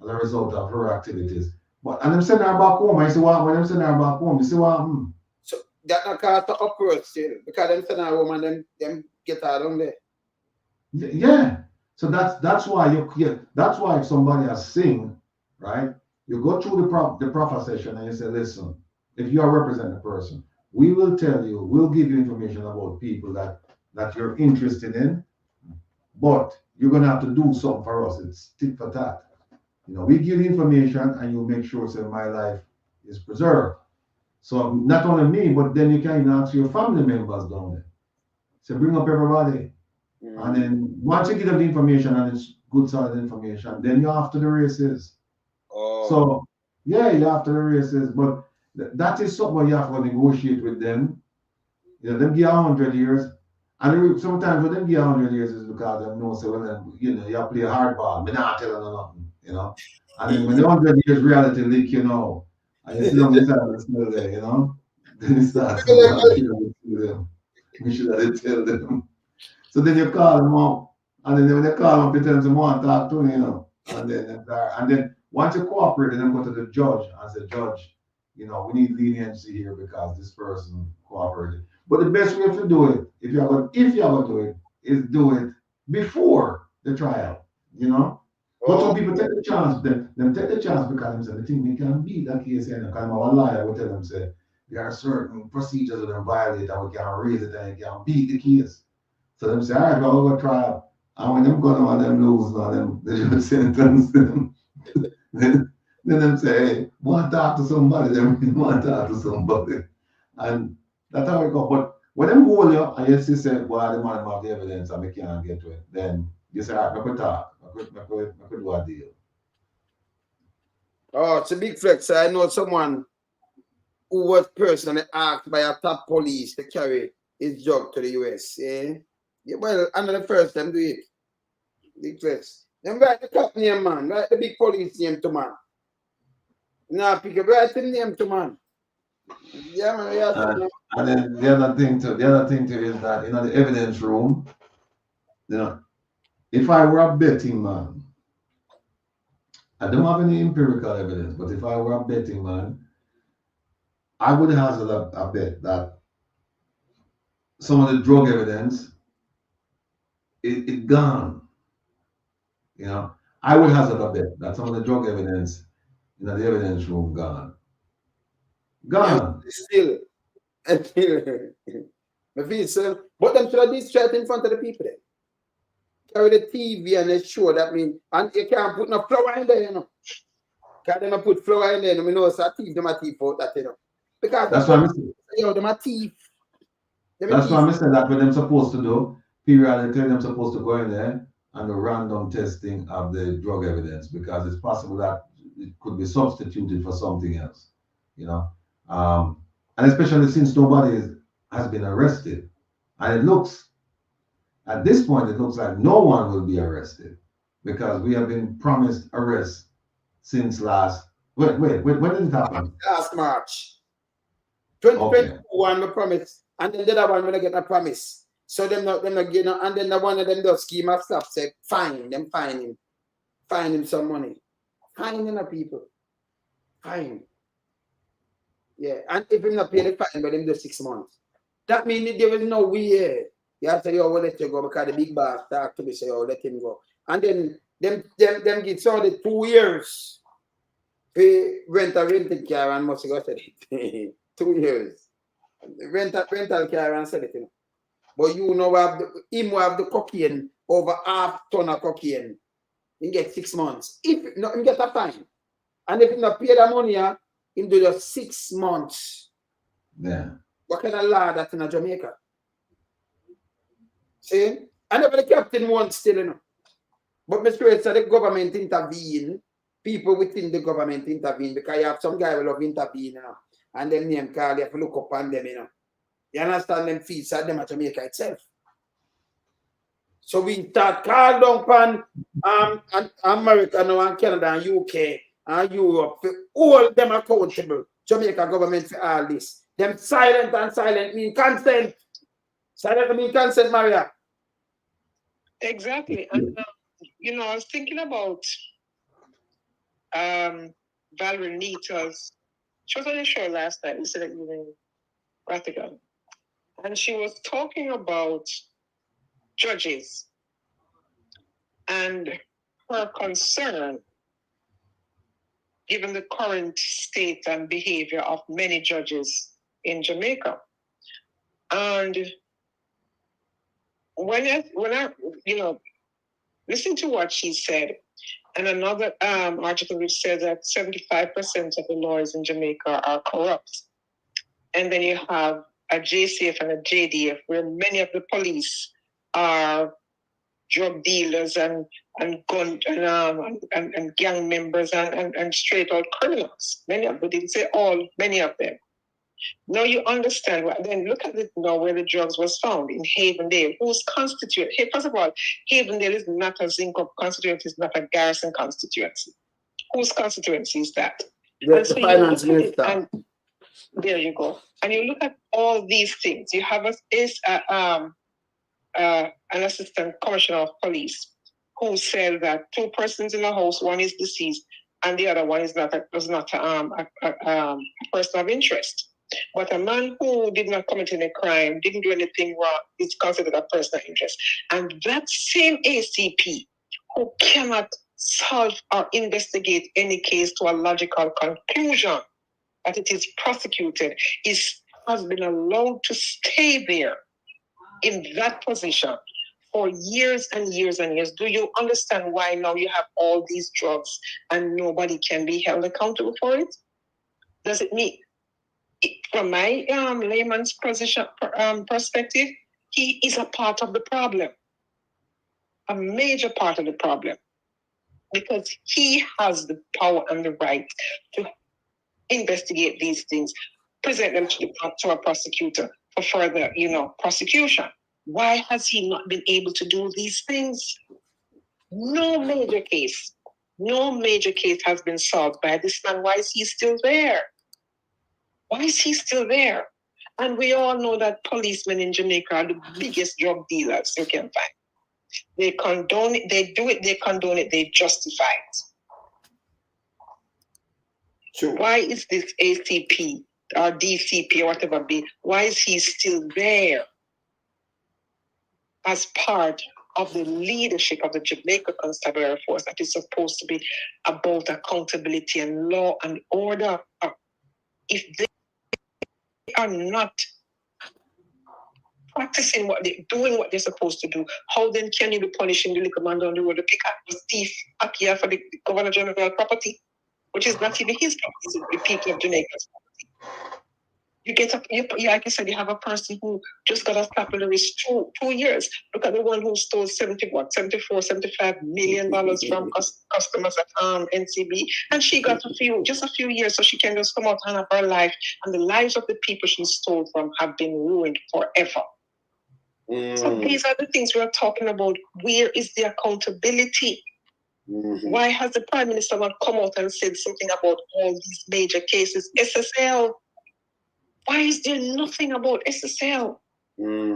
as a result of her activities. And them send her back home. I say, what? When them send her back home, you see what happened? So that not cause the uproar still because them send her home and them get her down there. Yeah. So that's why if somebody has sing, right? You go through the proffer session and you say, listen, if you are representing a person, we will tell you, we'll give you information about people that you're interested in, but you're gonna have to do something for us. It's tit for tat. We give you information and you make sure that my life is preserved. So not only me, but then you can ask your family members down there. So bring up everybody. And then once you give them the information and it's good solid information, then you're after the races. So yeah, you're after the races, but that is something you have to negotiate with them. Them give 100 years. And sometimes when them give 100 years is because them know, so well, you have to play hardball. Me not tell them nothing, And then when the 100 years reality leak, and you see them inside the still there, then it starts to them. We should have tell them. So then you call them up, and then when they call them up, you tell them want to talk to them, and then once you cooperate, then go to the judge and say, Judge, we need leniency here because this person cooperated. But the best way to do it, if you're going to do it, is do it before the trial. But some people take the chance, them take the chance because they think they can beat that case. Because our lawyer will tell them, say, there are certain procedures that are violated and we can raise it and we can beat the case. So them say, all right, we'll go trial. And when them go on them lose, they just sentence them. then them say, hey, want to talk to somebody, then want to talk to somebody. And that's how it goes. But when them hold you and you say, well, the man have the evidence and we can't get to it, then you say, all right, we could talk. We could do a deal. Oh, it's a big flex. I know someone who was personally asked by a top police to carry his drug to the US. Yeah, well, under the first time do it. Big flex. Then write the top name, man. Write the big police name to man. Now pick a write the name to man. Yeah, man. Yeah, and then the other thing too is that the evidence room, if I were a betting man, I don't have any empirical evidence, but if I were a betting man, I would hazard a bet that some of the drug evidence it gone. I would hazard a bet that some of the drug evidence in the evidence room gone. Still. And I feel so, but them should have this straight in front of the people then. Carry the TV and they show that mean, and you can't put no flour in there, you know. Can't them put flour in there, you know, so thief them a thief out that, you know. Because That's what I'm saying. Yo, them a thief. That's what I'm saying. That's what they're supposed to do. Periodically, they're supposed to go in there and do random testing of the drug evidence because it's possible that it could be substituted for something else, you know. And especially since nobody has been arrested, and it looks at this point, it looks like no one will be arrested because we have been promised arrest since last. Wait, when did it happen? Last March. 2021 we promise, and then the other one when I get a promise. So them not get no, and then the one of them does scheme of stuff say fine him some money, fine the people, fine. Yeah, and if him not pay the fine, but him do 6 months. That means there is no way. You have to say, oh, we'll let you go because the big boss talk to me, say, oh, let him go. And then them get so the 2 years. Pay rent a rented car and must go sell it. 2 years. Rental car and sell it, you know. But you know him have the cocaine, over half ton of cocaine. He get 6 months. If not, he get a fine. And if he not pay the money, he do just 6 months. Yeah. What kind of law that in Jamaica? See? I never the captain wants still, you know. But Mr. Red said the government intervene. People within the government intervene because you have some guy will love intervene, you know. And them name call, you have to look up on them, you know. You understand them fees at them at Jamaica itself. So we start call down on America now and Canada and UK and Europe for all them accountable. Jamaica government for all this. Them silent and silent mean consent. Silent mean consent, Maria. Exactly. And you know, I was thinking about Valerie Nita's, she was on the show last night, instead of even Ratigan. And she was talking about judges and her concern, given the current state and behavior of many judges in Jamaica. And when I you know, listen to what she said, and another article which says that 75% of the lawyers in Jamaica are corrupt. And then you have a JCF and a JDF, where many of the police are drug dealers and gun and gang members and straight out criminals. Many of them, didn't say all, many of them. Now you understand. Then look at it now where the drugs was found in Havendale. Who's constituent? Hey, first of all, Havendale is not a Zinco constituency, it's not a Garrison constituency. Whose constituency is that? The finance minister. There you go. And you look at all these things. You have an assistant commissioner of police who said that 2 persons in the house, one is deceased, and the other one is not a person of interest. But a man who did not commit any crime, didn't do anything wrong, is considered a person of interest. And that same ACP who cannot solve or investigate any case to a logical conclusion that it is prosecuted has been allowed to stay there in that position for years and years and years. Do you understand why now you have all these drugs and nobody can be held accountable for it? Does it mean, from my layman's position perspective, he is a part of the problem, a major part of the problem, because he has the power and the right to investigate these things, present them to a prosecutor for further, prosecution. Why has he not been able to do these things? No major case has been solved by this man. Why is he still there? Why is he still there? And we all know that policemen in Jamaica are the biggest drug dealers you can find. They condone it, they do it, they condone it, they justify it. Sure. Why is this ACP or DCP or whatever be, why is he still there as part of the leadership of the Jamaica Constabulary Force that is supposed to be about accountability and law and order? If they are not practicing doing what they're supposed to do. How then can you be punishing the little man down the road, the pick up the thief, up here for the Governor General property, which is not even his property, it's the people of Jamaica's property. You get up, like I said, you have a person who just got a slap in the wrist 2 years. Look at the one who stole $75 million from customers at NCB, and she got just a few years, so she can just come out and have her life, and the lives of the people she stole from have been ruined forever. So these are the things we're talking about. Where is the accountability? Why has the Prime Minister not come out and said something about all these major cases? SSL. Why is there nothing about SSL?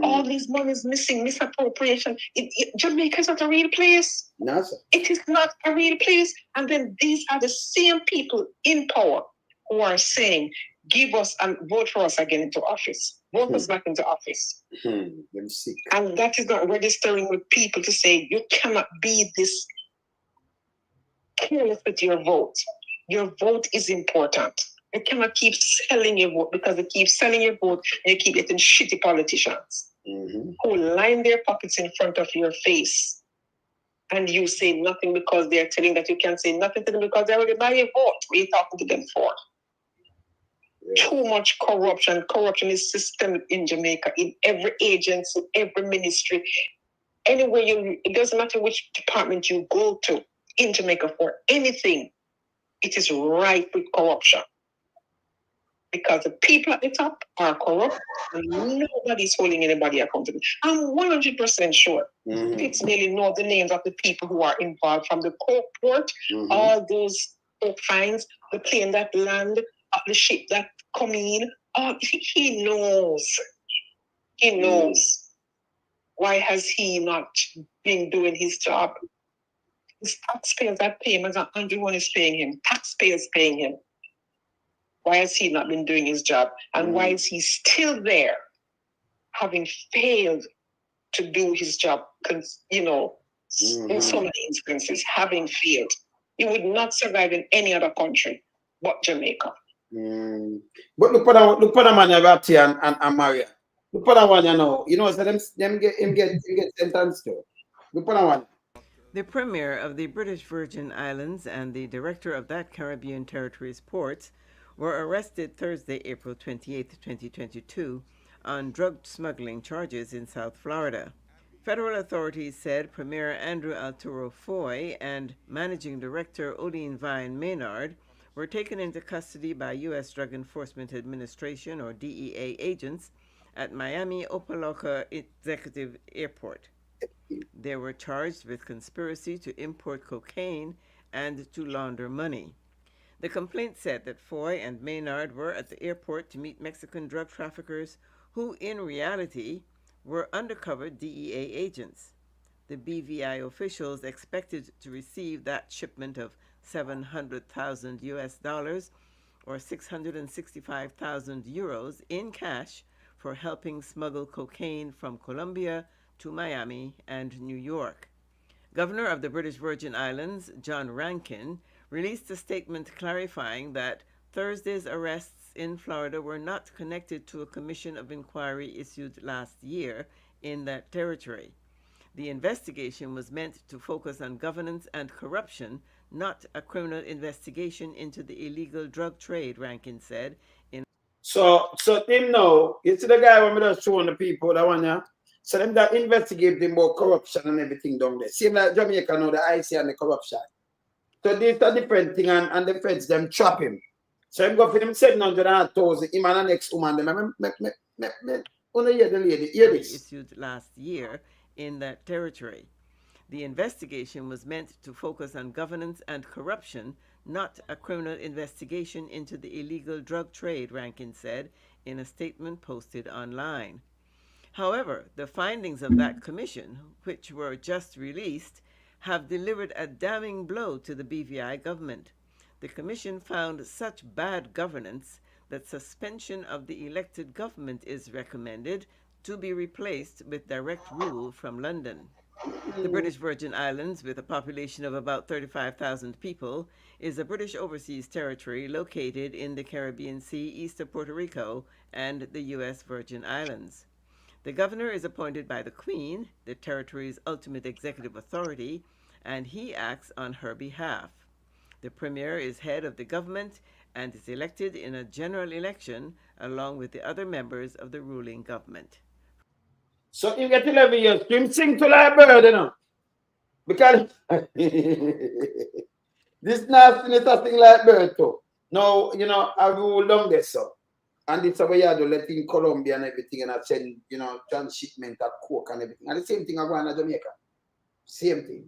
All these monies missing, misappropriation. Jamaica is not a real place. No, sir. It is not a real place. And then these are the same people in power who are saying, give us and vote for us again into office. Vote us back into office. And that is not registering with people to say, you cannot be this careless with your vote. Your vote is important. You cannot keep selling your vote, because they keep selling your vote and you keep getting shitty politicians who line their pockets in front of your face. And you say nothing because they're telling that you can't say nothing to them because they already buy your vote. What are you talking to them for? Yeah. Too much corruption. Corruption is systemic in Jamaica, in every agency, every ministry. Anywhere it doesn't matter which department you go to in Jamaica for anything, it is rife with corruption. Because the people at the top are corrupt and nobody's holding anybody accountable. I'm 100% sure. Fitzmail know the names of the people who are involved, from the coke port, all those coke fines, the plane that land, the ship that come in. He knows. He knows. Why has he not been doing his job? It's taxpayers that pay him, as everyone is paying him. Taxpayers paying him. Why has he not been doing his job? And why is he still there, having failed to do his job? In so many instances, having failed. He would not survive in any other country but Jamaica. But look for the man Ratty and Maria. Look for the one, so them get sentenced to. Look for the one. The Premier of the British Virgin Islands and the Director of that Caribbean territory's ports were arrested Thursday, April 28, 2022, on drug smuggling charges in South Florida. Federal authorities said Premier Andrew Arturo Foy and Managing Director Odine Vine Maynard were taken into custody by U.S. Drug Enforcement Administration, or DEA, agents at Miami Opa-locka Executive Airport. They were charged with conspiracy to import cocaine and to launder money. The complaint said that Foy and Maynard were at the airport to meet Mexican drug traffickers who, in reality, were undercover DEA agents. The BVI officials expected to receive that shipment of $700,000 US, or 665,000 euros in cash, for helping smuggle cocaine from Colombia to Miami and New York. Governor of the British Virgin Islands, John Rankin, released a statement clarifying that Thursday's arrests in Florida were not connected to a commission of inquiry issued last year in that territory. The investigation was meant to focus on governance and corruption, not a criminal investigation into the illegal drug trade, Rankin said. So him now, you see the guy when we just showing the people that one, yeah? So them that investigate the more corruption and everything down there. Same like Jamaica now, the IC and the corruption. So this is a different thing, and the feds them trap him. So him go for them 700,000, him and the next woman, them only hear the lady, hear this. Issued last year in that territory. The investigation was meant to focus on governance and corruption, not a criminal investigation into the illegal drug trade, Rankin said in a statement posted online. However, the findings of that commission, which were just released, have delivered a damning blow to the BVI government. The commission found such bad governance that suspension of the elected government is recommended, to be replaced with direct rule from London. The British Virgin Islands, with a population of about 35,000 people, is a British overseas territory located in the Caribbean Sea east of Puerto Rico and the U.S. Virgin Islands. The governor is appointed by the Queen, the territory's ultimate executive authority, and he acts on her behalf. The premier is head of the government and is elected in a general election along with the other members of the ruling government. So you get 11 years, him sing to like bird, you know. Because this nastiness a thing like bird too. Now, you know, I rule down there, so. And it's a way you do let in Colombia and everything and I send, you know, transshipment of coke and everything. And the same thing I go in Jamaica. Same thing.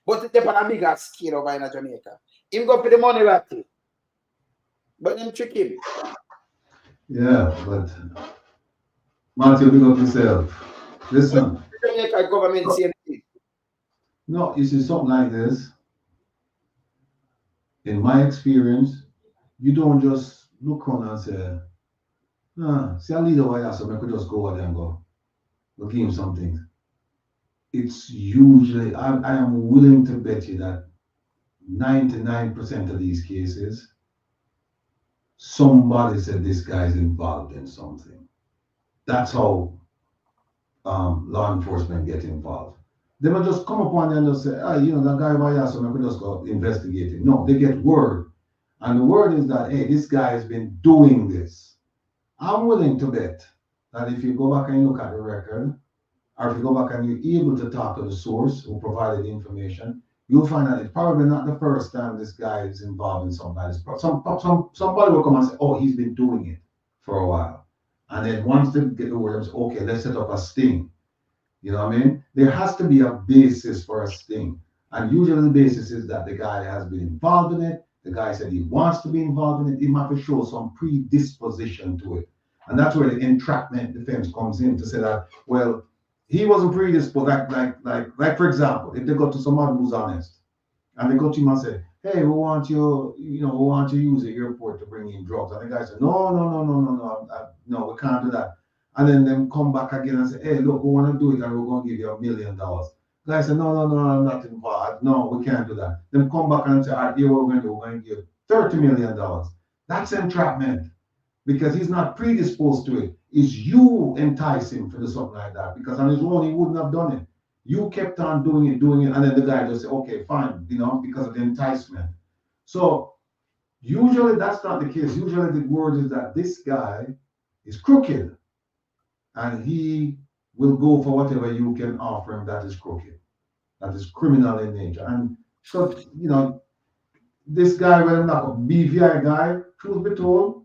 But it's on a bigger scale over in Jamaica. Him go for the money right. But them trick him. Yeah, but Matthew, big up yourself. Listen. The Jamaica government say anything. No, you see something like this. In my experience, you don't just look on and say, see a leader over here, so I could just go over there and go give him something. It's usually, I am willing to bet you that 99% of these cases, somebody said this guy's involved in something. That's how law enforcement get involved. They will just come upon them and just say, you know, that guy over here, so I could just go investigate him. No, they get word. And the word is that, hey, this guy has been doing this. I'm willing to bet that if you go back and look at the record, or if you go back and you're able to talk to the source who provided the information, you'll find that it's probably not the first time this guy is involved in something. Somebody will come and say, oh, he's been doing it for a while. And then once they get the word, okay, let's set up a sting. You know what I mean? There has to be a basis for a sting. And usually the basis is that the guy has been involved in it. The guy said he wants to be involved in it. He might have to show some predisposition to it. And that's where the entrapment defense comes in to say that, well, he wasn't predisposed. Like for example, if they go to somebody who's honest and they go to him and say, hey, we want to use the airport to bring in drugs. And the guy said, no, we can't do that. And then them come back again and say, hey, look, we want to do it and we're going to give you $1 million. The guy said, no, I'm not involved. No, we can't do that. Then come back and say, all right, here what we're going to do, we're going to give $30 million. That's entrapment because he's not predisposed to it. It's you entice him to do something like that because on his own, he wouldn't have done it. You kept on doing it, and then the guy just said, okay, fine, you know, because of the enticement. So usually that's not the case. Usually the word is that this guy is crooked and he will go for whatever you can offer him that is crooked, that is criminal in nature. And so, you know, this guy, well, not a BVI guy, truth be told,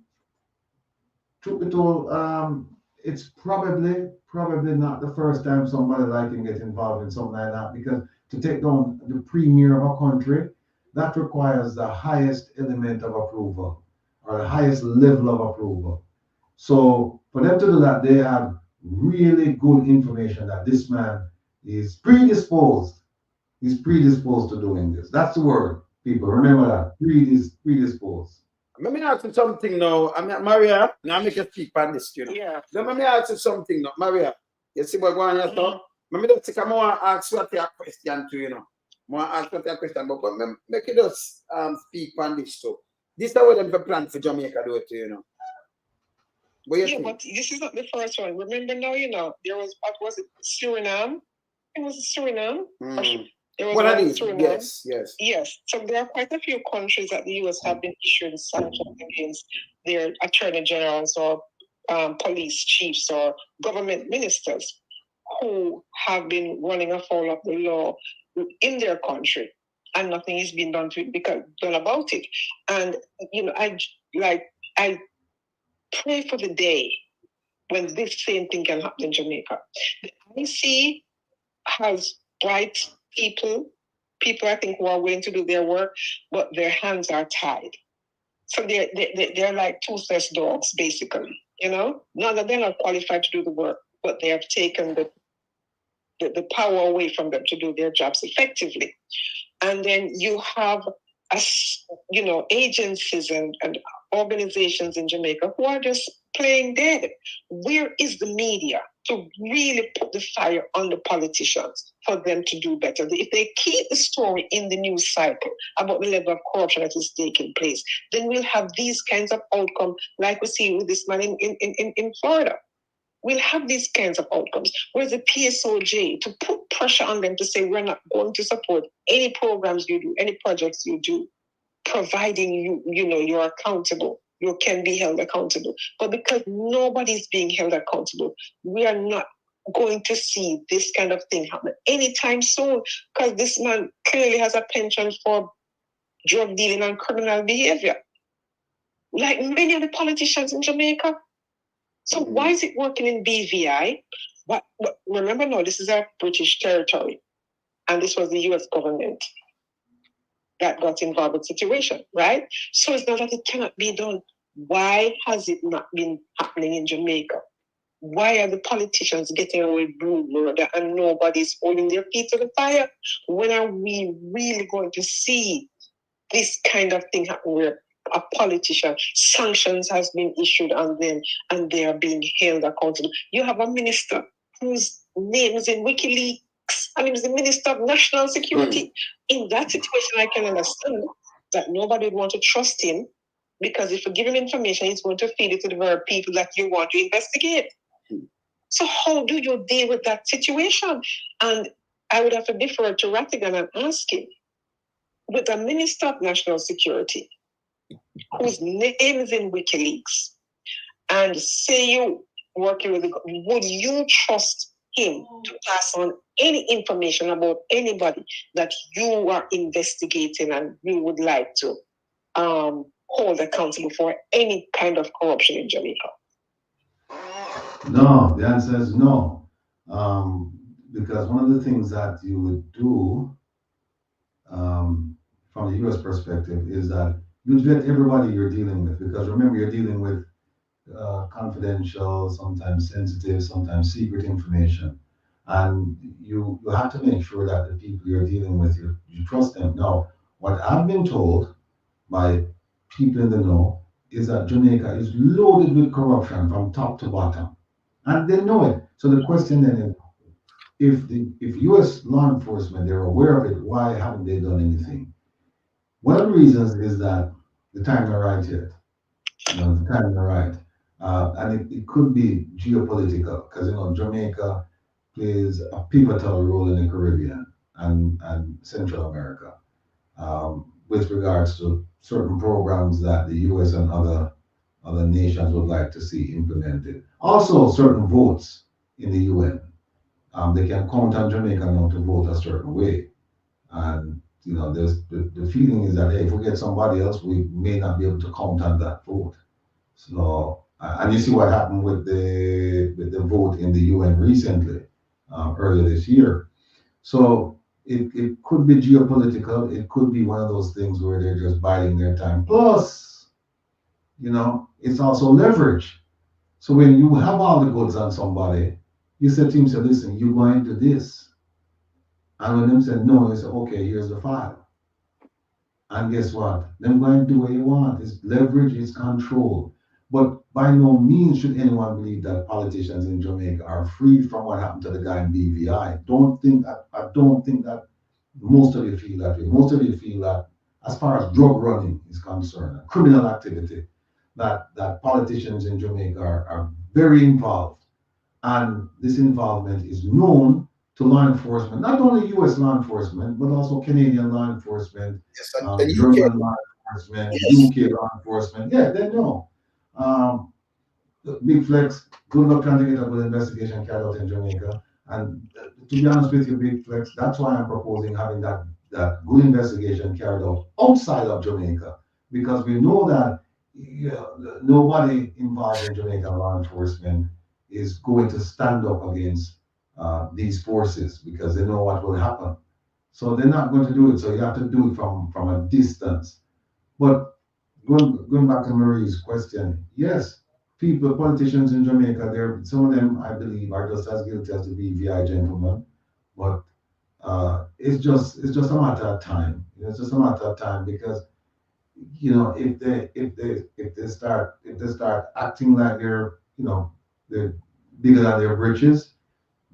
it's probably not the first time somebody like him gets involved in something like that, because to take down the premier of a country, that requires the highest element of approval or the highest level of approval. So for them to do that, they have really good information that this man is predisposed. He's predisposed to doing this. That's the word, people. Remember that. Predisposed. Let me ask you something now. I mean, Maria, now make a speak on this, you know. Yeah. Let me ask you something now. Maria, you see what going on here? Let me just take a more ask what your question to, you know. More ask what your question, but make it just speak on this too. This is what them plan for Jamaica do it, you know. Yeah, but this is not the first one. Remember now, you know, there was, what was it, Suriname? It was Suriname. What are these? Yes. So there are quite a few countries that the U.S. have been issuing sanctions against their attorney generals or police chiefs or government ministers who have been running afoul of the law in their country, and nothing is being done about it. And you know, I pray for the day when this same thing can happen in Jamaica. The IC has bright people I think who are willing to do their work, but their hands are tied. So they're like toothless dogs, basically. You know, not that they're not qualified to do the work, but they have taken the power away from them to do their jobs effectively. And then you have, agencies and organizations in Jamaica who are just playing dead. Where is the media? to really put the fire on the politicians for them to do better. If they keep the story in the news cycle about the level of corruption that is taking place, then we'll have these kinds of outcomes like we see with this man in Florida. We'll have these kinds of outcomes. Whereas the PSOJ, to put pressure on them to say, we're not going to support any programs you do, any projects you do, providing you're accountable. You can be held accountable. But because nobody's being held accountable, we are not going to see this kind of thing happen anytime soon, because this man clearly has a penchant for drug dealing and criminal behavior, like many of the politicians in Jamaica. So why is it working in BVI? But remember, no, this is a British territory, and this was the US government that got involved in the situation, right? So it's not that it cannot be done. Why has it not been happening in Jamaica? Why are the politicians getting away with blue murder and nobody's holding their feet to the fire? When are we really going to see this kind of thing happen where a politician, sanctions has been issued on them and they are being held accountable? You have a minister whose name is in WikiLeaks, and he was the Minister of National Security. In that situation, I can understand that nobody would want to trust him, because if you give him information, he's going to feed it to the very people that you want to investigate. So how do you deal with that situation? And I would have to defer to Rattigan and ask him, with the Minister of National Security, whose name is in WikiLeaks, and say you working with would you trust him to pass on any information about anybody that you are investigating and you would like to hold accountable for any kind of corruption in Jamaica? No, the answer is no. Because one of the things that you would do from the US perspective is that you vet everybody you're dealing with. Because remember, you're dealing with confidential, sometimes sensitive, sometimes secret information. And you have to make sure that the people you're dealing with, you trust them. Now, what I've been told by people in the know is that Jamaica is loaded with corruption from top to bottom. And they know it. So the question then is, if US law enforcement, they're aware of it, why haven't they done anything? One of the reasons is that the time are right yet. The time are right. And it could be geopolitical, because Jamaica plays a pivotal role in the Caribbean and Central America, with regards to certain programs that the US and other nations would like to see implemented. Also, certain votes in the UN. They can count on Jamaica now to vote a certain way. And there's the feeling is that, hey, if we get somebody else, we may not be able to count on that vote. So, and you see what happened with the vote in the UN recently, earlier this year. So it could be geopolitical. It could be one of those things where they're just biding their time. Plus, it's also leverage. So when you have all the goods on somebody, you say to him, say, listen, you going to this. And when them said no, you say, okay, here's the file. And guess what? Them going to do what you want. It's leverage, it's control. But by no means should anyone believe that politicians in Jamaica are free from what happened to the guy in BVI. I don't think that most of you feel that way. Most of you feel that as far as drug running is concerned, criminal activity, that politicians in Jamaica are very involved. And this involvement is known to law enforcement, not only US law enforcement, but also Canadian law enforcement, German law enforcement, UK law enforcement. Yeah, they know. Big Flex, good luck trying to get a good investigation carried out in Jamaica. And to be honest with you, Big Flex, that's why I'm proposing having that good investigation carried out outside of Jamaica, because we know that nobody involved in Jamaican law enforcement is going to stand up against these forces, because they know what will happen. So they're not going to do it. So you have to do it from a distance. But going back to Marie's question, yes, politicians in Jamaica, some of them, I believe, are just as guilty as the BVI gentlemen. But it's just a matter of time. It's just a matter of time, because if they start acting like they're bigger than their britches,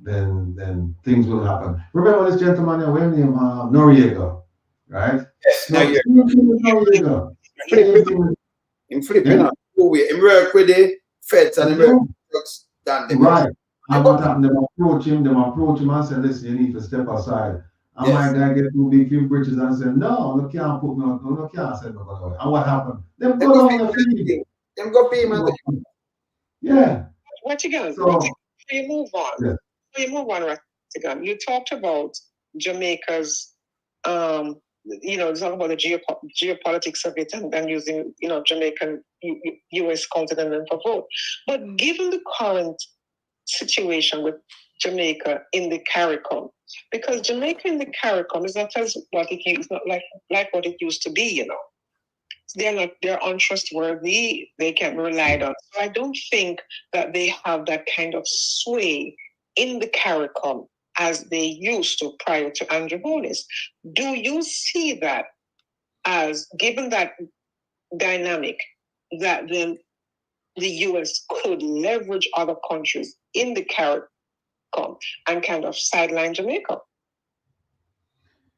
then things will happen. Remember this gentleman here, when named Noriega, right? Yes, now So you're same thing with Noriega. Same thing with him flipping out. Him work with the feds and him work with drugs done them. right. And what happened? Them approach him and say, listen, you need to step aside. And my guy get too big for britches and say, no, you can't put me on, you can't send me away. And what happened? Them go down the field. Them go pay man. Yeah. What you got? So, before you move on, yeah. before you move on, Ratigan, you talked about Jamaica's, talk about the geopolitics of it and using, Jamaican U.S. continent for vote. But given the current situation with Jamaica in the CARICOM, because Jamaica in the CARICOM is not as what it is, not like what it used to be, They're untrustworthy, they can't be relied on. So I don't think that they have that kind of sway in the CARICOM as they used to prior to Andrew Holness. Do you see that as, given that dynamic, that then the US could leverage other countries in the CARICOM and kind of sideline Jamaica?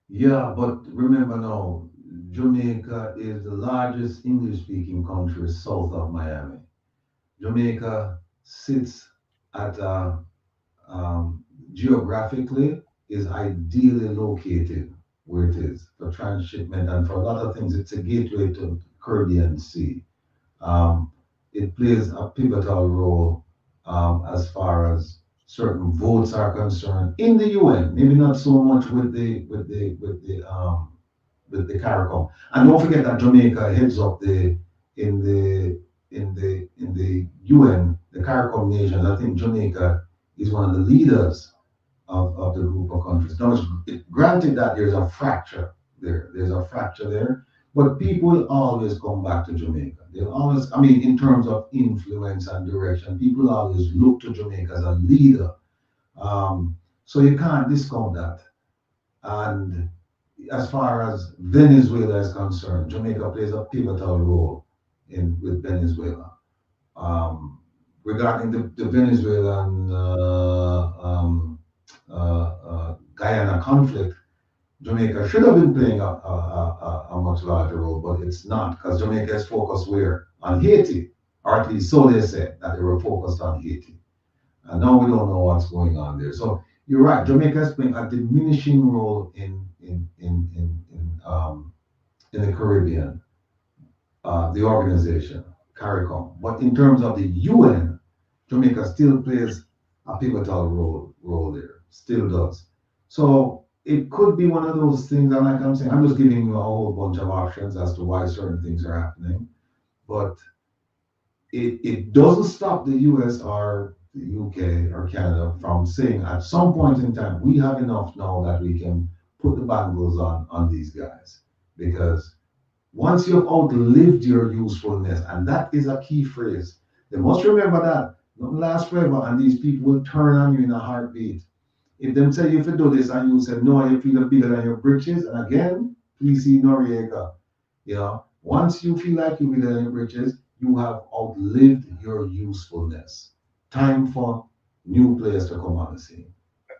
Yeah, but remember now, Jamaica is the largest English-speaking country south of Miami. Jamaica sits at geographically is ideally located where it is for transshipment and for a lot of things. It's a gateway to Caribbean Sea. It plays a pivotal role as far as certain votes are concerned in the UN. Maybe not so much with the CARICOM. And don't forget that Jamaica heads up in the UN, the CARICOM nations. I think Jamaica is one of the leaders of the group of countries. Now, granted that there's a fracture there, but people will always come back to Jamaica. They'll always, in terms of influence and direction, people always look to Jamaica as a leader. So you can't discount that. And as far as Venezuela is concerned, Jamaica plays a pivotal role with Venezuela. Regarding the Venezuelan Guyana conflict, Jamaica should have been playing a much larger role, but it's not, because Jamaica is focused where? On Haiti, or at least so they said, that they were focused on Haiti. And now we don't know what's going on there. So you're right, Jamaica is playing a diminishing role in the Caribbean, the organization, CARICOM. But in terms of the UN, Jamaica still plays a pivotal role there, still does. So it could be one of those things, and like I'm saying, I'm just giving you a whole bunch of options as to why certain things are happening. But it doesn't stop the US or the UK or Canada from saying at some point in time, we have enough now that we can put the bangles on these guys. Because once you've outlived your usefulness, and that is a key phrase, they must remember that nothing lasts forever, and these people will turn on you in a heartbeat. If them tell you if you do this and you say no, you feel bigger than your britches, and again, please see Noriega. Once you feel like you're bigger than your britches, you have outlived your usefulness. Time for new players to come on the scene.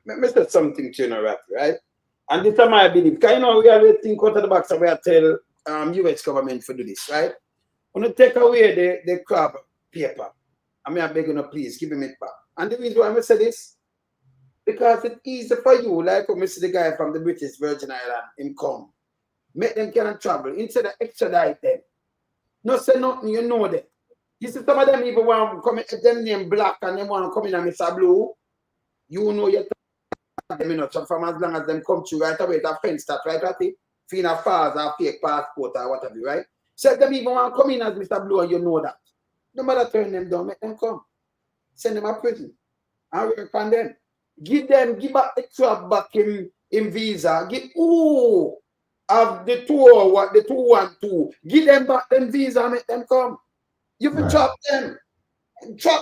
Let me say something to you, right? And this time I believe, because we always think out of the box and we tell US government to do this, right? When you take away the crab paper, I beg you, please give him it back. And the reason why I say this, because it's easy for you, like when we see the guy from the British Virgin Island, him come, make them cannot travel, instead of extradite them. No say nothing, you know that. You see some of them even want to come in, them name black and them want to come in and Mr. Blue, you know you're them, so from as long as them come to right away, that fence that right at it, feel a false or fake passport or whatever, right? So if them even want to come in as Mr. Blue and you know that. No matter turn them down, make them come. Send them to prison and work on them. Give back the crab back in visa. Give of the 212. Give them back them visa, make them come. You can trap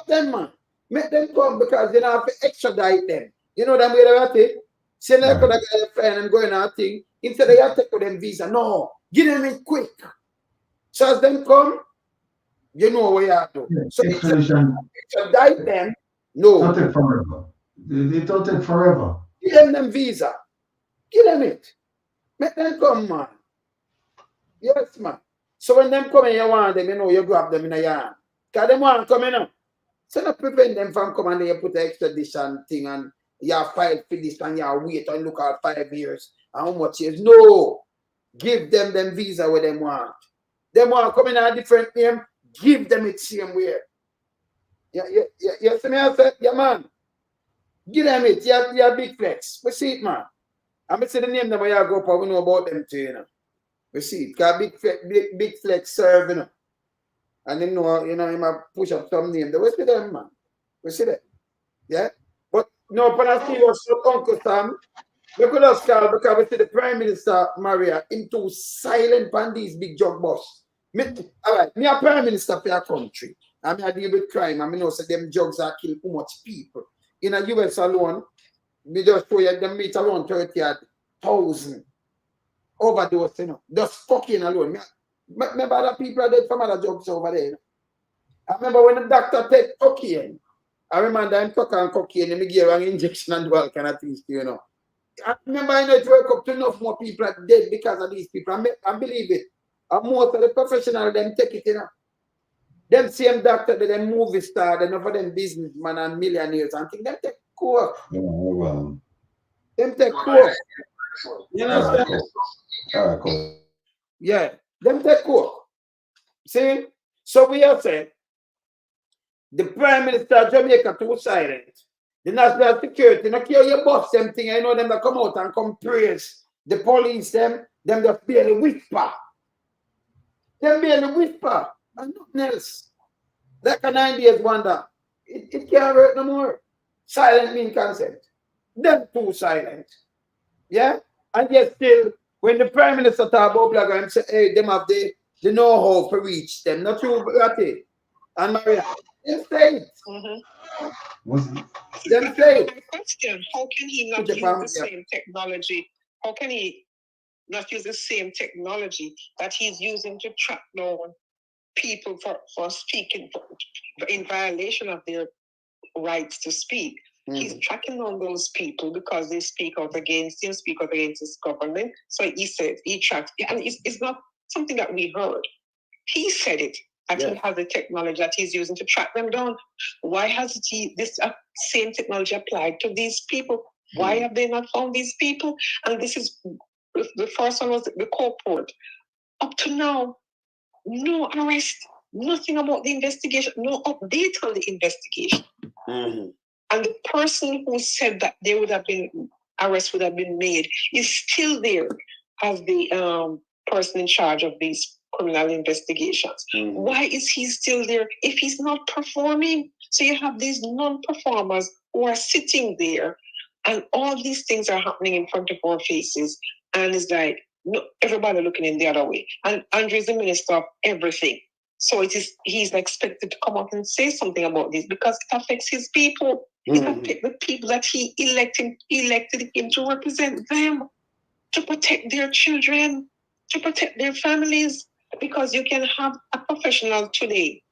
them, man. Make them come because you don't have to extradite them. You know that way they it. Say like a friend and going out thing. Instead of you take to them visa. No, give them it quick. So as them come, you know where you have to. So extradite them. No. It'll take forever. It'll take forever. Give them visa. Give them it. Make them come, man. Yes, man. So when them come in, you want them, you know, you grab them in a yard. Because them want to come in. So not prevent them from coming and you put the extradition thing and you have filed for this and you wait and look at 5 years and how much years. No. Give them visa where them want. Them want to come in a different name, give them it same way. Yeah, see me I said, yeah, man. Give them it. Yeah, big flex. We see it, man. I'm see the name them where you go up, we know about them too, you know. We see it. Because big flex serve, you know. And you know, he might push up some name. We see them, man. We see that. Yeah? But no, when I see us Uncle Sam, we could have called because we see the Prime Minister Maria into silent on these big drug busts. All right, me a Prime Minister for your country. I mean, I deal with crime. I mean, also them drugs are killing too much people. In the US alone, we just show you them meet around 30,000 overdose, you know. Just cocaine alone. Remember other people are dead from other drugs over there. You know? I remember when the doctor take cocaine. I remember him took on cocaine and he gave an injection and do all kind of things, you know. I remember I know it wake up to enough more people are dead because of these people. I believe it. And most of the professionals, them take it, you know. Them same doctor, them movie star, them for them businessmen and millionaires and things, them take coke. Yeah, well. Them take coke. You understand? All right, cool. Yeah, them take coke. See? So we have said, the Prime Minister of Jamaica too silent. The national security, no care you bust them thing, I know them that come out and come praise the police, them just barely whisper. Them barely whisper and nothing else. Like a 9 days wonder. It can't hurt no more. Silent mean consent. Them too silent. Yeah? And yet still, when the Prime Minister talk about black and say, hey, them have the know-how to reach them. Not true, Ratty and Maria. Them say it. Them say it. Question, how can he not use the same technology? How can he not use the same technology that he's using to track down people for speaking in violation of their rights to speak? He's tracking down those people because they speak out against him, speak out against his government. So he said he tracks, and it's not something that we heard. He said it. He has the technology that he's using to track them down. Why hasn't this same technology applied to these people? Why have they not found these people? And this is the first one was the court. Up to now, no arrest, nothing about the investigation, no update on the investigation. And the person who said that there would have been arrest would have been made is still there as the person in charge of these criminal investigations. Why is he still there if he's not performing? So you have these non-performers who are sitting there and all these things are happening in front of our faces. And it's like, no, everybody looking in the other way. And Andre is the minister of everything. So he's expected to come out and say something about this because it affects his people. It affects the people that he elected him to represent them, to protect their children, to protect their families. Because you can have a professional today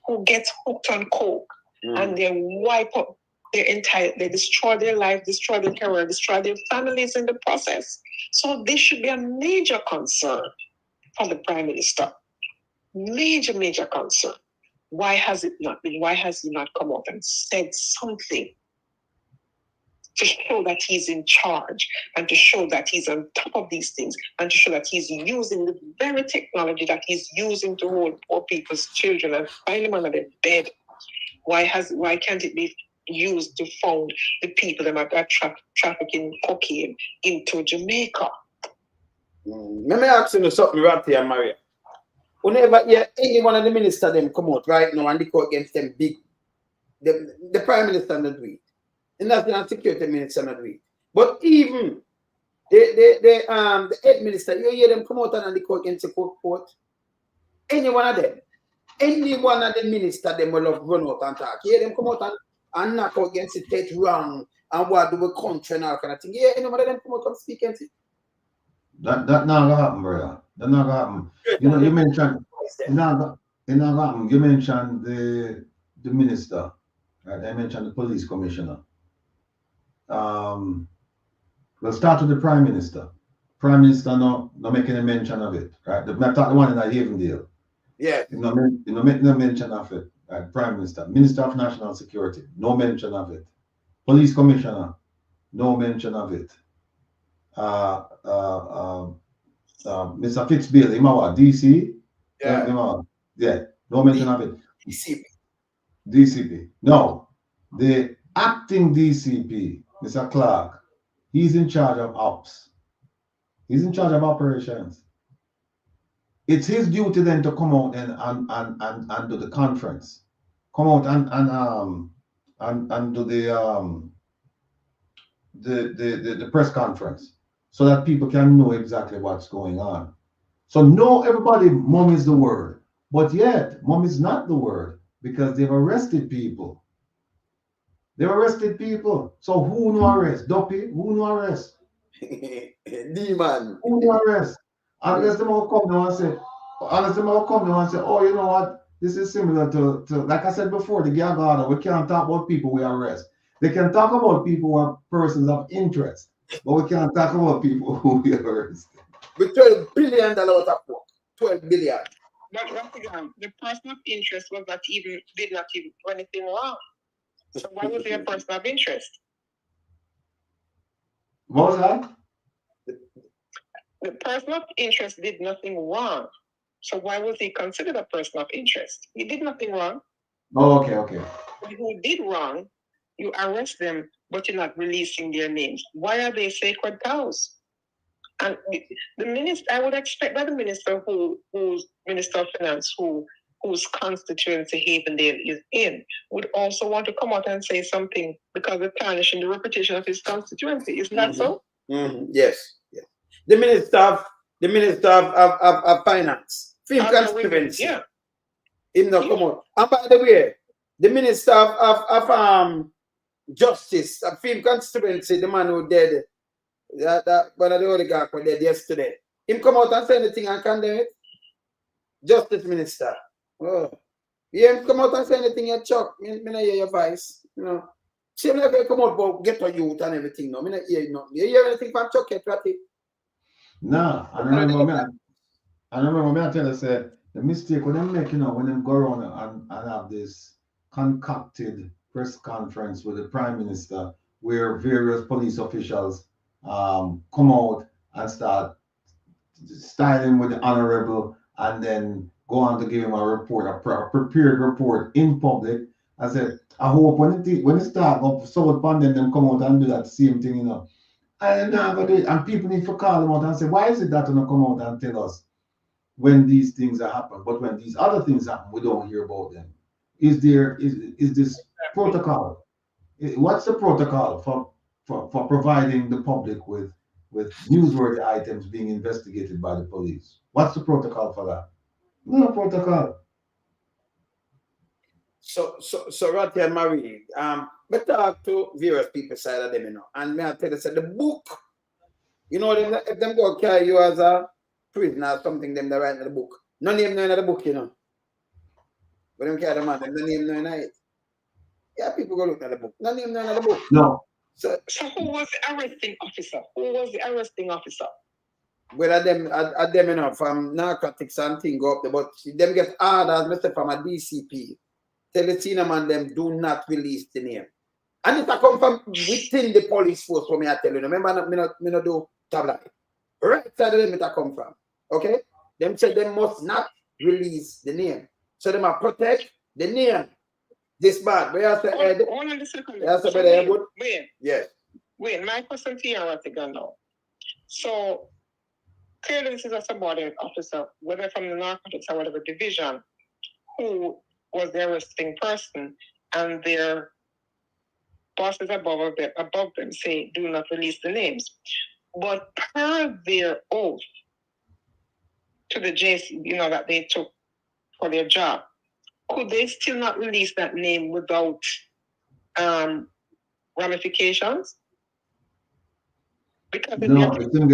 who gets hooked on coke and they wipe up they destroy their life, destroy their career, destroy their families in the process. So this should be a major concern for the Prime Minister. Major concern. Why has it not been? Why has he not come out and said something to show that he's in charge and to show that he's on top of these things and to show that he's using the very technology that he's using to hold poor people's children and find them under their bed? Why can't it be used to found the people that are trafficking cocaine into Jamaica? Let me ask you something right here, Maria. Whenever any one of the ministers them come out right now and they go against them big, the Prime Minister not do it. The National Security Minister not do it. But even the head minister, you hear them come out and they go against the court. Any one of them, any one of the ministers them will have run out and talk. You hear them come out and knock out against it, take wrong and what do we country and all kind of thing. Yeah, any one of them come out and speak against it. That not gonna happen, brother. That not gonna happen. You know, you mentioned it not gonna happen. You mentioned the minister Right? They mentioned the police commissioner. We'll start with the Prime Minister. Prime Minister no making a mention of it. Right? The one in that Avondale. Yeah. No mention of it. Right? Prime Minister. Minister of National Security, no mention of it. Police Commissioner, no mention of it. Mr. Fitzbailey, DC? Yeah. No mention of it. DCP. No. The acting DCP, Mr. Clark, he's in charge of ops. He's in charge of operations. It's his duty then to come out and do the conference. Come out and do the press conference so that people can know exactly what's going on. So no, everybody, mum is the word, but yet mum is not the word because they've arrested people. They've arrested people. So who no arrest? Duppy, who no arrest? D-man. Who no arrest? Unless them all come now and say, oh, you know what? This is similar to like I said before, the gag order. We can't talk about people we arrest. They can talk about people who are persons of interest, but we can't talk about people who we arrest. With $12 billion worth of work. 12 billion. But once again, the person of interest did not even do anything wrong. So why was he a person of interest? What was that? The person of interest did nothing wrong. So why was he considered a person of interest? He did nothing wrong. Oh, okay. Who did wrong, you arrest them, but you're not releasing their names. Why are they sacred cows? And the minister, I would expect that the minister who's Minister of Finance, whose constituency Havendale is in, would also want to come out and say something because of tarnishing the reputation of his constituency. Isn't that so? Mm-hmm. Yes. The Minister of Finance, film constituency. Yeah. Him not come out. And by the way, the Minister of Justice, of film constituency, the man who did that one of the oligarchs who did yesterday. Him come out and say anything and condemn it. Justice Minister. Oh. Him come out and say anything you chuck. Me not hear your voice. You know. See him like come out about get a youth and everything. No, me not hear nothing. You hear anything from Chuck yet, Ratty? No, I remember me I tell you, say, the mistake when them make, when them go around and have this concocted press conference with the Prime Minister where various police officials come out and start styling with the Honorable and then go on to give him a report, a prepared report in public. I said, I hope when it start up South Pandem, them come out and do that same thing, And people need to call them out and say, why is it that they don't come out and tell us when these things are happening? But when these other things happen, we don't hear about them. Is this protocol? What's the protocol for providing the public with newsworthy items being investigated by the police? What's the protocol for that? No protocol. So Ratty and Marie, we talk to various people side of them, and me I tell you, say the book, if them go carry you as a prisoner or something, them they write in the book. No name no in the book, When them carry the man, them no name no in it. Yeah, people go look at the book. No name no in the book. No. So who was the arresting officer? Whether them, from narcotics and thing go up there, but them get orders, Mr. from a DCP. Tell the senior man them do not release the name. And it come from within the police force for me, I tell you. Remember, me not do tabloid. Right side of them it come from. Okay? Them say they must not release the name. So they must protect the name. This bad. But you have to add. Hold on a second. You have to be Wait. Yes. Wait, my question to you, Ratigan now. So clearly this is a subordinate officer, whether from the narcotics or whatever division, who was the arresting person, and their bosses above them say, do not release the names. But per their oath to the JC, that they took for their job, could they still not release that name without ramifications? Because no, it didn't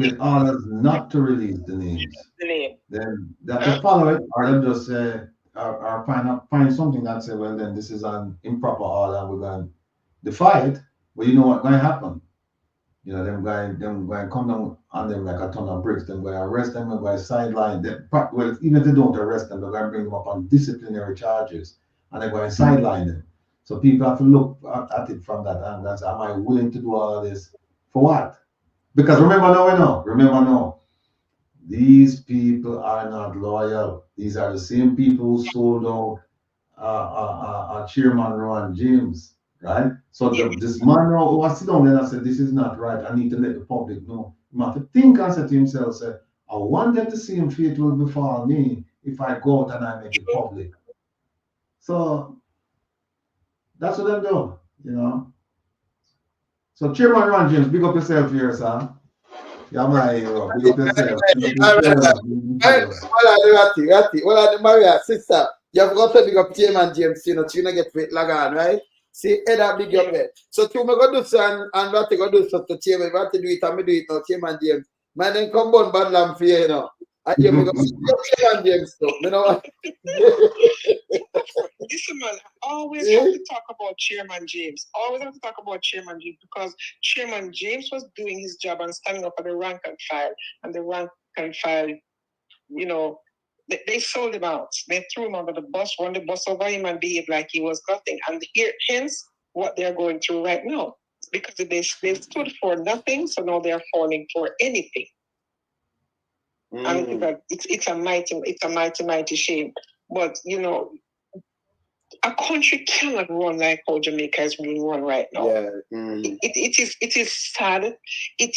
get orders not to release the names. Then they have to follow it, or they'll just say, or find something that say, well, then this is an improper order, we're going to defy it. But you know what's going to happen? You know, them going come down on them like a ton of bricks. Them going to arrest them, they're going to sideline them. Well, even if they don't arrest them, they're going to bring them up on disciplinary charges, and they're going to sideline them. So people have to look at it from that angle and say, am I willing to do all of this for what? Because remember now, these people are not loyal. These are the same people who sold out Chairman Ron James, right? So this man now who sit down there and said, this is not right. I need to let the public know. He have to think and say to himself, say, I want them to see him fate will befall me if I go out and I make it public. So that's what them do, you know. So Chairman Ron James, big up yourself here, sir. Yeah, my hero. Big up yourself. Well, Maria, sister, you have got to big up Chairman James, you know, to get fit lagan, right? See, Eda big up there. So to me go do so and what to go do so to Chairman, what to do it, and me do it now, Chairman James. Man, then come on, bad lamb for you know. I hear me go, Chairman James, so, you know what? Listen, man, I always have to talk about Chairman James. Always have to talk about Chairman James because Chairman James was doing his job and standing up for the rank and file. And the rank and file, you know, they sold him out. They threw him under the bus, run the bus over him, and behaved like he was nothing. And here, hence, what they're going through right now. Because they stood for nothing, so now they're falling for anything. And it's a mighty shame. But you know, a country cannot run like how Jamaica is being run right now. Yeah. It is sad. It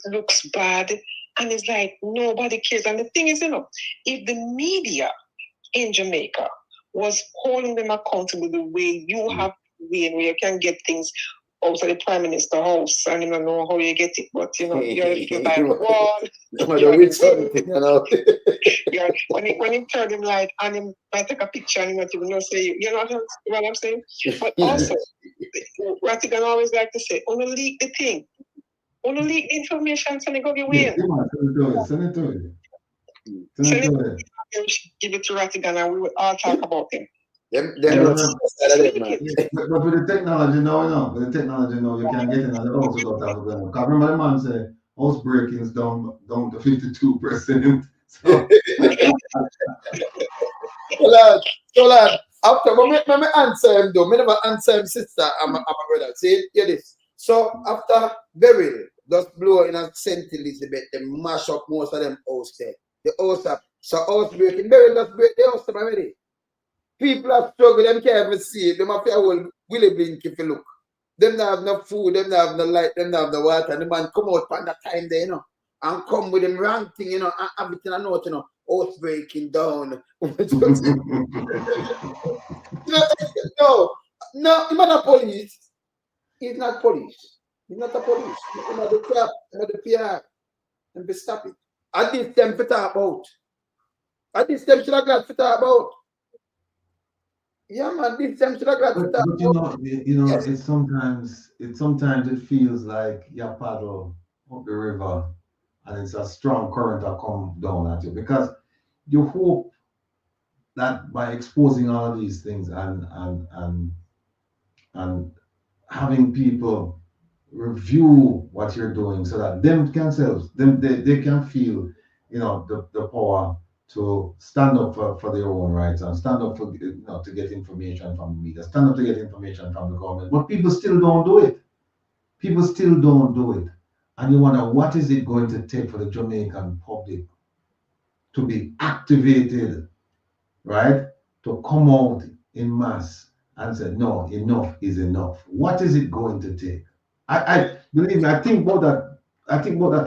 looks bad, and it's like nobody cares. And the thing is, you know, if the media in Jamaica was holding them accountable the way you have to be, and where you can get things out of the Prime Minister house, and you don't know how you get it, but you know, you're by the wall. When he turned him light and him might take a picture and he might even say, you know what I'm saying? But also, Ratigan always like to say, only leak the thing. Only leak the information so they go your way. Send it to it. Give it to Ratigan and we will all talk about him. But with the technology now, you can get in on the house without having to go. Because remember the man said house breakings down to 52%. So lad, after me answer him though, me never answer him sister and my brother. See, hear this. So after burial, just blow in a St. Elizabeth, they mash up most of them house there. The house up. So house breaking, burial just break the house already. People are struggling, them can't even see it. Them have to hold Willie blink if you look. Them not have no food, them not have no light, them not have no water. And the man come out from that time there, you know, and come with them ranting, you know, and everything I know, you know, house breaking down. No, he's not a police. He's not police. He's not a police. He's not the crap, he's not the PR. And be stop it. At this time to talk about. At this time should I glad to talk about. Yeah, man, this time should I glad to talk about. You know, yes. It sometimes it feels like you paddle up the river and it's a strong current that come down at you, because you hope that by exposing all of these things and having people review what you're doing so that they can feel, you know, the power to stand up for their own rights and stand up for, you know, to get information from the media, stand up to get information from the government. But people still don't do it. People still don't do it. And you wonder, what is it going to take for the Jamaican public to be activated, right? To come out in mass and say, no, enough is enough. What is it going to take? I believe me, I think about that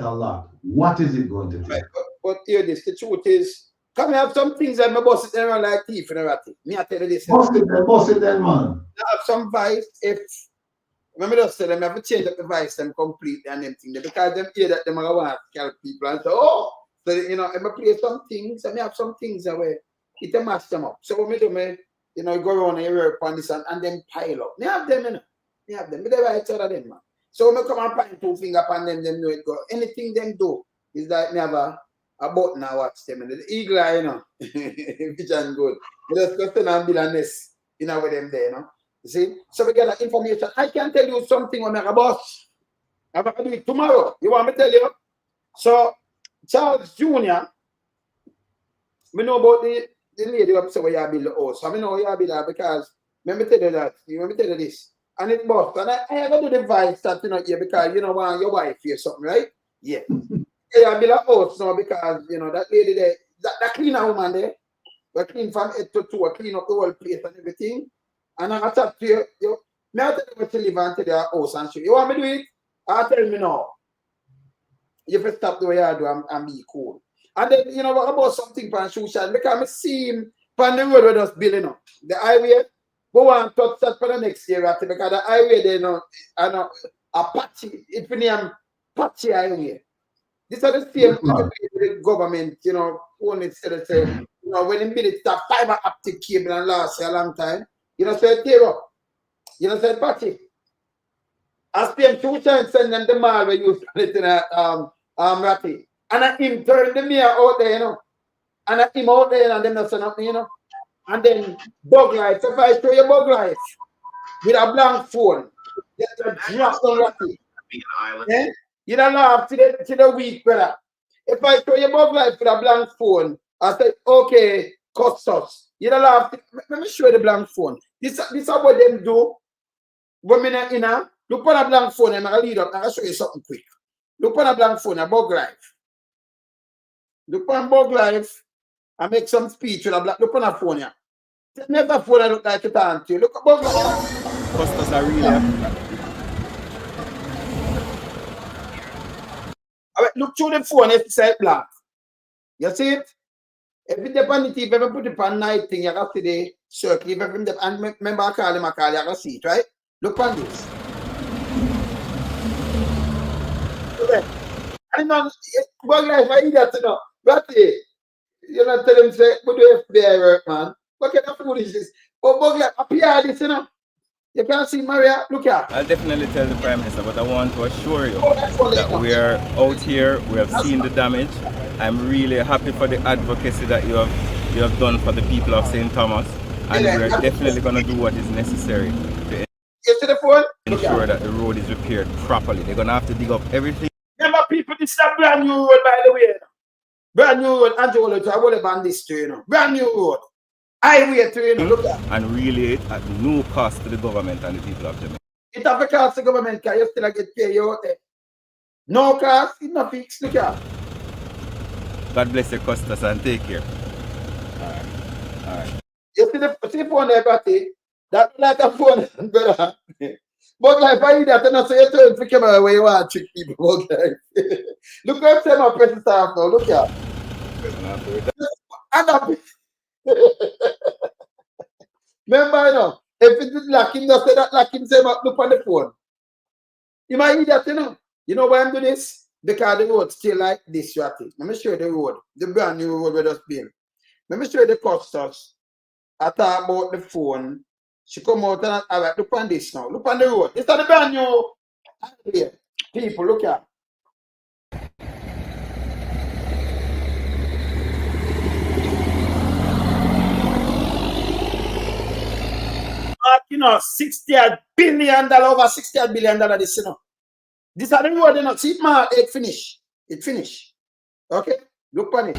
a lot. What is it going to take? Right, but hear this, the truth is, come have some things that my boss is around like thief and everything. Me I tell you this. Boss it then, man. I have some vice if remember just tell them I have to change up the vice them completely and them things because them hear that them are want to help people and so you know, I'm play some things and I have some things that way it a mash them up. So when me do you know, go around and work on this and then pile up. Me have them, you know. Me have them. But they right side of them, man. So when I come and point two finger upon them know it go. Anything them do is like me have a button I watch them and the eagle eye, you know. Vision good. Just question and build a nest, you know, with them there, you know. You see? So we get that information. I can tell you something when I'm a boss. I'm going to do it tomorrow. You want me to tell you? So, Charles Jr., we know about the lady who said where you build the house. So I know you build that because, let me tell you that, let me tell you this. And it bust. And I have to do the vibe that, you know, here because you know want your wife here something, right? Yeah. Yeah, build a house now because, you know, that lady there, that cleaner woman there, we clean from head to toe, clean up the whole place and everything. And I talk to you, may I tell you what you live and tell you a house and show you. Want me to do it? I'll tell me now. You have to stop the way I do and be cool. And then, you know, what about something for social? Because I see him on the road with us building up. The highway, go and touch that for the next year after because the highway, they know, I know, a patchy, it's name patchy highway. This are the same the government, you know, own it instead of say, you know, when they build it, that fiber optic cable and last a long time, you know, so it tear up. You know, so it patchy. As them two times send them the mall where you split in a Ratty. And I him turn the mirror out there, you know. And I him out there and them not send up, you know. And then bug lights. If I show you bug lights with a blank phone, just a drop on Ratty. Yeah? You don't laugh to the week, brother. If I show you bug lights with a blank phone, I say, okay, cost us. You don't laugh. Let me show you the blank phone. This is what them do. Women in a look on a blank phone and I'll lead up. I'll show you something quick. Look on a blank phone, a bug life. Look on bug life. I make some speech with a black. Look on a phone here. Never phone I look like it on to you. Look at bug life. Customers are really. All right, look through the phone if it's black. You see it? If it's the on the TV, if you put it on night thing, you can see the circle. If you and remember I call him, you can see it, right? Look on this. Okay. And then, bug life, I need that to know. But you know, tell him, say, what do FBI work, man? What kind of food is this? Oh, bug life, appear this, you know. You can't see Maria, look here. I'll definitely tell the Prime Minister, but I want to assure you that we are out here, we have seen the damage. I'm really happy for the advocacy that you have done for the people of St. Thomas, and we are definitely going to do what is necessary to ensure that the road is repaired properly. They're going to have to dig up everything. Remember, people, this is a brand new road, by the way. Brand new road, Angelo, I want to ban this to, you know. Brand new road. Highway to, you know, look at. And really at no cost to the government and the people of Jamaica. It have a cost to the government, because you still get paid you out there. No cost, it's not fixed, look at. God bless your customers and take care. Alright. You see the phone there, Batty? That's like a phone, brother. But like I that, and I say you turn for camera where you want to trick people. Okay. Look at them, my press staff now. Look here. And up. Remember, you know, if it is lock him, just say that lock him, say look on the phone. You might eat that, you know. You know why I'm doing this? Because the road still like this, right? Let me show you the road. The brand new road we just built. Let me show you the customers. I talk about the phone. She come out and all right, look on this now. Look on the road. This is the brand new idea. People, look at. You know, $60 billion, over $60 billion this, you know. This are the road, you know. See it, man, it finish. It finish. Okay? Look on it.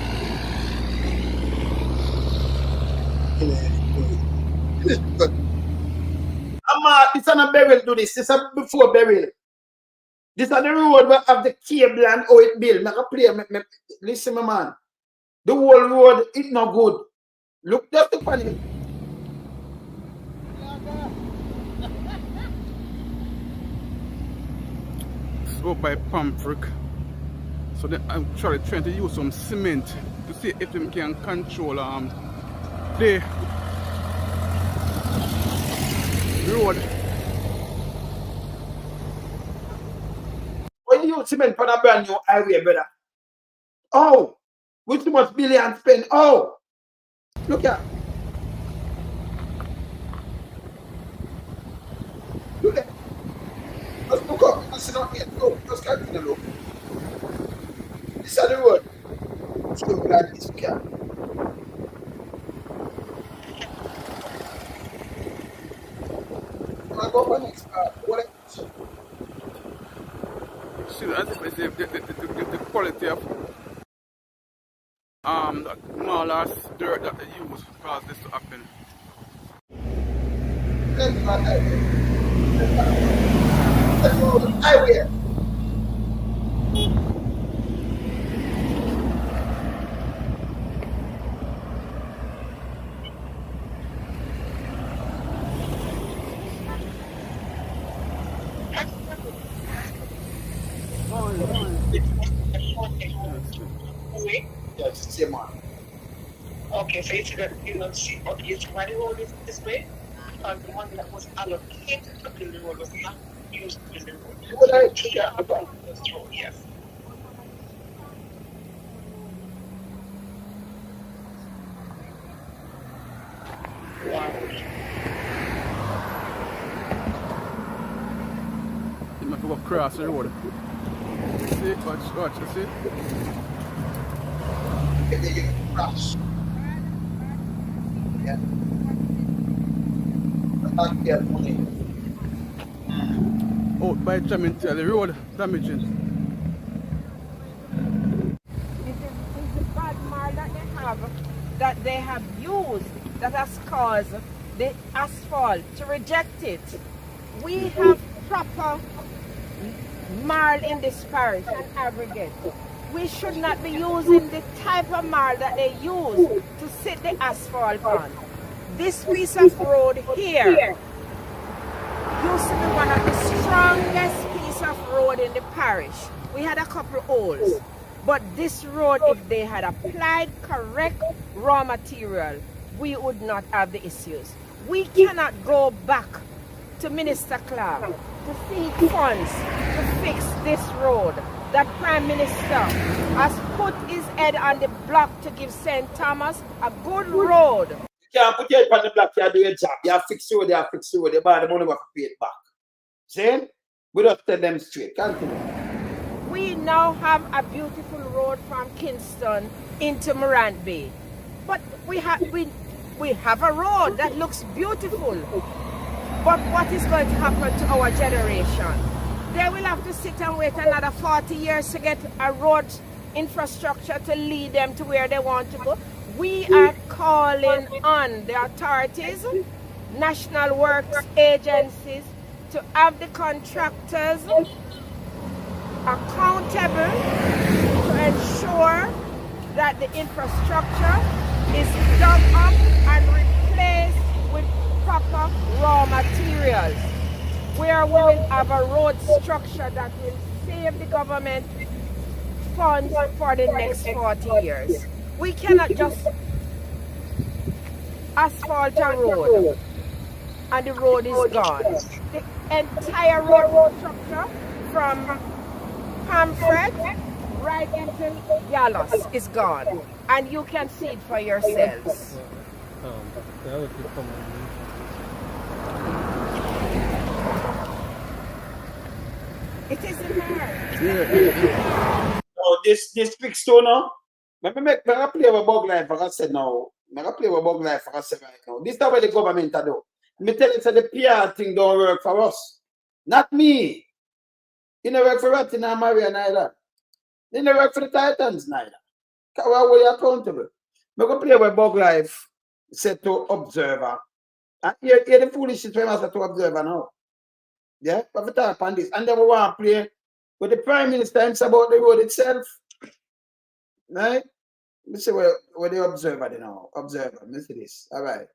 It's on a burial do this. This is before burial. This is the road where have the cable and how it built. Listen, my man. The whole road is not good. Look, just look on it. So by Pamfrick. So then I'm trying to use some cement to see if we can control the road. When you use cement for a brand new highway, brother. Oh, with too much billion spent. Oh, look at. Look at. Just look up. Just not yet. Look. Just continue look. This is the road. Let's look like this. Look at. go for next part. What See, as if I say, the quality of Marla's dirt that they use cause this to happen. Highway. Yes, same one. Okay, so it's that you don't see. Okay, it's why the road is this way, because the money that was allocated to build the road was not used to build the road. What I So you have to this road, yes. You might go across the road. See, watch, you see? Crash. Yeah. Out by Jamaica, the road damaging. It's the bad marl that they have used that has caused the asphalt to reject it. We have proper marl in this parish and aggregate. We should not be using the type of marl that they use to sit the asphalt on. This piece of road here used to be one of the strongest piece of road in the parish. We had a couple holes, but this road, if they had applied correct raw material, we would not have the issues. We cannot go back to Minister Clark to seek funds to fix this road. That Prime Minister has put his head on the block to give St. Thomas a good road. You can't put your head on the block, you do your job. You have fixed road, you have fixed road. You buy the money, you have to pay it back. See? We don't tell them straight. Continue. We now have a beautiful road from Kingston into Morant Bay. But we have a road that looks beautiful. But what is going to happen to our generation? They will have to sit and wait another 40 years to get a road infrastructure to lead them to where they want to go. We are calling on the authorities, national works agencies, to have the contractors accountable to ensure that the infrastructure is dug up and replaced with proper raw materials, where we will have a road structure that will save the government funds for the next 40 years. We cannot just asphalt a road and the road is gone. The entire road structure from Pamphret right into Yalos is gone, and you can see it for yourselves. It is a mark. No, this fixed stone now. I play with bug life, like I said now. I play with bug life, like I said right now. This is what the government do. Me tell you, the PR thing don't work for us. Not me. It don't work for Rattin and Maria neither. It don't work for the Titans neither. Because we're accountable. I go play with bug life, set to observer. And here the foolishness we must to observer now. Yeah, but we talk on this. And then we want to play with the Prime Minister and about the road itself. Right? Let's see where the observer now. Observer, let's see this. All right.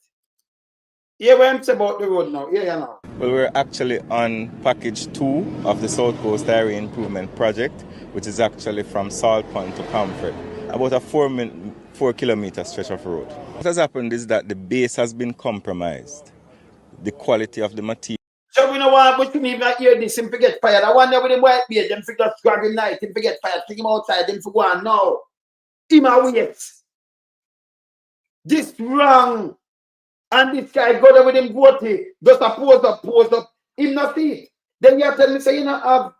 Yeah, what I'm saying about the road now. Yeah, you know. Well, we're actually on package 2 of the South Coast Area Improvement Project, which is actually from Salt Pond to Pamphret, about a 4 kilometer stretch of road. What has happened is that the base has been compromised. The quality of the material. So we know why, but you need not hear this and forget fired. I wonder with the white beard, them forget grab him night and forget fired. Take him outside, them for go on now. Him a wait. This wrong. And this guy go there with him goatee. Just a pose up. Him not see it. Then you have to tell me, say you not have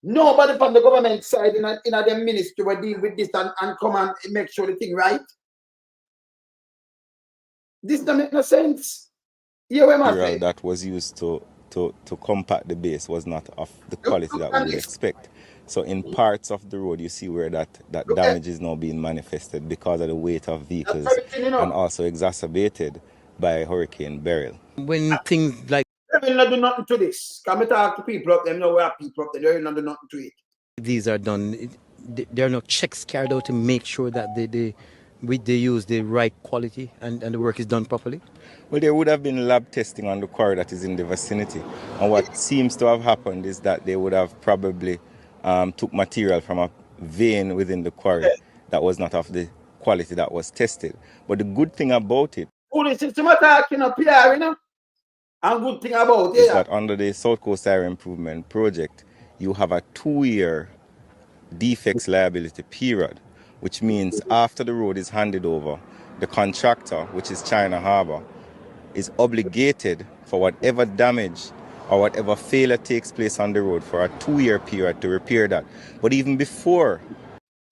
nobody from the government side in a them ministry will deal with this and come and make sure the thing right. This don't make no sense. Yeah, where am I saying? That was used to to compact the base was not of the quality that we would expect. So in parts of the road, you see where that damage is now being manifested because of the weight of vehicles and also exacerbated by Hurricane Beryl. When things like they will not do nothing to this. Come and talk to people up there, know where people up there, they will not do nothing to it. these are done, there are no checks carried out to make sure that they use the right quality and the work is done properly? Well, there would have been lab testing on the quarry that is in the vicinity. And what seems to have happened is that they would have probably took material from a vein within the quarry that was not of the quality that was tested. But the good thing about it is that under the South Coast Area Improvement Project, you have a 2-year defects liability period, which means after the road is handed over, the contractor, which is China Harbour, is obligated for whatever damage or whatever failure takes place on the road for a 2-year period to repair that. But even before.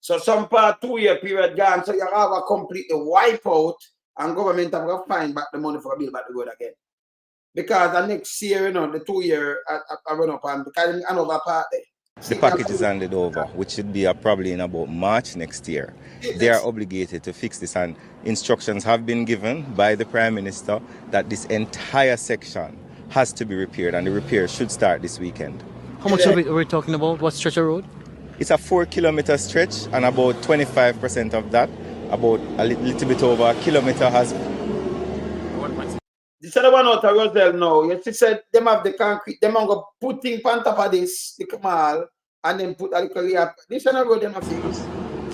So some part 2-year period gone, so you have a complete wipe out and government have to find back the money for a build back the road again. Because the next year, the 2-year I run up and because another part there. The package is handed over, which should be probably in about March next year. They are obligated to fix this, and instructions have been given by the Prime Minister that this entire section has to be repaired, and the repair should start this weekend. How much of it are we talking about? What stretch of road? It's a 4-kilometer stretch, and about 25% of that, about a little bit over a kilometer, has. This other one out of Roselle now. Yes, she said them have the concrete, them are going to put things on top of this, the canal, and then put a little layer. This one road them have fixed.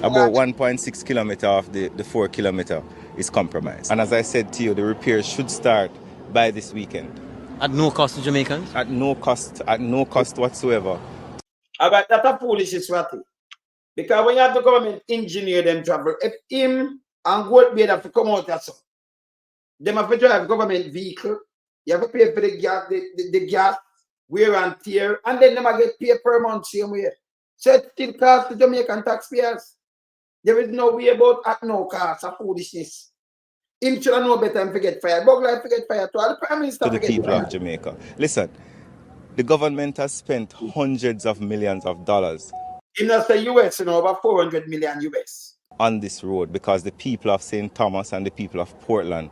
About 1.6 kilometer of the 4 kilometer is compromised. And as I said to you, the repairs should start by this weekend. At no cost to Jamaicans? At no cost whatsoever. But that's a foolishness, Ratty. Because when you have the government engineer them travel, if him and Gold Beard have to come out or so, they have to drive government vehicle, you have to pay for the gas, wear and tear, and then they might get paid per month same way. So it still costs the Jamaican taxpayers. There is no way about at no cost of foolishness. Him should know better and forget fire. Bugler forget fire to all the Prime Minister. To the people of Jamaica. Listen, the government has spent hundreds of millions of dollars. In the US, over 400 million US. On this road because the people of St. Thomas and the people of Portland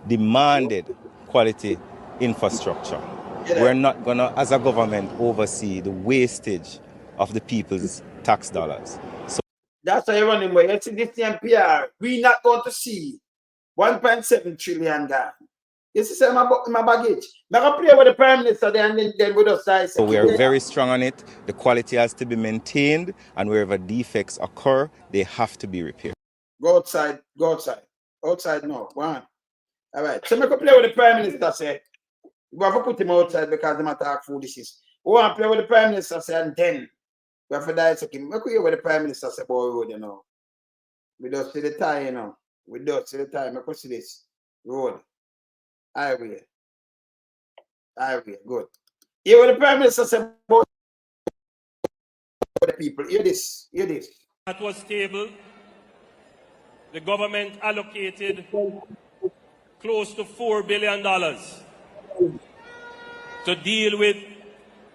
demanded quality infrastructure. Yeah. We're not going to, as a government, oversee the wastage of the people's tax dollars. So that's why you're running away. You see this NPR, we're not going to see 1.7 trillion gone. You see, my baggage. I'm going to play with the Prime Minister there and then with us. So we are very strong on it. The quality has to be maintained, and wherever defects occur, they have to be repaired. Go outside. Go outside. Outside now. One. All right. So I'm going to play with the Prime Minister, say. We have to put him outside because they talk foolishness. We want to play with the Prime Minister, say, and then we have to dissect him. Look here with the Prime Minister, say, boy, road, you know. We don't see the tie, you know. We don't see the tie. I can see this. Road. Highway. Good. Here with the Prime Minister, say, boy, the people. Hear this. That was stable. The government allocated close to $4 billion to deal with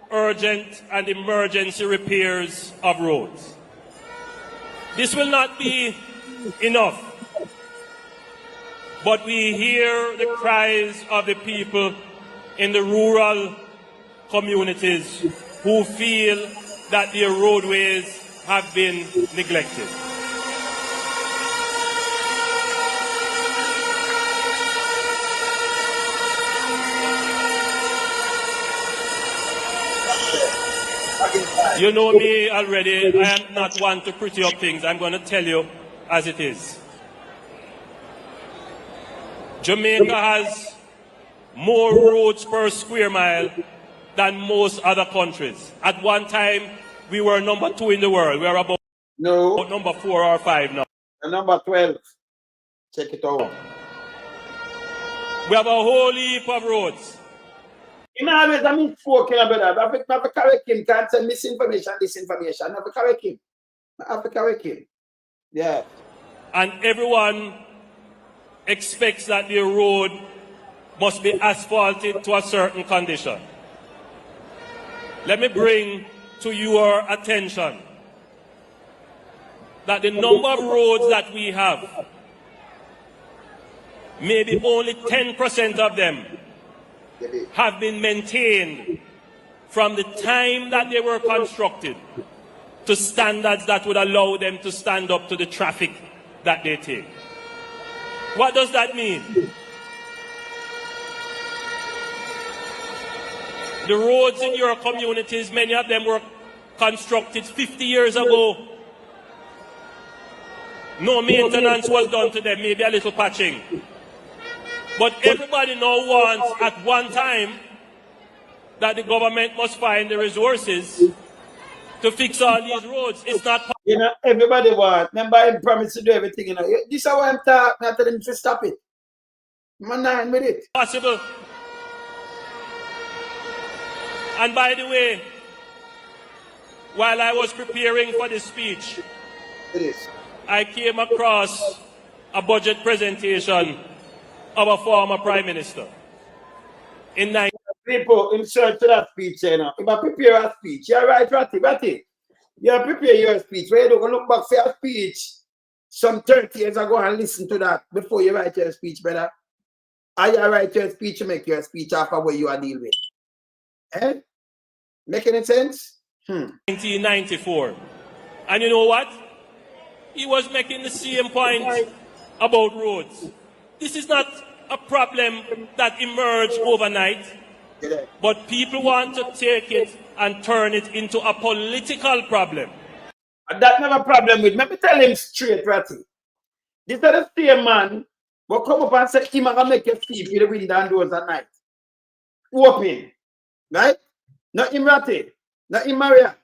urgent and emergency repairs of roads. This will not be enough, but we hear the cries of the people in the rural communities who feel that their roadways have been neglected. You know me already. I am not one to pretty up things. I'm going to tell you as it is. Jamaica has more roads per square mile than most other countries. At one time, we were number 2 in the world. We are about number 4 or 5 now. Number 12. Check it out. We have a whole heap of roads. Him always a misspoken, brother. I have to correct him. Can't say misinformation, disinformation. I have to correct him. Yeah. And everyone expects that the road must be asphalted to a certain condition. let me bring to your attention that the number of roads that we have, maybe only 10% of them have been maintained from the time that they were constructed to standards that would allow them to stand up to the traffic that they take. What does that mean? The roads in your communities, many of them were constructed 50 years ago. No maintenance was done to them, maybe a little patching. But everybody now wants at one time that the government must find the resources to fix all these roads. It's not possible. You know, everybody wants. Remember, I promised to do everything. You know, this is how I'm talking. I tell them to stop it. I'm not with it. Possible. And by the way, while I was preparing for this speech, I came across a budget presentation of a former Prime Minister. People in search of that speech, you know. If I prepare a speech, you're right, Ratty. You prepare your speech. Where you don't look back for your speech some 30 years ago and listen to that before you write your speech, brother. Are you write your speech to make your speech after what you are dealing with? Eh? Make any sense? 1994. And you know what? He was making the same point about roads. This is not a problem that emerged overnight, but people want to take it and turn it into a political problem. And that's not a problem with me. Let me tell him straight, Ratty. This is the same man will come up and say, him gonna make you sleep with the window and doors at night. Open. Right? Not him, Ratty. Not him, Maria.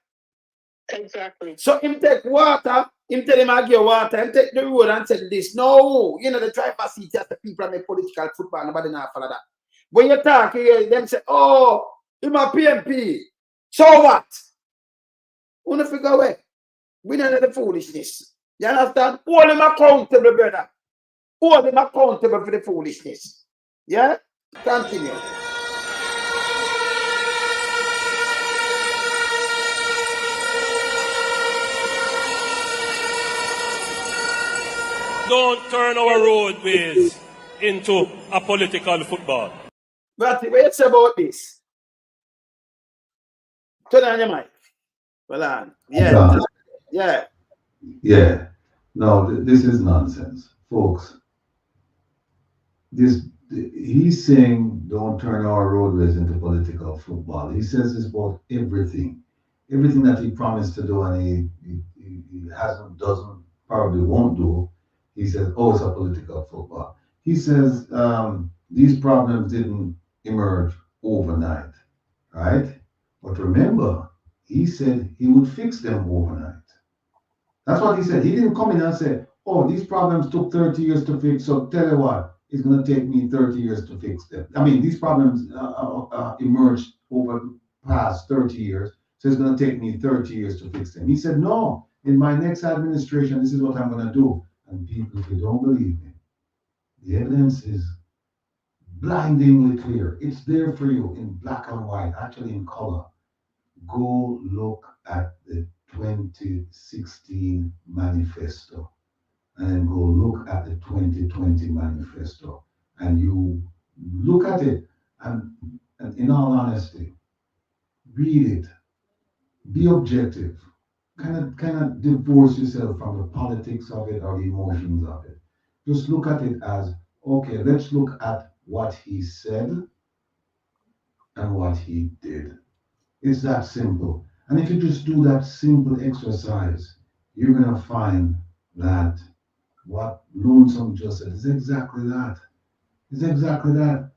Exactly. So him take water, him tell him I give water, him take the road and say this. No, you know, the driver seat has the people that make political football, nobody not follow that. When you talk, you hear them say, oh, him a PMP. So what? Wanna figure away. We don't know the foolishness. You understand? Hold him accountable, brother. Hold him accountable for the foolishness. Yeah? Continue. Don't turn our roadways into a political football. But what you say about this? Turn on your mic. Hold on. Yeah. Yeah. Yeah. No, this is nonsense, folks. He's saying don't turn our roadways into political football. He says this about everything. Everything that he promised to do and he hasn't, doesn't, probably won't do. He says, oh, it's a political football. He says these problems didn't emerge overnight, right? But remember, he said he would fix them overnight. That's what he said. He didn't come in and say, oh, these problems took 30 years to fix, so tell you what, it's going to take me 30 years to fix them. I mean, these problems emerged over past 30 years, so it's going to take me 30 years to fix them. He said, no, in my next administration, this is what I'm going to do. And people, if you don't believe me, the evidence is blindingly clear. It's there for you in black and white, actually in color. Go look at the 2016 manifesto and then go look at the 2020 manifesto, and you look at it and in all honesty, read it, be objective, kind of divorce yourself from the politics of it or the emotions of it. Just look at it as, okay, let's look at what he said and what he did. It's that simple. And if you just do that simple exercise, you're going to find that what Lonesome just said is exactly that. It's exactly that.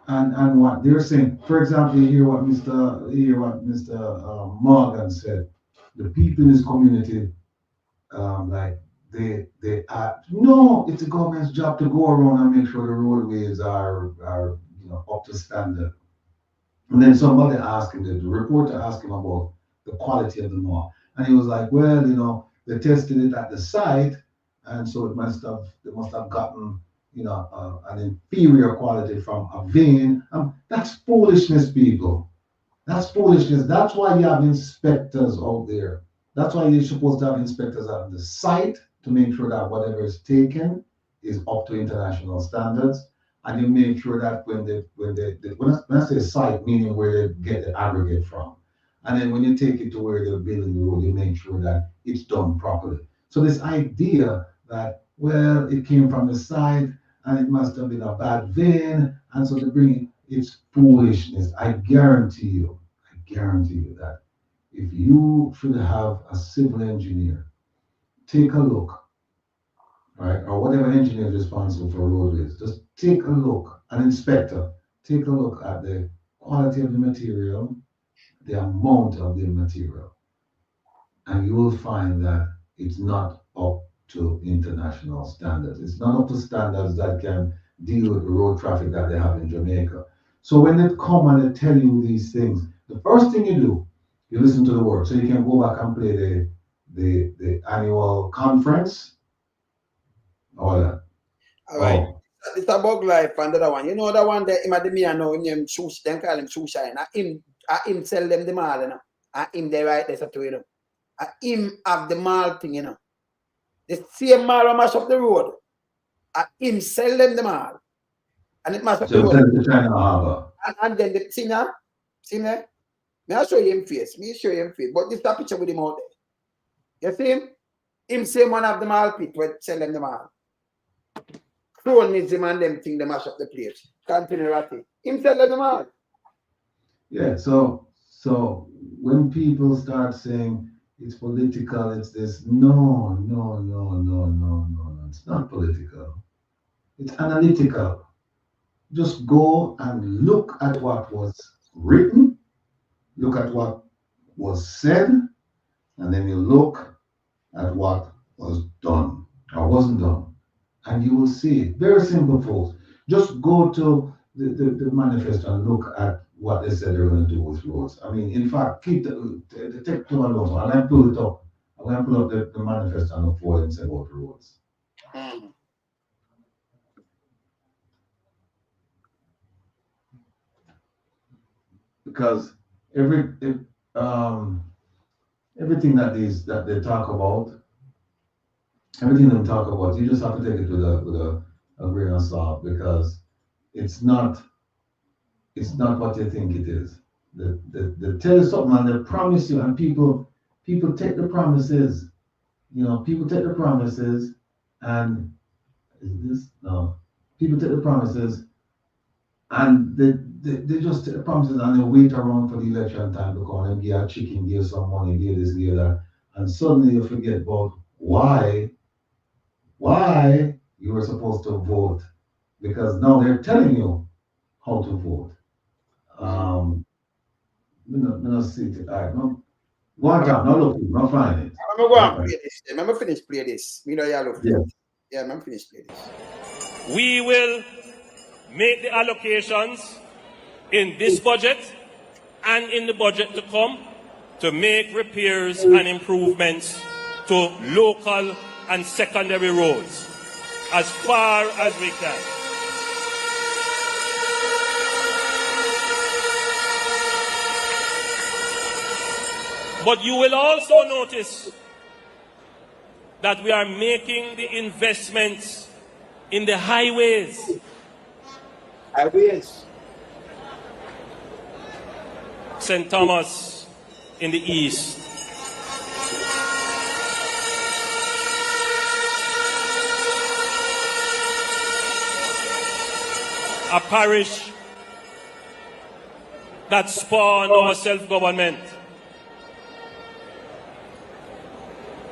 And what they're saying, for example, you hear what Mr. Morgan said. The people in this community, like they are, no, it's the government's job to go around and make sure the roadways are up to standard. And then somebody asked him, the reporter asked him about the quality of the mall. And he was like, well, they tested it at the site, and so they must have gotten, an inferior quality from a vein. That's foolishness, people. That's foolishness. That's why you have inspectors out there. That's why you're supposed to have inspectors at the site to make sure that whatever is taken is up to international standards. And you make sure that when I say site, meaning where they get the aggregate from. And then when you take it to where they're building the road, you make sure that it's done properly. So this idea that, well, it came from the site and it must have been a bad vein, and so they bring it, it's foolishness. I guarantee you that if you should have a civil engineer take a look, right, or whatever engineer is responsible for roadways, just take a look, an inspector, take a look at the quality of the material, the amount of the material, and you will find that it's not up to international standards. It's not up to standards that can deal with the road traffic that they have in Jamaica. So when they come and they tell you these things, the first thing you do, you listen to the word. So you can go back and play the annual conference, all that. All right. It's a bug life and the other one. You know the one that him at the me know him sushi, then call him sushi. Him sell them the mall, you know. And him they right there to you know. And him have the mall thing, you know. The same mall mash up the road. And him sell them the mall. And it mash up the road. And then the see now? May I show you him face? Me show you him face. But this is a picture with him out there. You see him? Him same one of the mall pit where sell them the mall. Cronism and them thing they mash up the place. Continue ratty. Him sell them the mall. Yeah, so when people start saying it's political, it's this, no. It's not political. It's analytical. Just go and look at what was written, look at what was said, and then you look at what was done or wasn't done. And you will see it. Very simple, folks. Just go to the manifesto and look at what they said they're going to do with roads. I mean, in fact, keep the take to alone. And I pull it up. I'm going to pull up the manifesto and look for it and say about the roads. Because everything that they talk about, you just have to take it with a grain of salt, because it's not what you think it is. They tell you something and they promise you, and people take the promises. You know, people take the promises, and people take the promises, and they just take the promises and they wait around for the election time to come and give a chicken, give some money, give this, give that, and suddenly you forget about why you were supposed to vote, because now they're telling you how to vote. See it. All right, no. Go on, John. No look, no find it. I'm going to play this. I'm going to finish play this. Me know you look. Yeah, I'm going to finish play this. We will make the allocations in this budget and in the budget to come to make repairs and improvements to local and secondary roads as far as we can. But you will also notice that we are making the investments in the highways. St. Thomas in the east. A parish that spawned our self-government.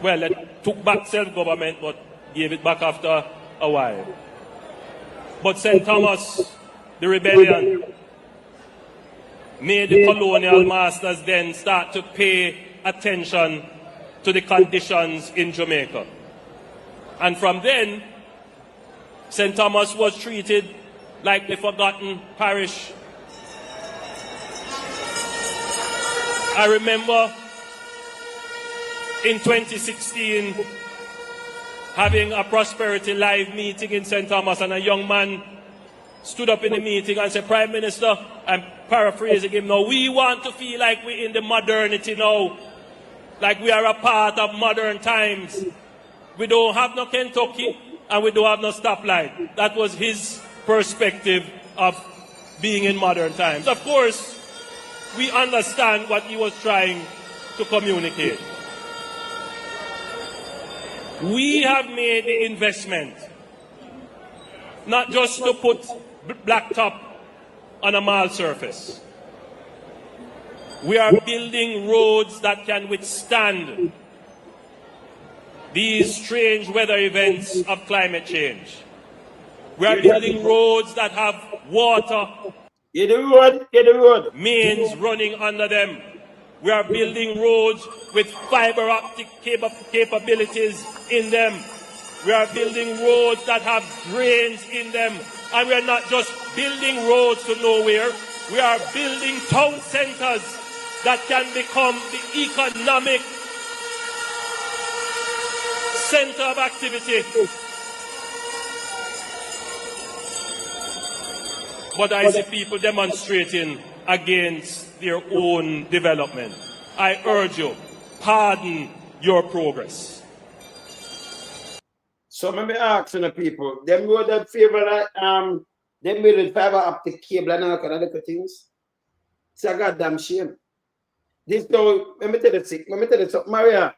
Well, it took back self-government, but gave it back after a while. But St. Thomas, the rebellion, made the colonial masters then start to pay attention to the conditions in Jamaica. And from then, St. Thomas was treated like the forgotten parish. I remember in 2016 having a Prosperity Live meeting in St. Thomas, and a young man stood up in the meeting and said, Prime Minister, I'm paraphrasing him now, we want to feel like we're in the modernity now, like we are a part of modern times. We don't have no Kentucky and we don't have no stoplight. That was his perspective of being in modern times. Of course, we understand what he was trying to communicate. We have made the investment, not just to put blacktop on a mall surface. We are building roads that can withstand these strange weather events of climate change. We are building roads that have water mains running under them. We are building roads with fiber optic capabilities in them. We are building roads that have drains in them. And we are not just building roads to nowhere. We are building town centers that can become the economic center of activity. But I see people demonstrating against their own development. I urge you, pardon your progress. So let me ask the people, them road that favor them build fiber optic cable and all kind of little things. It's a goddamn shame. This though, let me tell you something, Maria.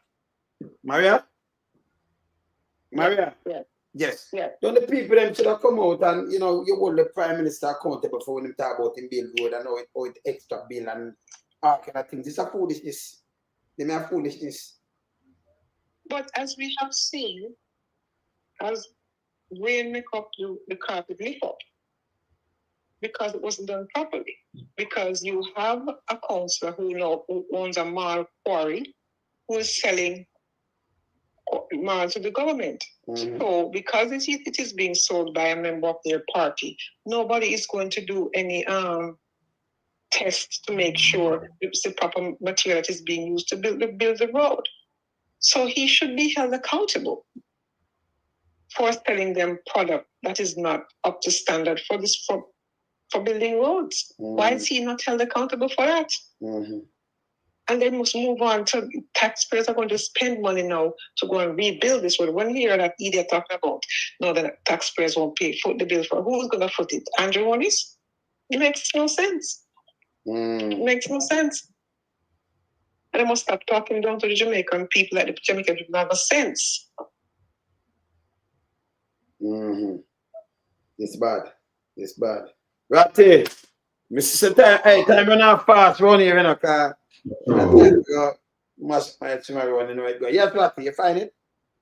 Yes. Don't the people them should have come out and you hold the Prime Minister accountable for when they talk about him build road and how it extra bill and all kind of things. It's a foolishness. They may have foolishness. But as we have seen, as rain make up the carpet lift up, because it wasn't done properly. Because you have a councillor who owns a mall quarry who is selling mall to the government. Mm-hmm. So because it is being sold by a member of their party, nobody is going to do any tests to make sure it's the proper material that is being used to build the road. So he should be held accountable for selling them product that is not up to standard for building roads. Mm-hmm. Why is he not held accountable for that? Mm-hmm. And they must move on to taxpayers are going to spend money now to go and rebuild this road. When you hear that idiot talking about no, the taxpayers won't foot the bill for who's going to foot it? Andrew Wallace? It makes no sense. It makes no sense. And they must stop talking down to the Jamaican people like the Jamaican people have a sense. Mm-hmm. It's bad. It's bad. Ratty, Mr. Time run out fast, run here, car. Must find tomorrow and then go. Yes, Ratty, you find it?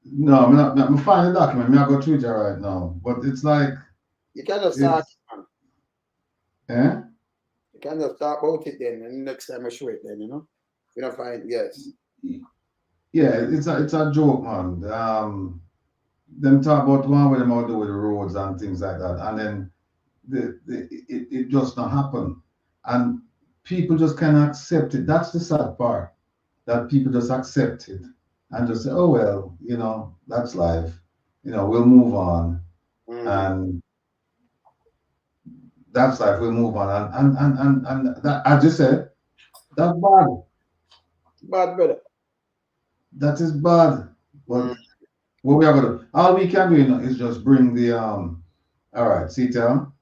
No, I'm finding the document. I'm going to Twitter right now. But it's like. You cannot start, man. Eh? You cannot talk about it then, and next time I show it then, You don't find, yes. Yeah, it's a joke, man. Them talk about one way them out do with the roads and things like that, and then it just not happen, and people just can't accept it. That's the sad part, that people just accept it and just say, oh well, that's life. We'll move on, and that's life. We'll move on, and that, I just said, that's bad. Bad, brother. That is bad. But what we are going to, all we can do is just bring the all right, see tell.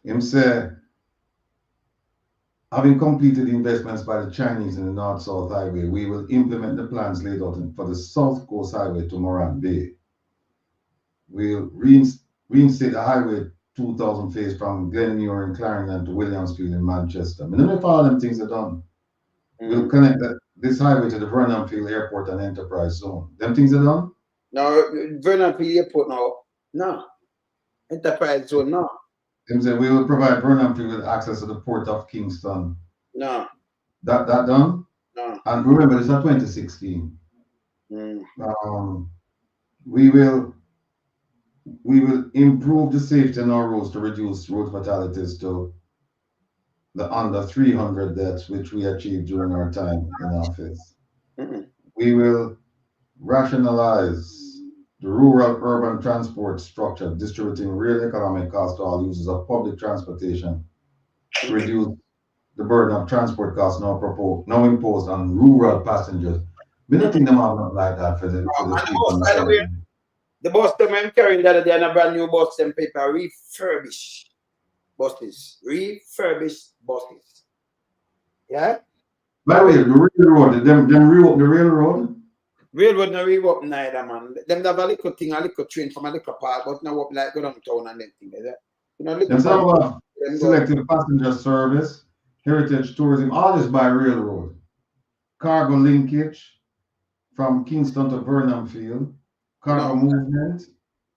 Him say, having completed investments by the Chinese in the North-South Highway, we will implement the plans laid out for the South Coast Highway to Moran Bay. We'll reinstate the Highway 2000 phase from Glenmuir in Clarendon to Williamsfield in Manchester. I mean, if all them things are done, we'll connect this highway to the Vernonfield Airport and Enterprise Zone. Them things are done? No, Vernonfield Airport now. No. Enterprise Zone, no. Them say we will provide Vernonfield with access to the Port of Kingston. No. That done? No. And remember, this is 2016. We will improve the safety on our roads to reduce road fatalities to the under 300 deaths, which we achieved during our time in office. We will rationalize the rural-urban transport structure, distributing real economic costs to all users of public transportation to reduce the burden of transport costs now imposed on rural passengers. We don't think them have nothing like that for the people. By the way, the bus them I'm carrying the other day, and a brand new bus them paper refurbished buses. Refurbished buses. Yeah? By the way, the railroad, them reopen the railroad? Railroad no reopen neither, man. Them have a little thing, a little train from a little park, but now up like go downtown and them thing like that. You know, Them have a selective passenger service, heritage tourism, all this by railroad. Cargo linkage from Kingston to Burnham Field, cargo movement,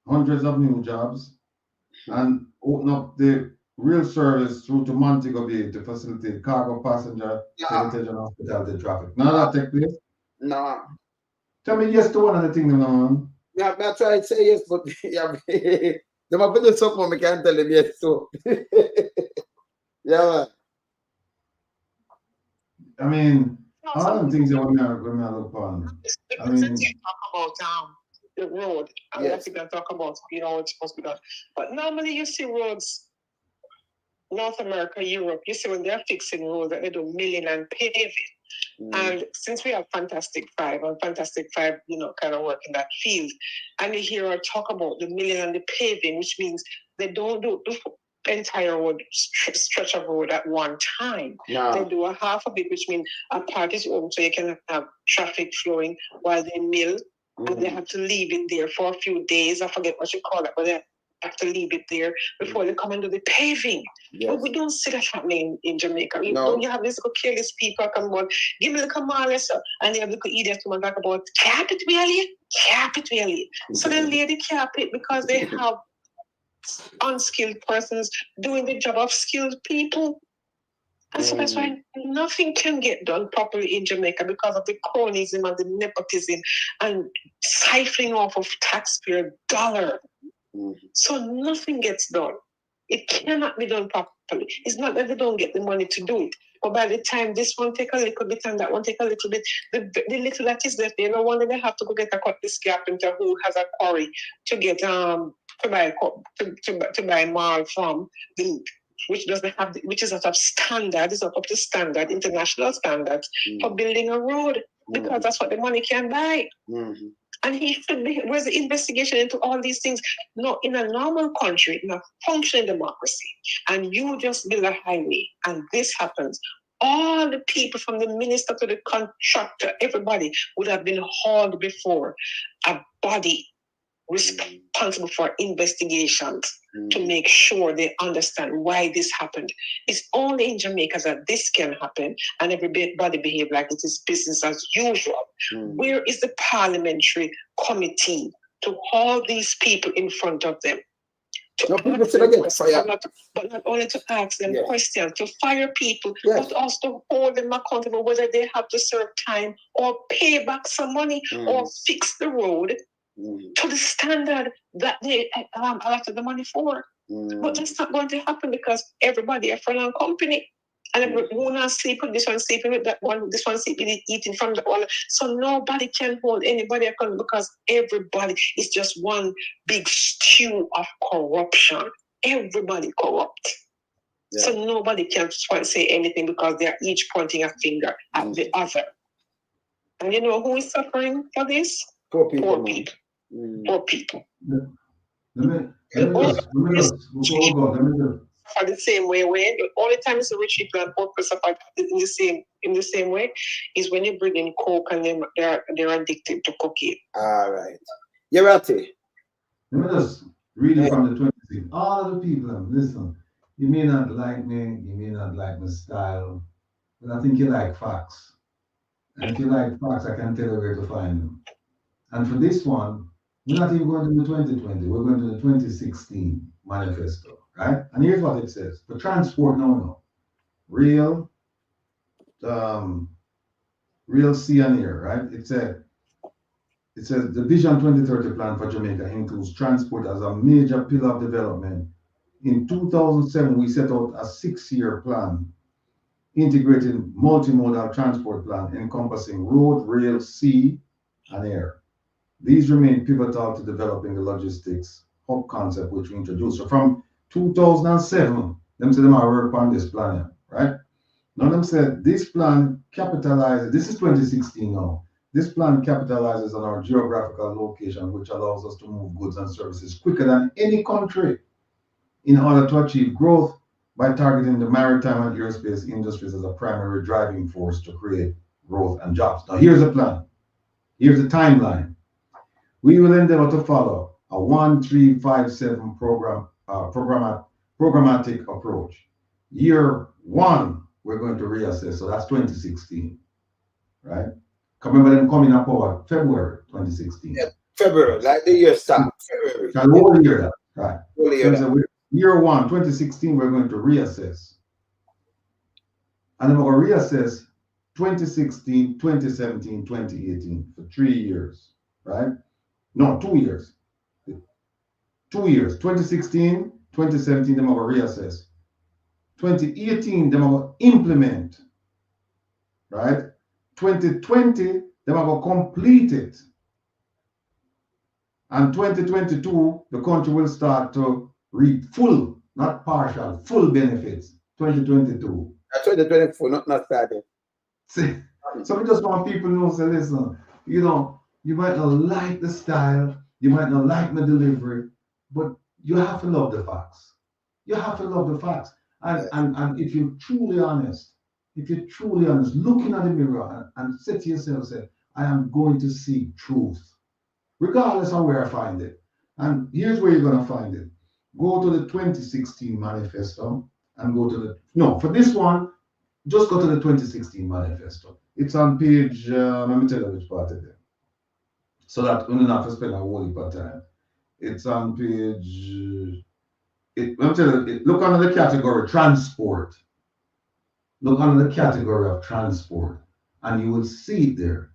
hundreds of new jobs, and open up the rail service through to Montego Bay to facilitate cargo passenger, heritage and hospitality traffic. None of that take place? No. Tell me yes to one of the things, man. Yeah, I try to say yes, but yeah, they might do something I can't tell them yes to. Yeah, man. I mean, all them things that we're look on. I mean, you talk about the road, and yes. We can talk about, you know, it's supposed to be done. But normally you see roads, North America, Europe, you see when they're fixing roads that they do milling and paving. And since we have Fantastic Five, and Fantastic Five, you know, kind of work in that field, and you hear her talk about the milling and the paving, which means they don't do the entire road stretch of road at one time. No. They do a half of it, which means a part is open so you can have traffic flowing while they mill, and they have to leave it there for a few days. I forget what you call it, but they have to leave it there before they come and do the paving. Yes. But we don't see that happening in Jamaica. You have these little careless people come on, give me the command, and they have little idiots to talk about carpet really. So they lay the carpet because they have unskilled persons doing the job of skilled people. And so that's why nothing can get done properly in Jamaica because of the cronyism and the nepotism and siphoning off of taxpayer dollar. So nothing gets done. It cannot be done properly. It's not that they don't get the money to do it. But by the time this one take a little bit and that one take a little bit, the little that is left, no wonder they have to go get a cut this gap into who has a quarry to get to buy mall from, which doesn't have, which is not up standard, it's not up to standard, international standards for building a road, because that's what the money can buy. And he should be, where's the investigation into all these things? No, in a normal country, in a functioning democracy, and you just build a highway, and this happens, all the people from the minister to the contractor, everybody would have been hauled before a body responsible for investigations to make sure they understand why this happened. It's only in Jamaica that this can happen and everybody behave like it is business as usual. Where is the parliamentary committee to haul these people in front of them? But not only to ask them questions, to fire people, but also to hold them accountable, whether they have to serve time or pay back some money or fix the road to the standard that they allotted the money for. But that's not going to happen because everybody are from a company. And everyone sleeping, this one sleeping with that one, this one sleeping, eating from the one. So nobody can hold anybody accountable because everybody is just one big stew of corruption. Everybody corrupt. So nobody can say anything because they are each pointing a finger at the other. And you know who is suffering for this? Poor people. Poor people. Poor people. For the same way, the only time it's the rich people and poor people suffer in the same way is when you bring in coke and they're addicted to cocaine. All right. You're right. Let me just read it from the 26. All of the people, listen, you may not like me, you may not like my style, but I think you like facts. And if you like facts, I can tell you where to find them. And for this one, we're not even going to the 2020, we're going to the 2016 manifesto, right? And here's what it says. For transport, real sea and air, right? It says the Vision 2030 plan for Jamaica includes transport as a major pillar of development. In 2007, we set out a 6-year plan integrating multimodal transport plan encompassing road, rail, sea, and air. These remain pivotal to developing the logistics hub concept which we introduced. So from 2007, them say them are work on this plan, right? Now them said this plan capitalizes, this is 2016 now. This plan capitalizes on our geographical location, which allows us to move goods and services quicker than any country in order to achieve growth by targeting the maritime and aerospace industries as a primary driving force to create growth and jobs. Now here's the plan. Here's the timeline. We will endeavor to follow a 1-3-5-7 programmatic approach. Year one, we're going to reassess. So that's 2016, right? Remember them coming up over February 2016. Yeah, February, like the year start. February. So whole year that, right? Whole year So year one, 2016, we're going to reassess. And then we're going to reassess 2016, 2017, 2018 for 3 years, right? No, 2 years. 2 years. 2016, 2017, then we're going to reassess. 2018, then we're going to implement, right? 2020, then we're going to complete it. And 2022, the country will start to reap full, not partial, full benefits. 2022. 2024, not started. See, so we just want people to know, say, listen, you know, you might not like the style, you might not like my delivery, but you have to love the facts. You have to love the facts. And if you're truly honest, looking at the mirror and say to yourself, say, I am going to seek truth, regardless of where I find it. And here's where you're going to find it. Go to the 2016 manifesto and go to the, no, for this one, just go to the 2016 manifesto. It's on page, let me tell you which part it is. So that we don't have to spend a whole heap of time. It's on page, let me tell you, look under the category transport. Look under the category of transport, and you will see it there.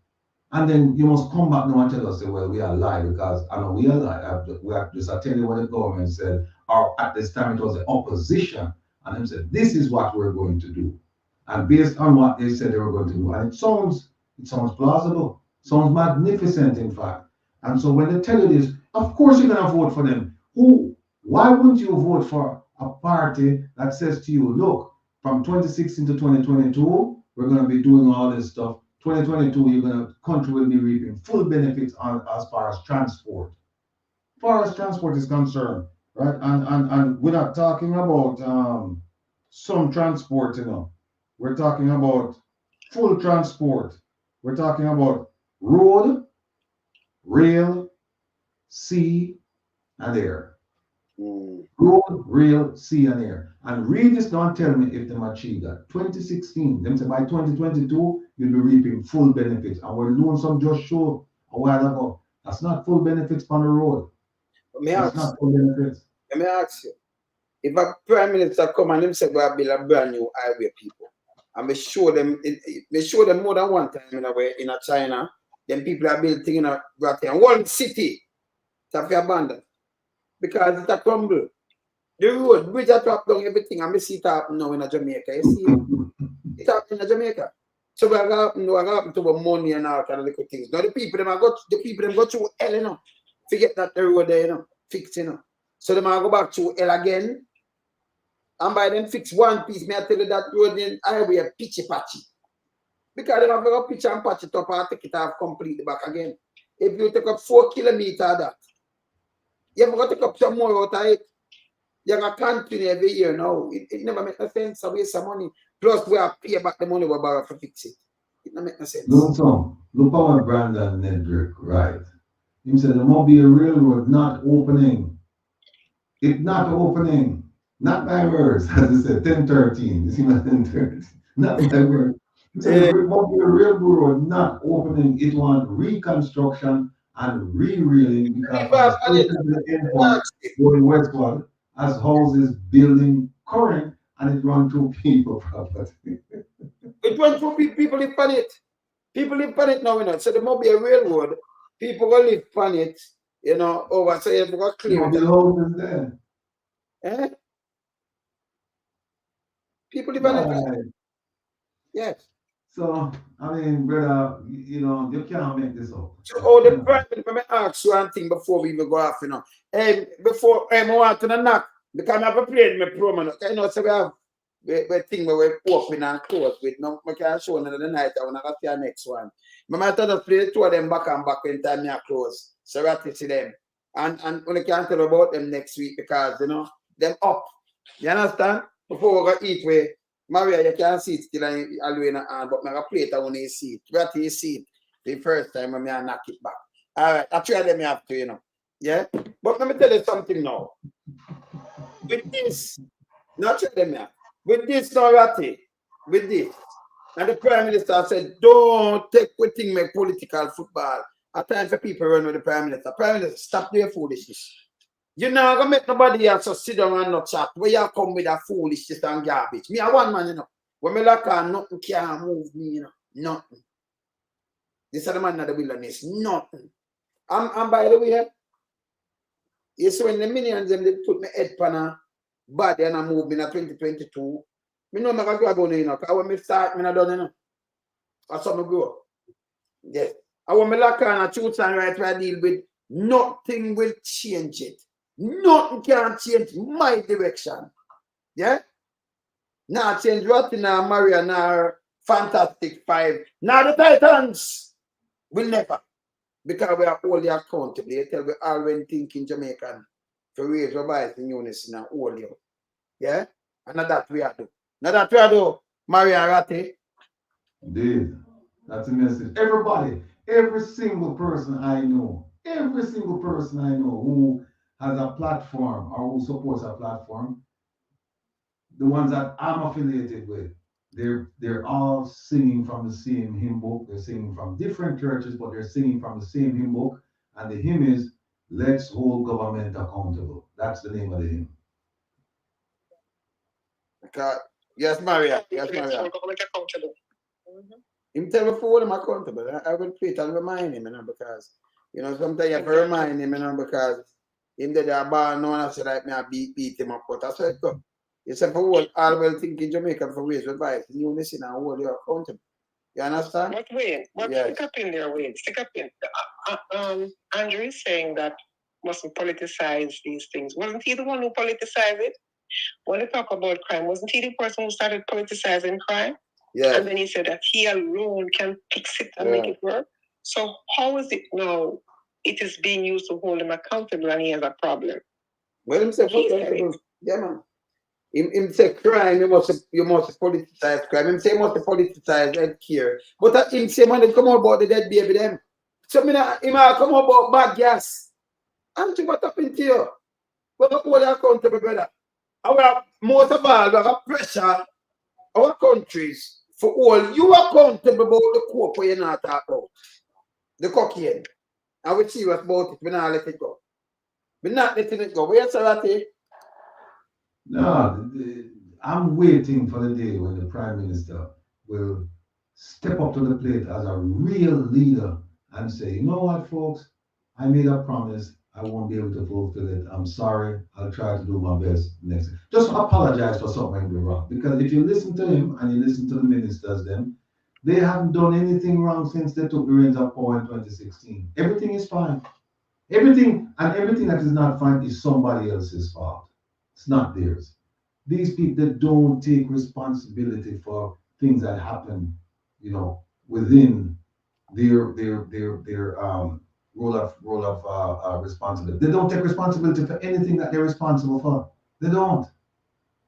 And then you must come back now and tell us, well, we are lying, because I know we are lying. We have just tell you what the government said, or at this time it was the opposition, and they said, this is what we're going to do. And based on what they said they were going to do, and it sounds plausible, sounds magnificent, in fact. And so when they tell you this, of course you're going to vote for them. Why wouldn't you vote for a party that says to you, look, from 2016 to 2022, we're going to be doing all this stuff. 2022, country will be reaping full benefits as far as transport. As far as transport is concerned, right? And we're not talking about some transport, you know. We're talking about full transport. We're talking about road, rail, sea, and air. Road, rail, sea, and air. And read this, don't tell me if them achieve that. 2016, them say by 2022, you'll be reaping full benefits. And we're doing some just show a while ago. That's not full benefits on the road. That's not full benefits. Let me ask you, if a prime minister come and him say go build a brand new highway, people, and me show them more than one time in a China, then people are building in a one city to be abandoned because it's a crumble. The road, bridge are drop down, everything, and me see it happen now in Jamaica. You see it happen in Jamaica. So we are happen to money and all kind of little things. Now the people them go through hell, you know. Forget that the road there, you know, fix, you know. So they might go back to hell again. And by then fix one piece, may I tell you that road in highway a pitchy patchy. Because they have to pitch and patch it up and take it off completely back again. If you take up 4 kilometers of that, you have to take up some more out of it. You have to continue every year now. It never makes no sense. A waste of money. Plus, we have to pay back the money we borrow to fix it. It never makes no sense. Look how Brandon Nedrick, right? He said the Mobile Railroad not opening. It's not opening. Not by words, as I said, 1013. You see my 1013? Not by words. He said the Mobile Railroad not opening. It want reconstruction and re-reeling because the endpoint going westward as houses building current and it run through people property. It run through people live on it. People live on it now, you know. So there must be a railroad. People will live on it, you know, over. So you have to clear it. The houses there. Eh? People live on it. Yes. So, I mean, brother, you know, you can't make this up. So, the prime, let me ask you one thing before we even go off, you know. Before I want to knock, because I have a plane, my promo, you know, so we have the thing where we open and close with. No, I can't show another night, I want to see the next one. I might have to play two of them back and back when time I close. So, I have to see them. And when I can't tell about them next week because, you know, them up. You understand? Before we go eat, we Maria, you can't see it still always in the hand, but I have a plate I want to see it. What you see it the first time when I knock it back. All right, I try them have to, you know. Yeah? But let me tell you something now. With this, not try them here. With this, now, Ratty, with this, and the Prime Minister said, don't take what thing make political football. At times for people run with the Prime Minister. Prime Minister, stop doing foolishness. You're not going to make nobody else so sit down and not chat. Where you come with that foolishness and garbage. Me, I one man, you know. When me lock on, nothing can move me, you know. Nothing. This is the man of the wilderness. Nothing. And by the way, you see when the millions them they put my head pan a body and I move in 2022. Me know I can grab on you know. Because when me start, me not done, you know. That's how me grow. Yes. I want me lock on a truth and right where I deal with, nothing will change it. Nothing can change my direction. Yeah? Now change what in our Maria now Fantastic Five. Now the Titans will never. Because we are only accountable. You tell we all when thinking Jamaican to raise our voice in unison and all you. Yeah? And not that we are do. Not that we are do, Maria Ratti. Indeed. That's a message. Everybody, every single person I know who has a platform or who supports a platform, the ones that I'm affiliated with, they're all singing from the same hymn book. They're singing from different churches, but they're singing from the same hymn book. And the hymn is "Let's Hold Government Accountable." That's the name of the hymn. Yes, Maria. Yes, Maria. Let's hold government accountable. Him tell me for hold him accountable. I will tweet and remind him, you know, because you know sometimes you have to remind him, you know, because him did a bar no one say like me I beat him up, but that's what it go. You say for all well thinking Jamaican for ways advice. You listen and hold you accountable. You understand? But wait, stick up in there, stick up in. Andrew is saying that mustn't politicize these things. Wasn't he the one who politicized it? When they talk about crime, wasn't he the person who started politicizing crime? Yeah. And then he said that he alone can fix it and make it work. So how is it now? It is being used to hold him accountable and he has a problem. Well, himself accountable. Yeah, man. Him say crime, you must politicize crime. Him say must politicize health care. But him say man, they come out about the dead baby them. So him come out about bad gas. And what happened to you? But hold accountable, brother. Our most of all, we have pressure our countries for all you accountable about the coke where you're not talking about. The cocaine. And we serious about it, we not let it go. We're not letting it go. Where's Sarati? No, I'm waiting for the day when the Prime Minister will step up to the plate as a real leader and say, you know what, folks, I made a promise. I won't be able to fulfill it. I'm sorry. I'll try to do my best next. Just apologize for something went wrong. Because if you listen to him and you listen to the ministers, then they haven't done anything wrong since they took the reins of power in 2016. Everything is fine. Everything that is not fine is somebody else's fault. It's not theirs. These people that don't take responsibility for things that happen, you know, within their role of responsibility. They don't take responsibility for anything that they're responsible for. They don't.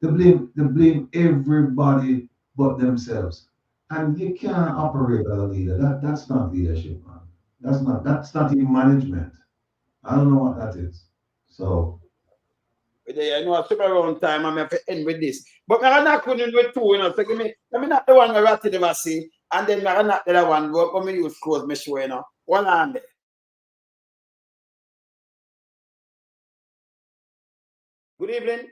They blame everybody but themselves. And you can't operate as a leader. That's not leadership, man. That's not even management. I don't know what that is. So I know I took around time. I'm going to end with this. But I'm not going with two, you know. So let me not the one where Ratty never see. And then I'm not the other one where I use close my show, you know. One hand there. Good evening,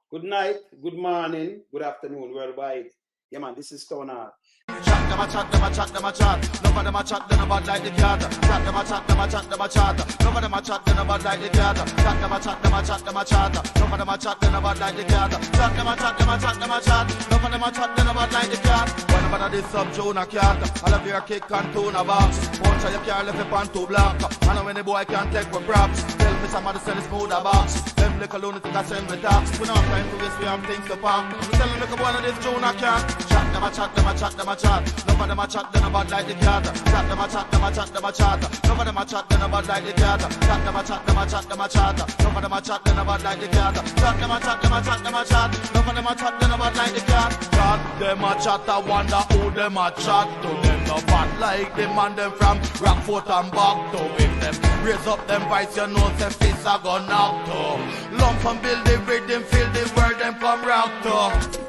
good night, good morning, good afternoon, worldwide. Yeah, man, this is Stoner. Chat them a chat, them a chat, them a chat. None of them a chat, them a bad like the cat. Chat them a chat, them a chat, them a chat. None of them a chat, them a bad like the cat. Chat them a chat, them a chat, them a chat. None of them a chat, them a bad like the cat. Chat them a chat, them a chat, them a chat. None of them a chat, them a bad like the cat. One of this sub Jonah cat. All of your kick and tuna box. Punch your car left up on two block. And when the boy can't take for props, tell me somebody send his mood a box. Them little lunatic I send me tax. We don't have time to waste, we have things to pack. I'm telling look one of this Jonah cat. Chat them a chat, them a chat, them a chat. None of them a chat, them a bad like the cat. Chat them a chat, them a chat, them a chat. None of them a chat, them a bad like the cat. Chat them a chat, them a chat, them a chat. None of them a chat, them a bad like the cat. Chat them a chat, them a chat, them a chat. None of them a chat, them a bad like the cat. Chat them a chat, I wonder who them a chat to. Them no bad like them and them from Rockfort and back to. If them raise up them voice, you know them fists are gonna knock to. Lump and build the rhythm, feel the word them come rock to.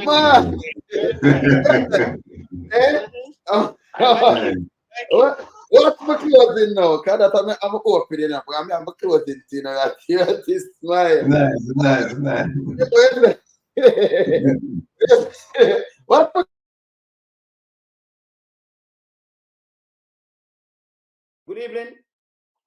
Man. What's my closing now? Because I'm opening up. I'm closing, you know, this smile. Nice. What? Good evening,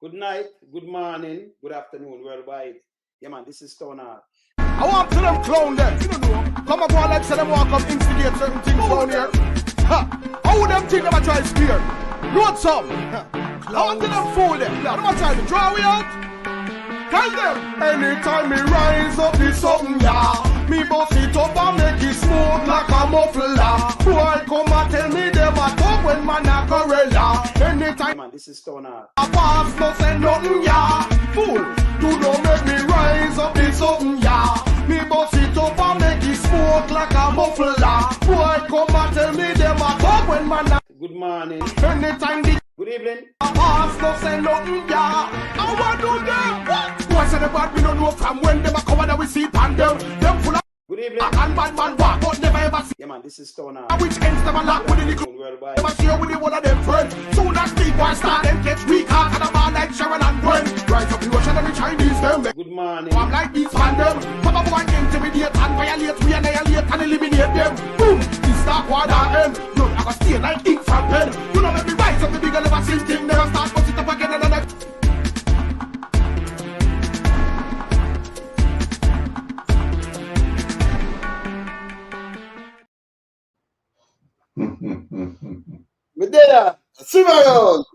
good night, good morning, good afternoon, worldwide. Yeah, man, this is Stoner. I want to them clown them. You don't know. Come up and like say them want come instigate certain things down here. Ha! How would them think them a try to spear? Note some. I want to them fool them. Now them a try to draw we out. Tell them. Anytime me rise up this something, yeah. Me bust it up and make it smooth like a muffler. Boy come and tell me them a talk when man a gorilla. Anytime. Man, this is Stoner. I pass no say nothing, yeah. Fool. Do not make me rise up this something, yeah. Me bust it up and make it smoke like a muffler. Boy, come and tell me them a talk when man a. Good morning. Anytime the. Good evening. I pass no say nothing, yeah. I want do them. What? Why say the bad we don't know from when them a cover that we see pan them. Them full of. Good evening. And bad man walk, but never ever see. Yeah, man, this is Stoner. Which ends them a lock with the little. Never share with the one of them friends. Soon as the boys start them catch weak heart and a ball like Sharon and Gwen. Rise up the ocean and the Chinese them. Good morning. I'm like these fan them. Papa boy intimidate and violate, we annihilate and eliminate them. Boom! This dark water end. Blood I go stay like ink from pen. You know make me rise up the bigger never seen thing. Never start put it up again and another. Medea, swim around.